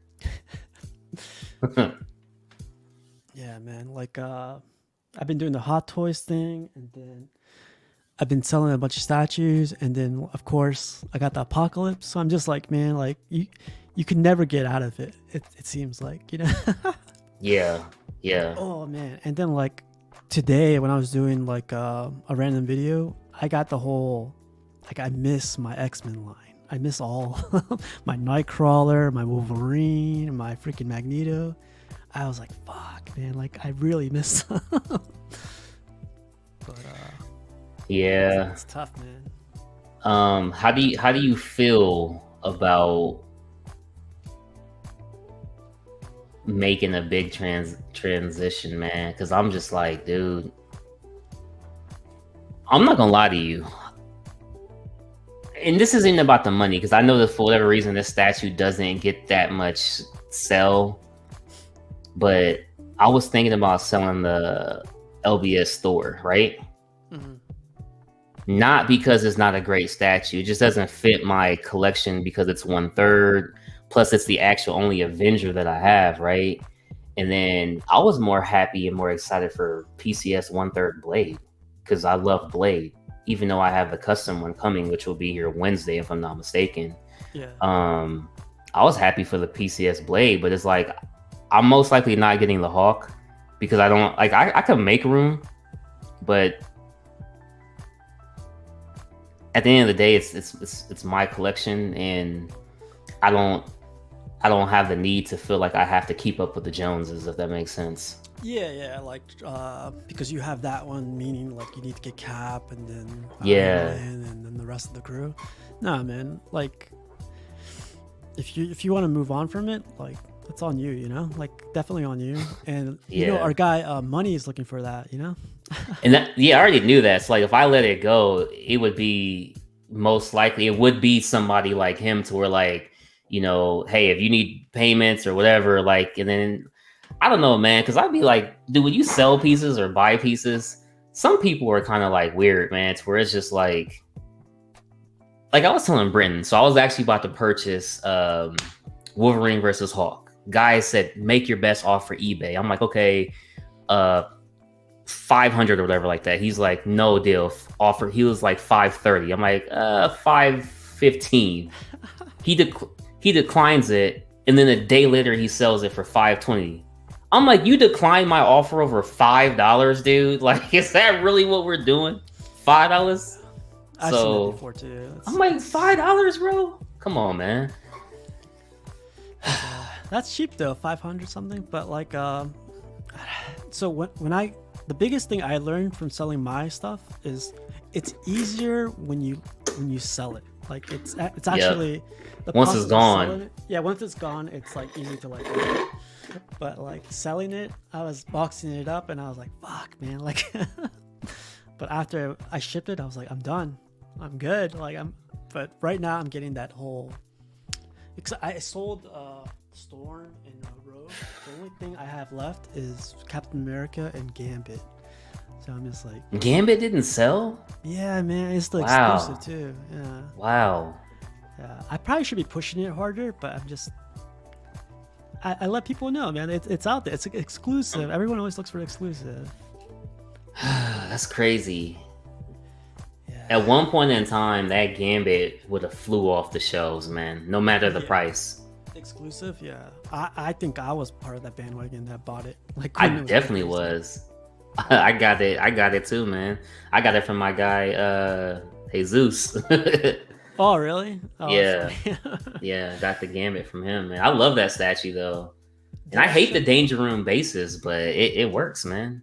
Yeah, man. Like, I've been doing the Hot Toys thing, and then I've been selling a bunch of statues, and then of course I got the Apocalypse. So I'm just like, man, like you can never get out of it. It seems like, Yeah. Oh man. And then like today when I was doing like a random video, I got the whole, like, I miss my X-Men line. I miss all my Nightcrawler, my Wolverine, my freaking Magneto. I was like, fuck, man, like I really miss them. But Yeah. it's tough, man. How do you feel about making a big transition, man? Because I'm just like, dude, I'm not gonna lie to you. And this isn't about the money, because I know that for whatever reason this statue doesn't get that much sell. But I was thinking about selling the LBS store, right? Mm-hmm. Not because it's not a great statue. It just doesn't fit my collection because it's 1/3. Plus, it's the actual only Avenger that I have, right? And then I was more happy and more excited for PCS 1/3 Blade, because I love Blade, even though I have the custom one coming, which will be here Wednesday, if I'm not mistaken. Yeah. I was happy for the PCS Blade, but it's like I'm most likely not getting the Hawk because I don't like. I could make room, but at the end of the day, it's my collection, and I don't have the need to feel like I have to keep up with the Joneses, if that makes sense. Yeah, like because you have that one, meaning like you need to get Cap and then Yeah. Iron Man and then the rest of the crew. Nah, man, like if you want to move on from it, like it's on you, like definitely on you. And Yeah. our guy Money is looking for that, And I already knew that. So like, if I let it go, it would be most likely it would be somebody like him, to where like, hey, if you need payments or whatever, like, and then I don't know, man, because I'd be like, dude, when you sell pieces or buy pieces, some people are kind of like weird, man, to where it's just like I was telling Brenton, so I was actually about to purchase Wolverine versus Hawk. Guy said, make your best offer eBay. I'm like, okay, 500 or whatever like that. He's like, no deal. Offer. He was like 530. I'm like, 515. He declines it, and then a day later he sells it for 520. I'm like, you declined my offer over $5, dude. Like, is that really what we're doing? $5? I've seen that before too. I'm like, $5, bro? Come on, man. That's cheap though, 500 something. But like, so when the biggest thing I learned from selling my stuff is it's easier when you sell it. Like it's actually the once it's process of gone. selling it- yeah, once it's gone, it's like easy to like. But like selling it, I was boxing it up and I was like, fuck, man, like. But after I shipped it, I was like, I'm done. I'm good. But right now I'm getting that whole because I sold Storm and Rogue. The only thing I have left is Captain America and Gambit. So I'm just like, Gambit didn't sell? yeah, man, it's the Wow. exclusive too. Yeah, Wow. yeah. I probably should be pushing it harder, but I'm just. I let people know, man. It's out there. It's exclusive. Everyone always looks for exclusive. That's crazy. Yeah. At one point in time, that Gambit would have flew off the shelves, man. No matter the Yeah. price. Exclusive, yeah. I think I was part of that bandwagon that bought it. Like I when it was definitely released. was. I got it too, man. I got it from my guy, Jesus. Oh, really? Oh, Yeah. that's- Yeah, got the Gambit from him, man. I love that statue though. And I hate the Danger Room bases, but it works, man.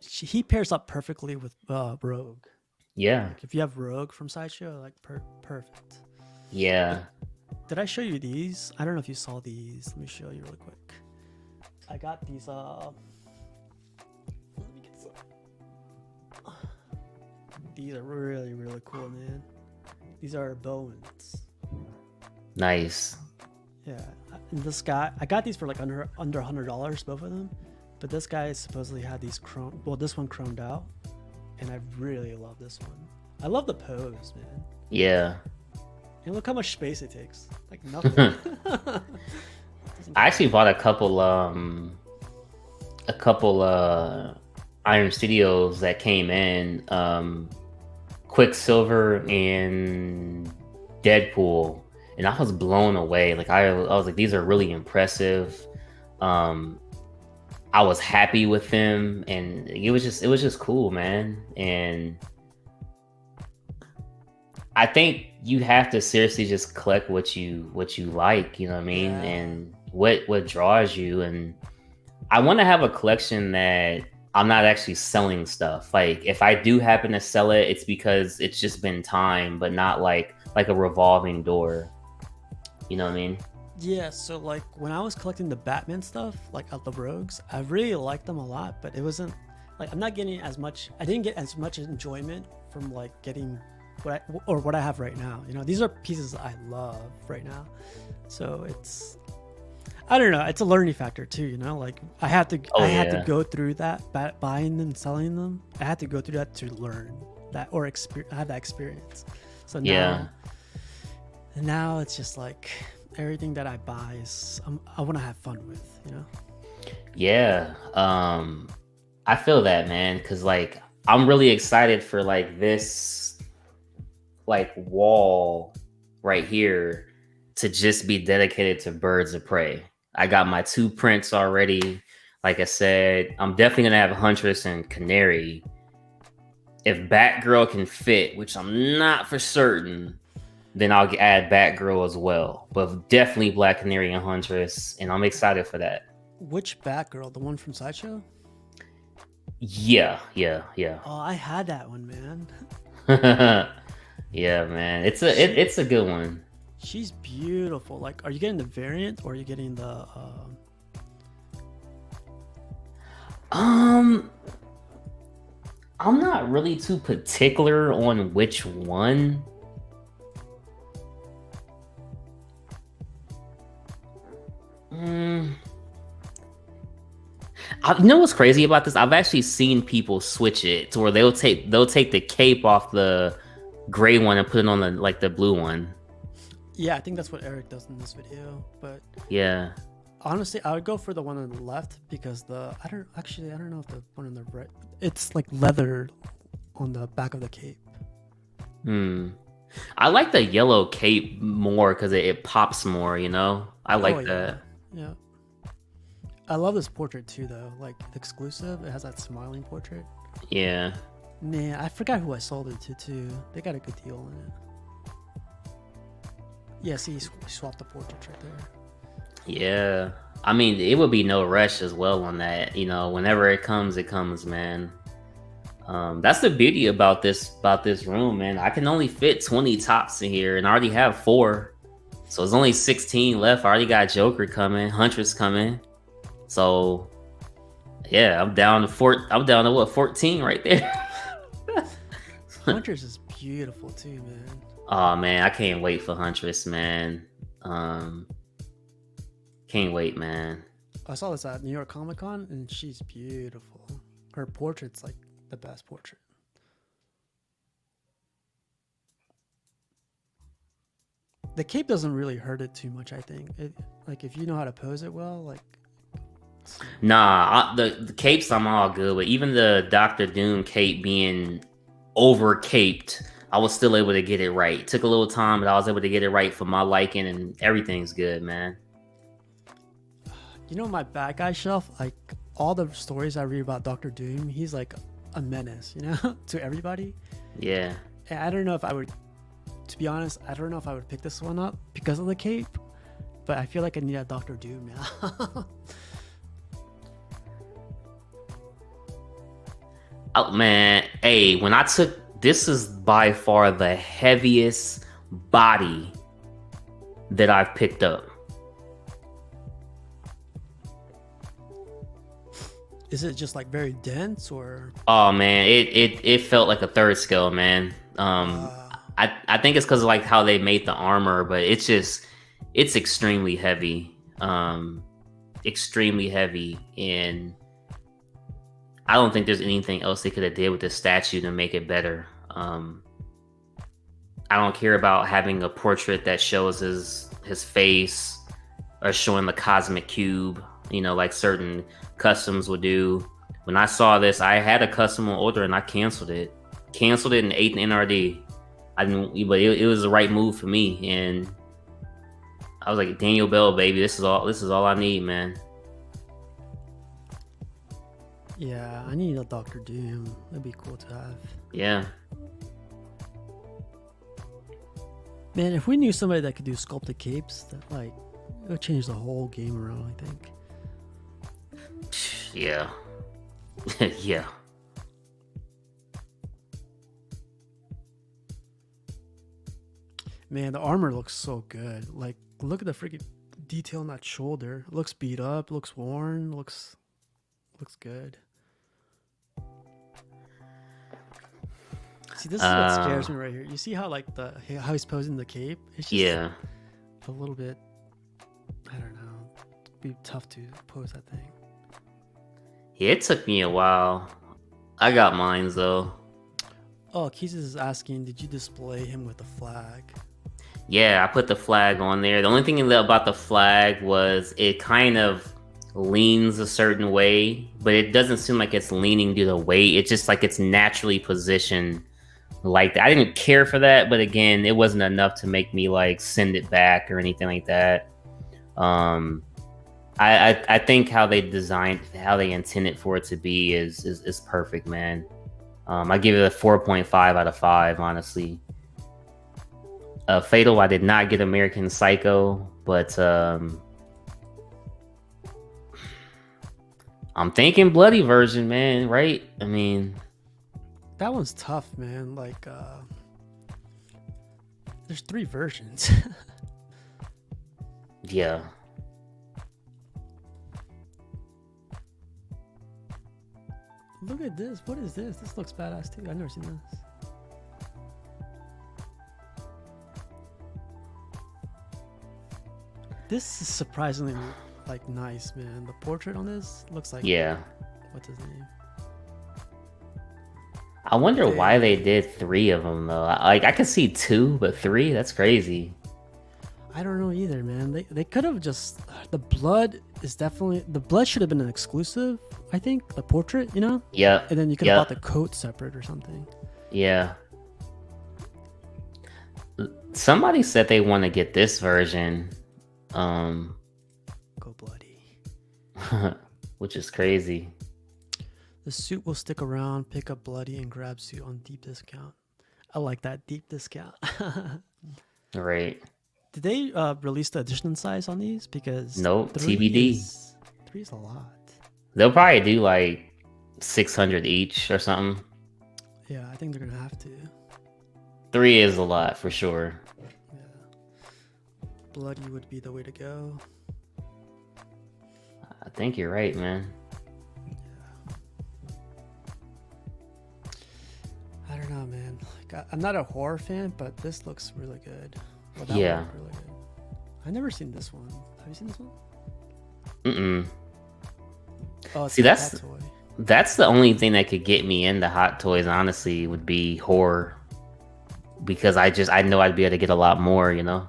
He pairs up perfectly with Rogue. Yeah. Like if you have Rogue from Sideshow, like perfect. Yeah. Did I show you these? I don't know if you saw these. Let me show you really quick. I got these. Let me get some. These are really really cool, man. These are Bowens. Nice. Yeah, and this guy, I got these for like under $100, both of them. But this guy supposedly had these chrome. Well, this one chromed out, and I really love this one. I love the pose, man. Yeah. And look how much space it takes. Like nothing. I actually bought a couple Iron Studios that came in, Quicksilver and Deadpool, and I was blown away. Like I was like, these are really impressive. I was happy with them, and it was just cool, man. And I think you have to seriously just collect what you like, you know what I mean, Yeah. and what draws you. And I want to have a collection that I'm not actually selling stuff. Like if I do happen to sell it, it's because it's just been time, but not like a revolving door. You know what I mean? Yeah, so like when I was collecting the Batman stuff, like out the Rogues, I really liked them a lot, but it wasn't like I'm not getting as much. I didn't get as much enjoyment from like getting what I have right now. You know, these are pieces I love right now, so it's I don't know. It's a learning factor too. You know, like I had to Yeah. go through that buying them, selling them. I had to go through that to learn that or have that experience. So now, Yeah. and now it's just like everything that I buy is I want to have fun with, you know. Yeah. I feel that, man, because like I'm really excited for like this like wall right here to just be dedicated to Birds of Prey. I got my 2 prints already. Like I said, I'm definitely gonna have Huntress and Canary. If Batgirl can fit, which I'm not for certain, then I'll add Batgirl as well. But definitely Black Canary and Huntress, and I'm excited for that. Which Batgirl? The one from Sideshow? Yeah. Oh, I had that one, man. Yeah, man. It's a good one. She's beautiful. Like, are you getting the variant or are you getting the? I'm not really too particular on which one. You know what's crazy about this? I've actually seen people switch it to where they'll take the cape off the gray one and put it on the blue one. Yeah, I think that's what Eric does in this video. But Yeah. honestly, I would go for the one on the left because I don't know if the one on the right. It's like leather on the back of the cape. I like the yellow cape more because it pops more, you know? I like Oh, that. Yeah. I love this portrait too, though. Like exclusive, it has that smiling portrait. Yeah. Man, I forgot who I sold it to too. They got a good deal on it. Yeah, see, he swapped the portraits right there. Yeah. I mean, it would be no rush as well on that. You know, whenever it comes, man. That's the beauty about this room, man. I can only fit 20 tops in here, and I already have 4. So there's only 16 left. I already got Joker coming, Huntress coming. So yeah, I'm down to what, 14 right there. Huntress is beautiful too, man. Oh man, I can't wait for Huntress, man. Um, can't wait, man. I saw this at New York Comic Con, and she's beautiful. Her portrait's like the best portrait. The cape doesn't really hurt it too much. I think it, like if you know how to pose it well, like Nah, the capes I'm all good with. Even the Doctor Doom cape being over caped, I was still able to get it right. It took a little time, but I was able to get it right for my liking, and everything's good, man. you know, my bad guy shelf, like all the stories I read about Doctor Doom, he's like a menace, you know, to everybody. Yeah. And I don't know if I would, to be honest, I don't know if I would pick this one up because of the cape, but I feel like I need a Doctor Doom now. Oh man, hey, when I took this is by far the heaviest body that I've picked up. Is it just like very dense or? Oh man, it felt like a third scale, man. I think it's because of like how they made the armor, but it's extremely heavy, extremely heavy, and I don't think there's anything else they could have did with this statue to make it better. I don't care about having a portrait that shows his face or showing the cosmic cube, you know, like certain customs would do. When I saw this, I had a custom on order and I canceled it and ate an NRD. I didn't, but it was the right move for me, and I was like, Daniel Bell, baby, this is all I need, man. Yeah, I need a Doctor Doom. That'd be cool to have. Yeah. Man, if we knew somebody that could do sculpted capes, that like it would change the whole game around, I think. Yeah. Yeah. Man, the armor looks so good. Like, look at the freaking detail on that shoulder. It looks beat up, looks worn, looks good. See, this is what scares me right here. You see how like how he's posing the cape? It's just a little bit, I don't know. It'd be tough to pose that thing. Yeah, it took me a while. I got mines though. Oh, Keys is asking, did you display him with the flag? Yeah, I put the flag on there. The only thing about the flag was it kind of leans a certain way, but it doesn't seem like it's leaning due to weight. It's just like it's naturally positioned like that. I didn't care for that, but again, it wasn't enough to make me like send it back or anything like that. I think how they intended for it to be is perfect, man. I give it a 4.5 out of 5, honestly. Fatal, I did not get American Psycho, but I'm thinking bloody version, man, right? I mean, that one's tough, man. Like, there's 3 versions. Yeah. Look at this. What is this? This looks badass too. I've never seen this. This is surprisingly like nice, man. The portrait on this looks like what's his name? I wonder why they did 3 of them though. Like I could see 2, but 3, that's crazy. I don't know either, man. They could have just the blood should have been an exclusive, I think, the portrait, you know? Yeah. And then you could have bought the coat separate or something. Yeah. Somebody said they want to get this version. Go bloody. Which is crazy. The suit will stick around, pick up bloody, and grab suit on deep discount. I like that deep discount. Right. Did they release the edition size on these? Because nope, TBD. 3 is a lot. They'll probably do like 600 each or something. Yeah, I think they're gonna have to. 3 is a lot for sure. Yeah. Bloody would be the way to go. I think you're right, man. Yeah. I don't know, man. Like, I'm not a horror fan, but this looks really good. Well, that one looked really good. I I never seen this one. Have you seen this one? Mm-mm. Oh, it's See, a Hot Toy. that's the only thing that could get me into Hot Toys, honestly, would be horror. Because I know I'd be able to get a lot more, you know?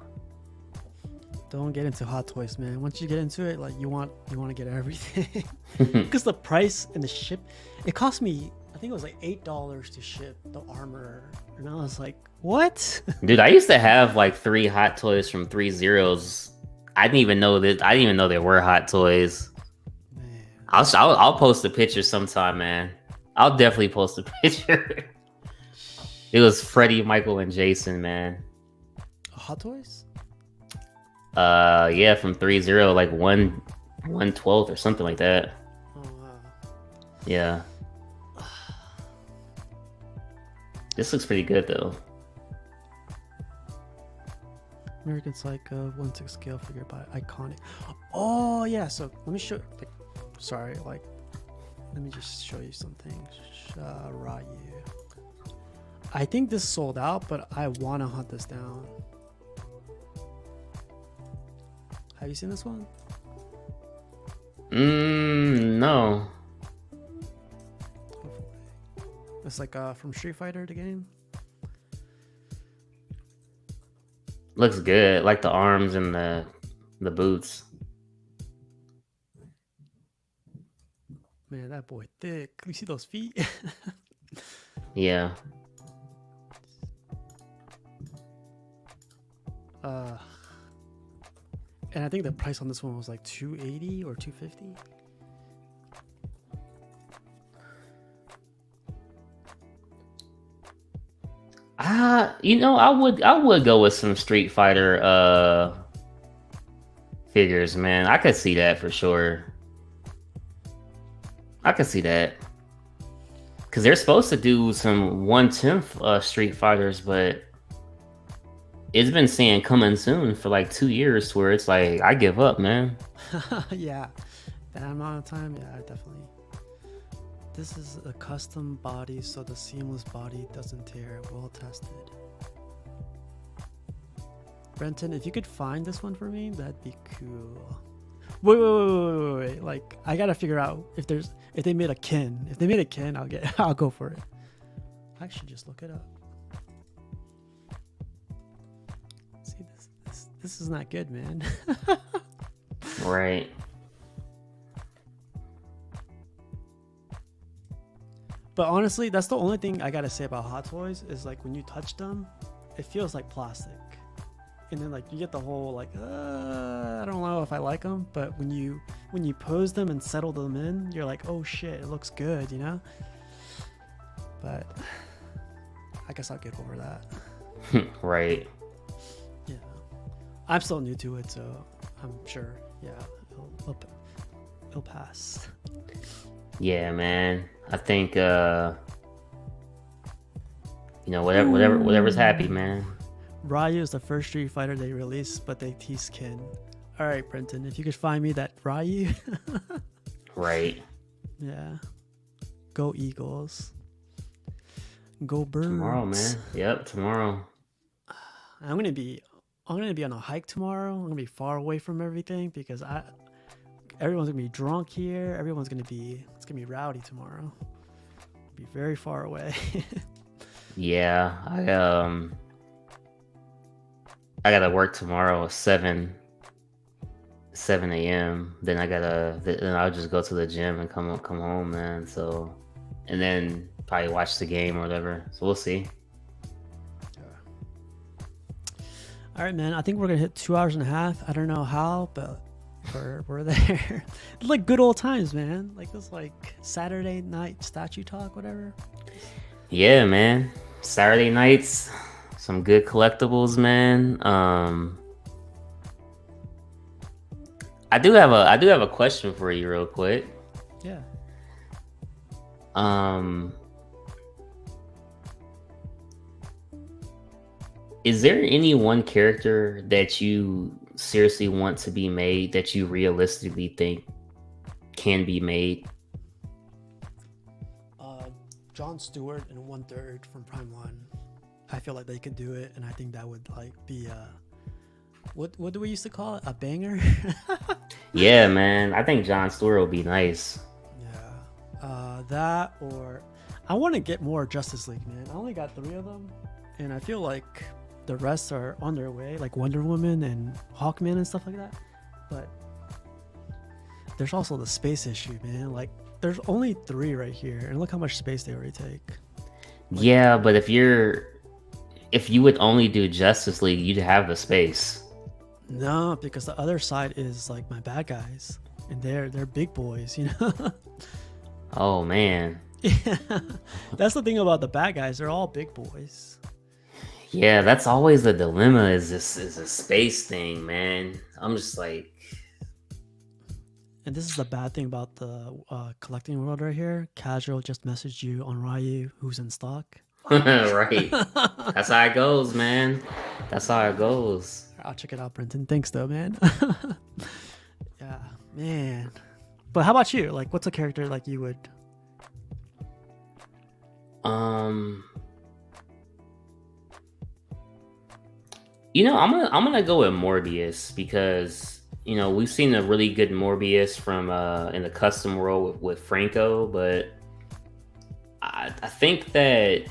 Don't get into Hot Toys, man. Once you get into it, like you want to get everything. Because the price and the ship, it cost me, I think it was like $8 to ship the armor, and I was like, what? Dude, I used to have like 3 Hot Toys from 3 Zeros. I didn't even know there were Hot Toys. Man. I'll post a picture sometime, man. I'll definitely post a picture. It was Freddy, Michael, and Jason, man. Hot Toys? Yeah, from 3-0, like 1/12 or something like that. Oh wow. Yeah. This looks pretty good though. American Psycho 1/6 scale figure by Iconic. Oh yeah, so let me show. Like, sorry, like, let me just show you something. Ryu. I think this sold out, but I want to hunt this down. Have you seen this one? No. It's like from Street Fighter, the game. Looks good, like the arms and the boots. Man, that boy thick. You see those feet? Yeah. And I think the price on this one was like $280 or $250. I would go with some Street Fighter figures, man. I could see that for sure. I could see that. Cause they're supposed to do some 1/10 Street Fighters, but it's been saying coming soon for like 2 years, where it's like I give up, man. Yeah, that amount of time, yeah, definitely. This is a custom body, so the seamless body doesn't tear. Well tested. Brenton, if you could find this one for me, that'd be cool. Wait. Like, I gotta figure out if they made a kin. If they made a kin, I'll go for it. I should just look it up. See, this is not good, man. Right. But honestly, that's the only thing I gotta say about Hot Toys is like when you touch them, it feels like plastic. And then like you get the whole like, I don't know if I like them, but when you pose them and settle them in, you're like, oh shit, it looks good, you know? But I guess I'll get over that. Right. Yeah. I'm still new to it, so I'm sure, yeah, it'll pass. Yeah, man. I think whatever's happy, man. Ryu is the first Street Fighter they released, but they teased Ken. All right, Brenton, if you could find me that Ryu. Right. Yeah. Go Eagles. Go Birds. Tomorrow, man. Yep, tomorrow. I'm gonna be on a hike tomorrow. I'm gonna be far away from everything because everyone's gonna be drunk here. It's gonna be rowdy tomorrow. Be very far away. Yeah, I gotta work tomorrow at 7 a.m. Then I'll just go to the gym and come home, man. So, and then probably watch the game or whatever. So we'll see. All right, man. I think we're gonna hit 2 hours and a half. I don't know how, but we're there. It's like good old times, man. Like this, like Saturday night statue talk, whatever. Yeah, man. Saturday nights, some good collectibles, man. I do have a question for you, real quick. Yeah. Is there any one character that you seriously want to be made that you realistically think can be made? John Stewart and 1/3 from Prime 1. I feel like they could do it, and I think that would like be what do we used to call it? A banger? Yeah, man. I think John Stewart will be nice. Yeah. That or I want to get more Justice League, man. I only got 3 of them, and I feel like the rest are on their way, like Wonder Woman and Hawkman and stuff like that. But there's also the space issue, man. Like there's only 3 right here, and look how much space they already take. Yeah, but if you would only do Justice League, you'd have the space. No, because the other side is like my bad guys, and they're big boys, you know. Oh man. Yeah, that's the thing about the bad guys. They're all big boys. Yeah, that's always the dilemma. Is a space thing, man. I'm just like, And this is the bad thing about the collecting world right here. Casual just messaged you on Ryu, who's in stock. right. That's how it goes, man. That's how it goes. I'll check it out, Brenton. Thanks, though, man. Yeah, man. But how about you? Like, what's a character like you would? You know, I'm gonna go with Morbius because we've seen a really good Morbius from in the custom world with Franco, but I think that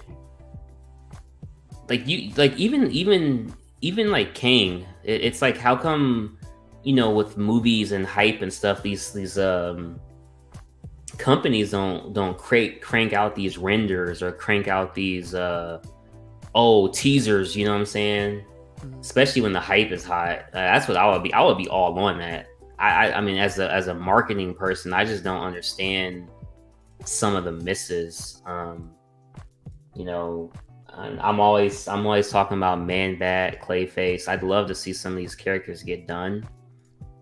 even like King, it's like how come with movies and hype and stuff these companies don't crank out these renders or crank out these teasers, you know what I'm saying? Especially when the hype is high. That's what I would be all on that. I mean, as a marketing person, I just don't understand some of the misses. I'm always talking about Man Bat, Clayface. I'd love to see some of these characters get done.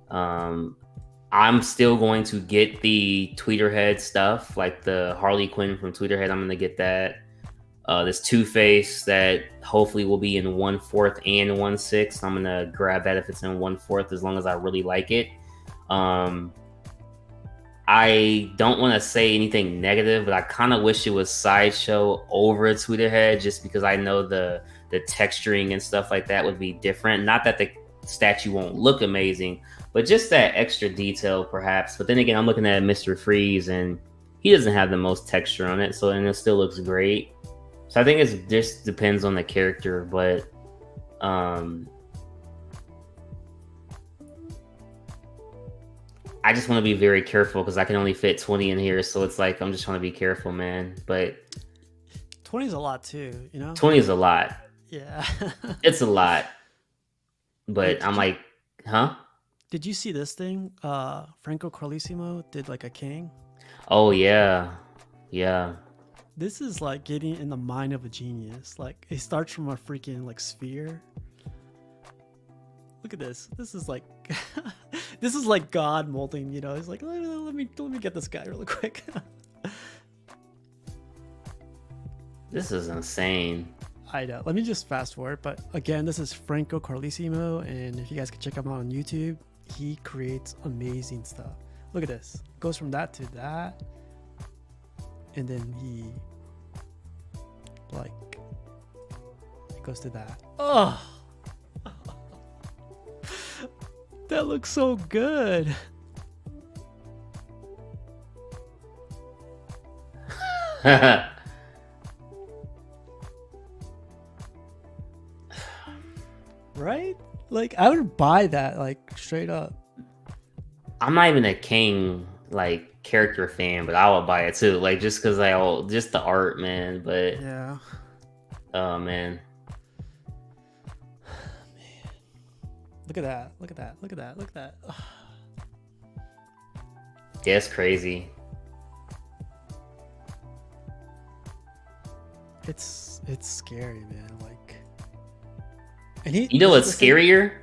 I'm still going to get the Tweeterhead stuff, like the Harley Quinn from Tweeterhead. I'm going to get that. This Two-Face that hopefully will be in 1/4 and 1/6. I'm going to grab that if it's in 1/4, as long as I really like it. I don't want to say anything negative, but I kind of wish it was Sideshow over Tweeterhead, just because I know the texturing and stuff like that would be different. Not that the statue won't look amazing, but just that extra detail perhaps. But then again, I'm looking at Mr. Freeze and he doesn't have the most texture on it, and it still looks great. So I think it just depends on the character, but I just want to be very careful because I can only fit 20 in here, so it's like I'm just trying to be careful, man. But 20 is a lot too, 20 is a lot. Yeah. It's a lot. But I'm like, huh? Did you see this thing? Franco Carlissimo did like a king. Oh yeah. Yeah. This is like getting in the mind of a genius. Like it starts from a freaking like sphere. Look at this. This is like this is like God molding, He's like, let me get this guy really quick. This is insane. I know. Let me just fast forward. But again, this is Franco Carlissimo, and if you guys can check him out on YouTube, he creates amazing stuff. Look at this. Goes from that to that, and then he it goes to that. Oh. That looks so good. Right? Like I would buy that like straight up. I'm not even a King like character fan, but I would buy it too. Like just because just the art, man. But yeah. Oh man. Look at that. Look at that. Look at that. Look at that. Yeah, it's crazy. It's scary, man. Like, and he. You know what's scarier?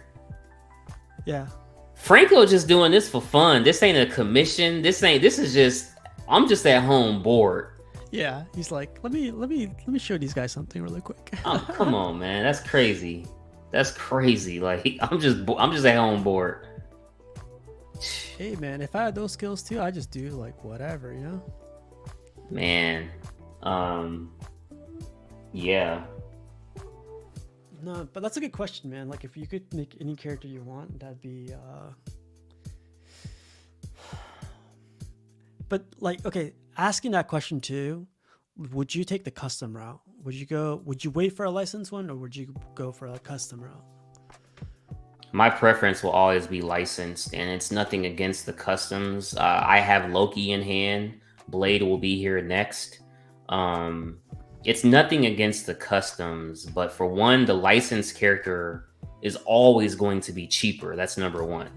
Yeah. Franco just doing this for fun. This ain't a commission. This is just. I'm just at home bored. Yeah, he's like, let me show these guys something really quick. Oh, come on, man. That's crazy. That's crazy. Like I'm just at home bored. Hey man, if I had those skills too, I just do like whatever, Man, yeah. No, but that's a good question, man. Like, if you could make any character you want, that'd be. But like, okay, asking that question too, would you take the custom route? Would you wait for a licensed one, or would you go for a custom route? My preference will always be licensed, and it's nothing against the customs. I have Loki in hand. Blade will be here next. It's nothing against the customs, but for one, the licensed character is always going to be cheaper. That's number one.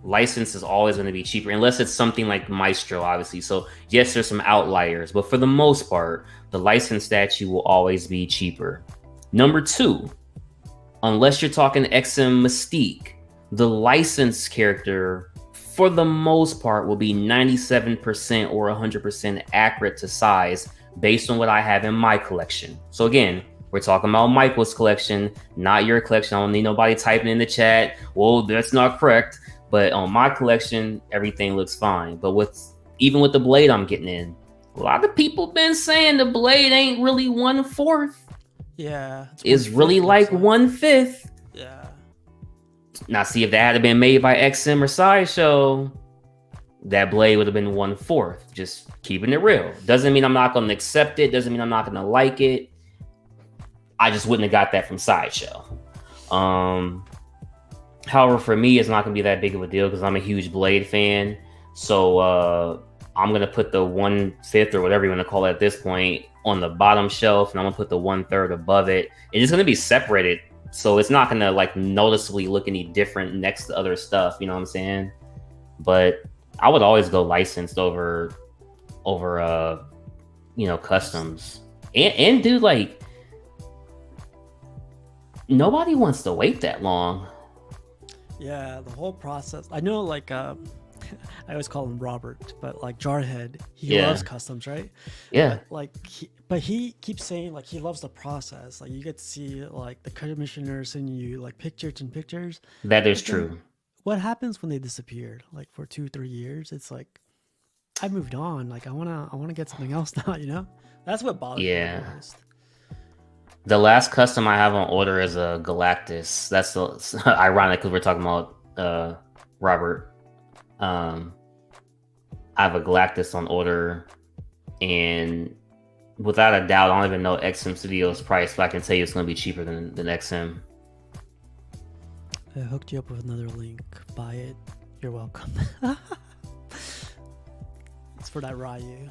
License is always going to be cheaper, unless it's something like Maestro, obviously. So yes, there's some outliers, but for the most part, the licensed statue will always be cheaper. Number two, unless you're talking XM Mystique, the licensed character, for the most part, will be 97% or 100% accurate to size based on what I have in my collection. So again, we're talking about Michael's collection, not your collection. I don't need nobody typing in the chat, well, that's not correct. But on my collection, everything looks fine. But even with the Blade I'm getting in, a lot of people been saying the Blade ain't really 1/4. Yeah. It's really like 1/5. Yeah. Now, see, if that had been made by XM or Sideshow, that Blade would have been 1/4. Just keeping it real. Doesn't mean I'm not going to accept it. Doesn't mean I'm not going to like it. I just wouldn't have got that from Sideshow. However, for me, it's not going to be that big of a deal because I'm a huge Blade fan. So I'm going to put the 1/5 or whatever you want to call it at this point on the bottom shelf, and I'm going to put the 1/3 above it. And it's going to be separated. So it's not going to like noticeably look any different next to other stuff. You know what I'm saying? But I would always go licensed over customs. And dude, like, nobody wants to wait that long. Yeah, the whole process. I know, like, I always call him Robert, but like Jarhead, he loves customs, right? Yeah. But he keeps saying like he loves the process. Like you get to see like the commissioner sending you like pictures and pictures. That is true. What happens when they disappeared? Like for 2-3 years, it's like I moved on. Like I wanna get something else now. You know, that's what bothers me the most. The last custom I have on order is a Galactus. That's ironic because we're talking about Robert. I have a Galactus on order, and without a doubt, I don't even know XM Studios price, but I can tell you it's going to be cheaper than XM. I hooked you up with another link. Buy it. You're welcome. It's for that Ryu.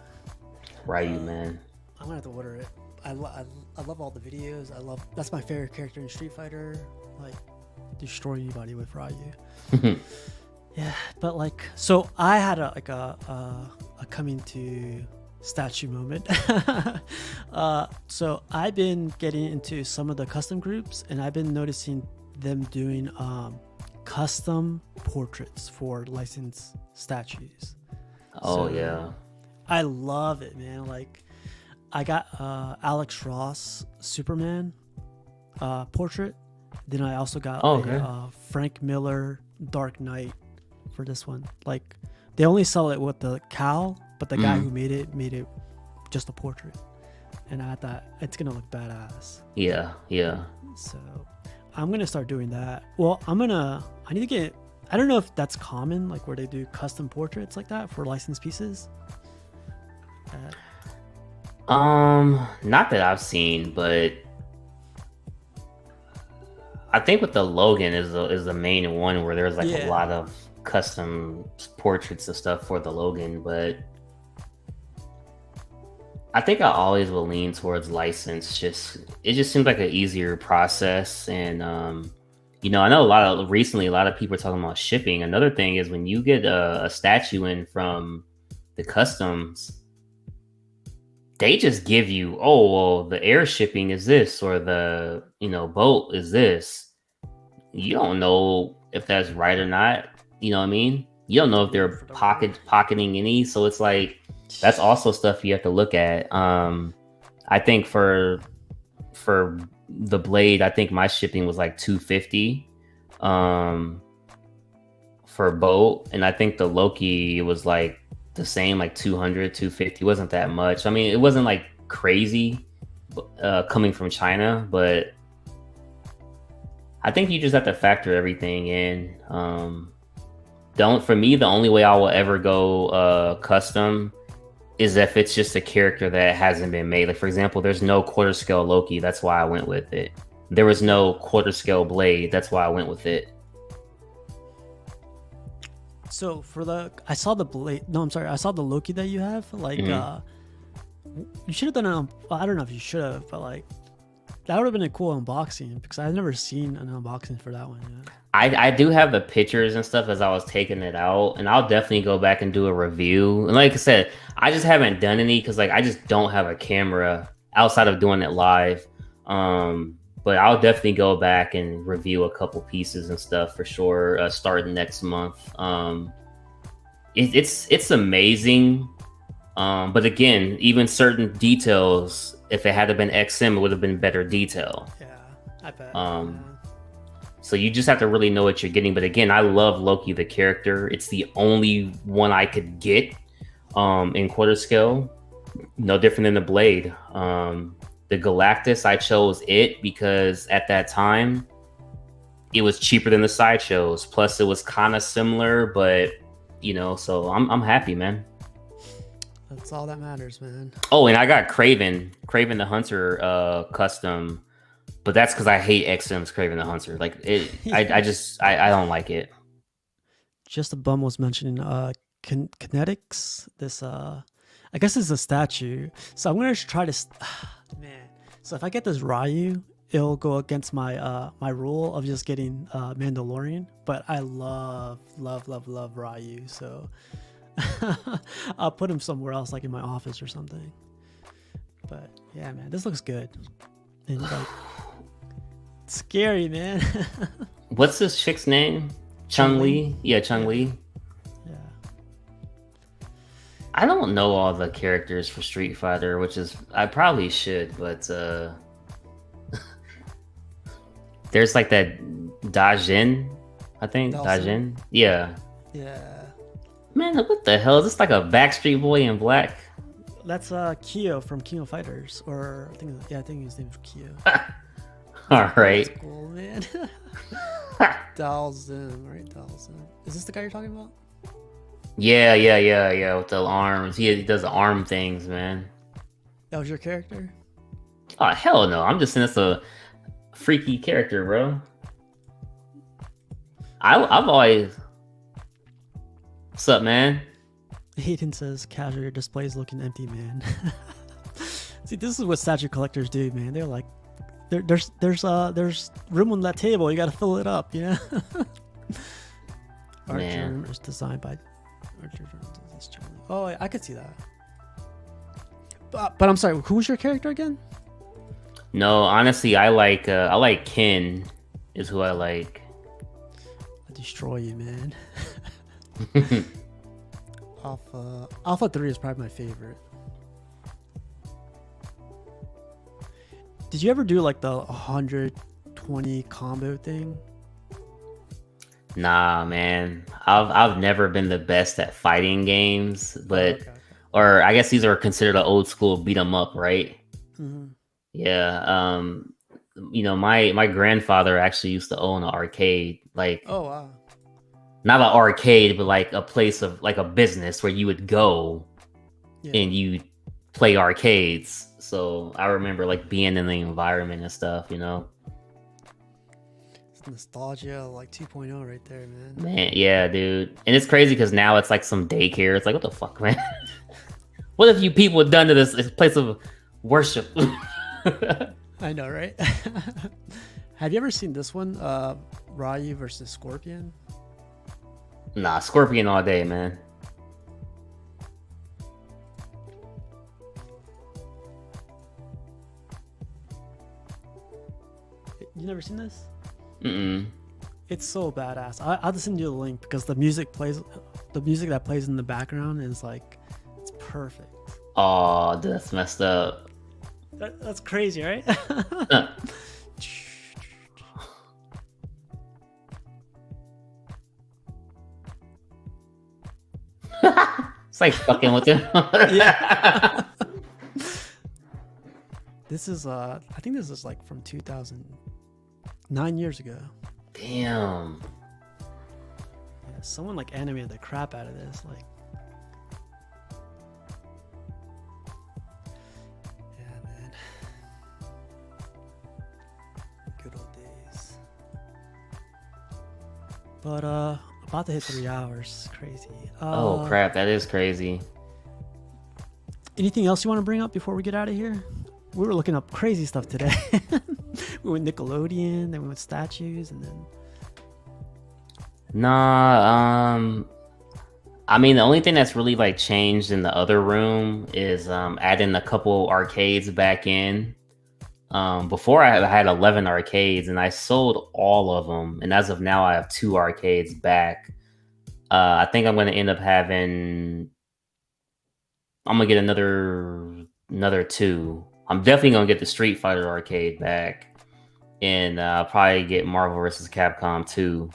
Ryu, man. I'm gonna have to order it. I love all the videos. That's my favorite character in Street Fighter. Like destroy anybody with Ryu. Yeah, but like, so I had a coming to statue moment. So I've been getting into some of the custom groups, and I've been noticing them doing custom portraits for licensed statues. Oh, so, yeah. I love it, man. Like, I got Alex Ross Superman portrait. Then I also got Frank Miller Dark Knight for this one. Like, they only sell it with the cowl, but the guy who made it just a portrait. And I thought it's gonna look badass. Yeah. So I'm gonna start doing that. Well, I need to get. I don't know if that's common, like where they do custom portraits like that for licensed pieces. Not that I've seen, but I think with the Logan is the main one where there's like a lot of custom portraits and stuff for the Logan, but I think I always will lean towards license. It just seems like an easier process, and I know recently a lot of people are talking about shipping. Another thing is when you get a statue in from the customs, they just give you, the air shipping is this, or the boat is this. You don't know if that's right or not. You know what I mean? You don't know if they're pocketing any. So it's like, that's also stuff you have to look at. I think for the Blade, I think my shipping was like $250 for boat, and I think the Loki was like the same, like $200, $250. It wasn't that much. I mean, it wasn't like crazy coming from China, but I think you just have to factor everything in. Don't for me, the only way I will ever go custom is if it's just a character that hasn't been made. Like for example, there's no quarter scale Loki. That's why I went with it. There was no quarter scale Blade. That's why I went with it. So for I saw the Blade. No, I'm sorry. I saw the Loki that you have. Like, you should have done it. I don't know if you should have, but like, that would have been a cool unboxing because I've never seen an unboxing for that one yet. I do have the pictures and stuff as I was taking it out, and I'll definitely go back and do a review. And like I said, I just haven't done any because like I just don't have a camera outside of doing it live. But I'll definitely go back and review a couple pieces and stuff for sure. Starting next month. It's amazing. But again, even certain details, if it had been XM, it would have been better detail. Yeah, I bet. So you just have to really know what you're getting. But again, I love Loki the character. It's the only one I could get in quarter scale. No different than the Blade. The Galactus, I chose it because at that time it was cheaper than the sideshows. Plus, it was kind of similar, but you know, so I'm happy, man. That's all that matters, man. Oh, and I got Kraven the Hunter custom, but that's because I hate XM's Kraven the Hunter. Like it, I don't like it. Just a bum was mentioning kinetics. This I guess it's a statue. So I'm gonna try to man. So if I get this Ryu, it'll go against my my rule of just getting Mandalorian. But I love Ryu, so I'll put him somewhere else, like in my office or something. But yeah, man, this looks good. And like, it's scary, man. What's this chick's name? Chun-Li? Yeah, Chun-Li. Yeah. I don't know all the characters for Street Fighter, which is I probably should, but there's like that Dajin, I think. Dajin. Yeah. Yeah. Man, what the hell? Is this like a Backstreet Boy in black? That's Kyo from King of Fighters, or I think his name's Kyo. All right. That's cool, man. Dalzin, right? Dalzin. Is this the guy you're talking about? Yeah. With the arms, he does the arm things, man. That was your character? Oh hell no! I'm just saying it's a freaky character, bro. I've always. What's up, man? Hayden says, "Casual, your display's looking empty, man." See, this is what statue collectors do, man. They're like, there's room on that table. You got to fill it up, you know. Archer is designed by Archer. Oh, I could see that. But I'm sorry. Who was your character again? No, honestly, I like Ken. Is who I like. I destroy you, man. Alpha 3 is probably my favorite. Did you ever do like the 120 combo thing? Nah, man. I've never been the best at fighting games, but or I guess these are considered an old school beat 'em up, right? Mm-hmm. Yeah. You know, my grandfather actually used to own an arcade, like. Oh wow. Not an arcade, but like a place of like a business where you would go and you play arcades. So I remember like being in the environment and stuff, you know. It's nostalgia like 2.0 right there, man. Man, yeah, dude. And it's crazy because now it's like some daycare. It's like, what the fuck, man? What have you people done to this place of worship? I know, right? Have you ever seen this one? Ryu versus Scorpion? Nah, Scorpion all day, man. You never seen this? Mm-mm. It's so badass. I'll just send you the link because the music that plays in the background is like, it's perfect. Oh, that's messed up. That's crazy, right? It's like fucking with him. Yeah. This is I think this is like from 2000. 9 years ago. Damn. Yeah, someone like animated the crap out of this. Like, yeah, man. Good old days. But about to hit 3 hours. Crazy. Oh crap, that is crazy. Anything else you want to bring up before we get out of here? We were looking up crazy stuff today. We went Nickelodeon, then we went statues, and then Nah, I mean the only thing that's really like changed in the other room is adding a couple arcades back in. Before I had 11 arcades and I sold all of them, and as of now I have 2 arcades back. I think I'm gonna end up having. I'm gonna get another 2. I'm definitely gonna get the Street Fighter arcade back, and I'll probably get Marvel vs. Capcom 2.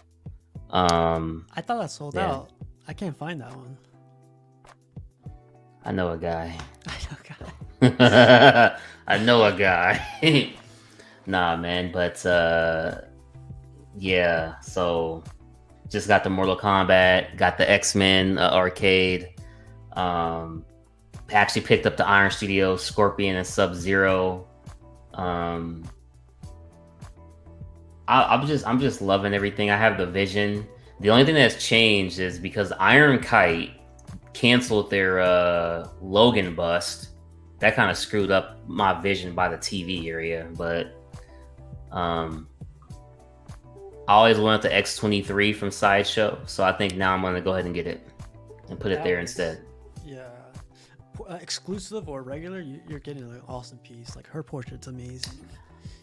I thought that sold Yeah. out. I can't find that one. I know a guy. I know, God. I know a guy. Nah, man, but yeah. So just got the Mortal Kombat, got the X-Men arcade. Actually picked up the Iron Studio, Scorpion, and Sub-Zero. I'm just loving everything. I have the Vision. The only thing that's changed is because Iron Kite canceled their Logan bust. That kind of screwed up my vision by the TV area, but I always wanted the X-23 from Sideshow, so I think now I'm gonna go ahead and get it and put it there instead. Yeah. Exclusive or regular, you're getting an awesome piece. Like, her portrait's amazing.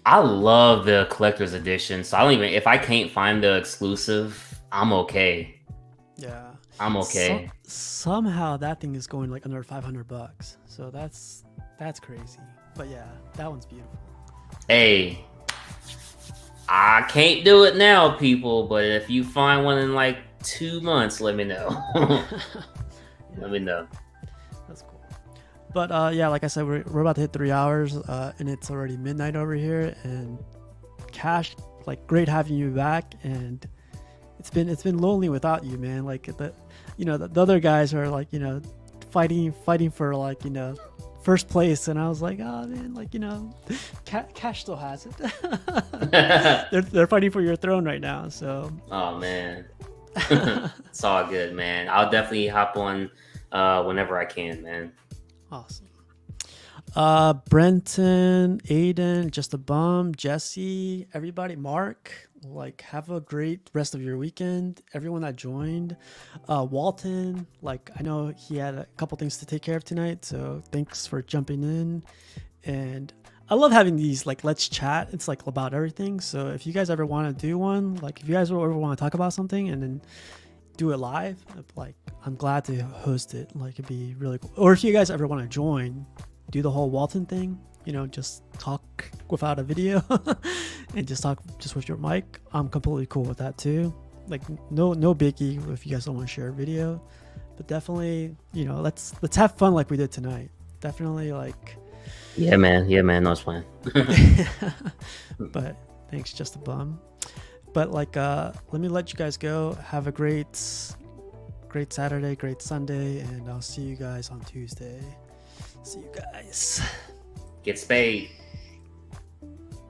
I love the collector's edition, so I don't even, if I can't find the exclusive, I'm okay. Yeah. I'm okay. Somehow that thing is going like under $500, so that's crazy. But yeah, that one's beautiful. Hey, I can't do it now, people, but if you find one in like 2 months, let me know. Let me know. That's cool. But yeah, like I said, we're about to hit 3 hours, and it's already midnight over here. And Cash, like, great having you back. And it's been lonely without you, man. Like, the other guys are like, fighting for, like, first place, and I was like, oh man, like, Cash still has it. they're fighting for your throne right now. So. Oh man, it's all good, man. I'll definitely hop on whenever I can, man. Awesome. Brenton, Aiden, Just a Bum, Jesse, everybody, Mark, like, have a great rest of your weekend. Everyone that joined, Walton, like, I know he had a couple things to take care of tonight, so thanks for jumping in. And I love having these, like, let's chat. It's like about everything. So if you guys ever want to do one, like, if you guys ever want to talk about something and then do it live, like, I'm glad to host it. Like, it'd be really cool. Or if you guys ever want to join, do the whole Walton thing, just talk without a video and just talk just with your mic. I'm completely cool with that too. Like, no biggie if you guys don't want to share a video, but definitely, let's have fun like we did tonight. Definitely, like. Yeah, man. No, it's fine. But thanks, Just a Bum. But like, let me let you guys go. Have a great Saturday, great Sunday, and I'll see you guys on Tuesday. See you guys. Get spayed.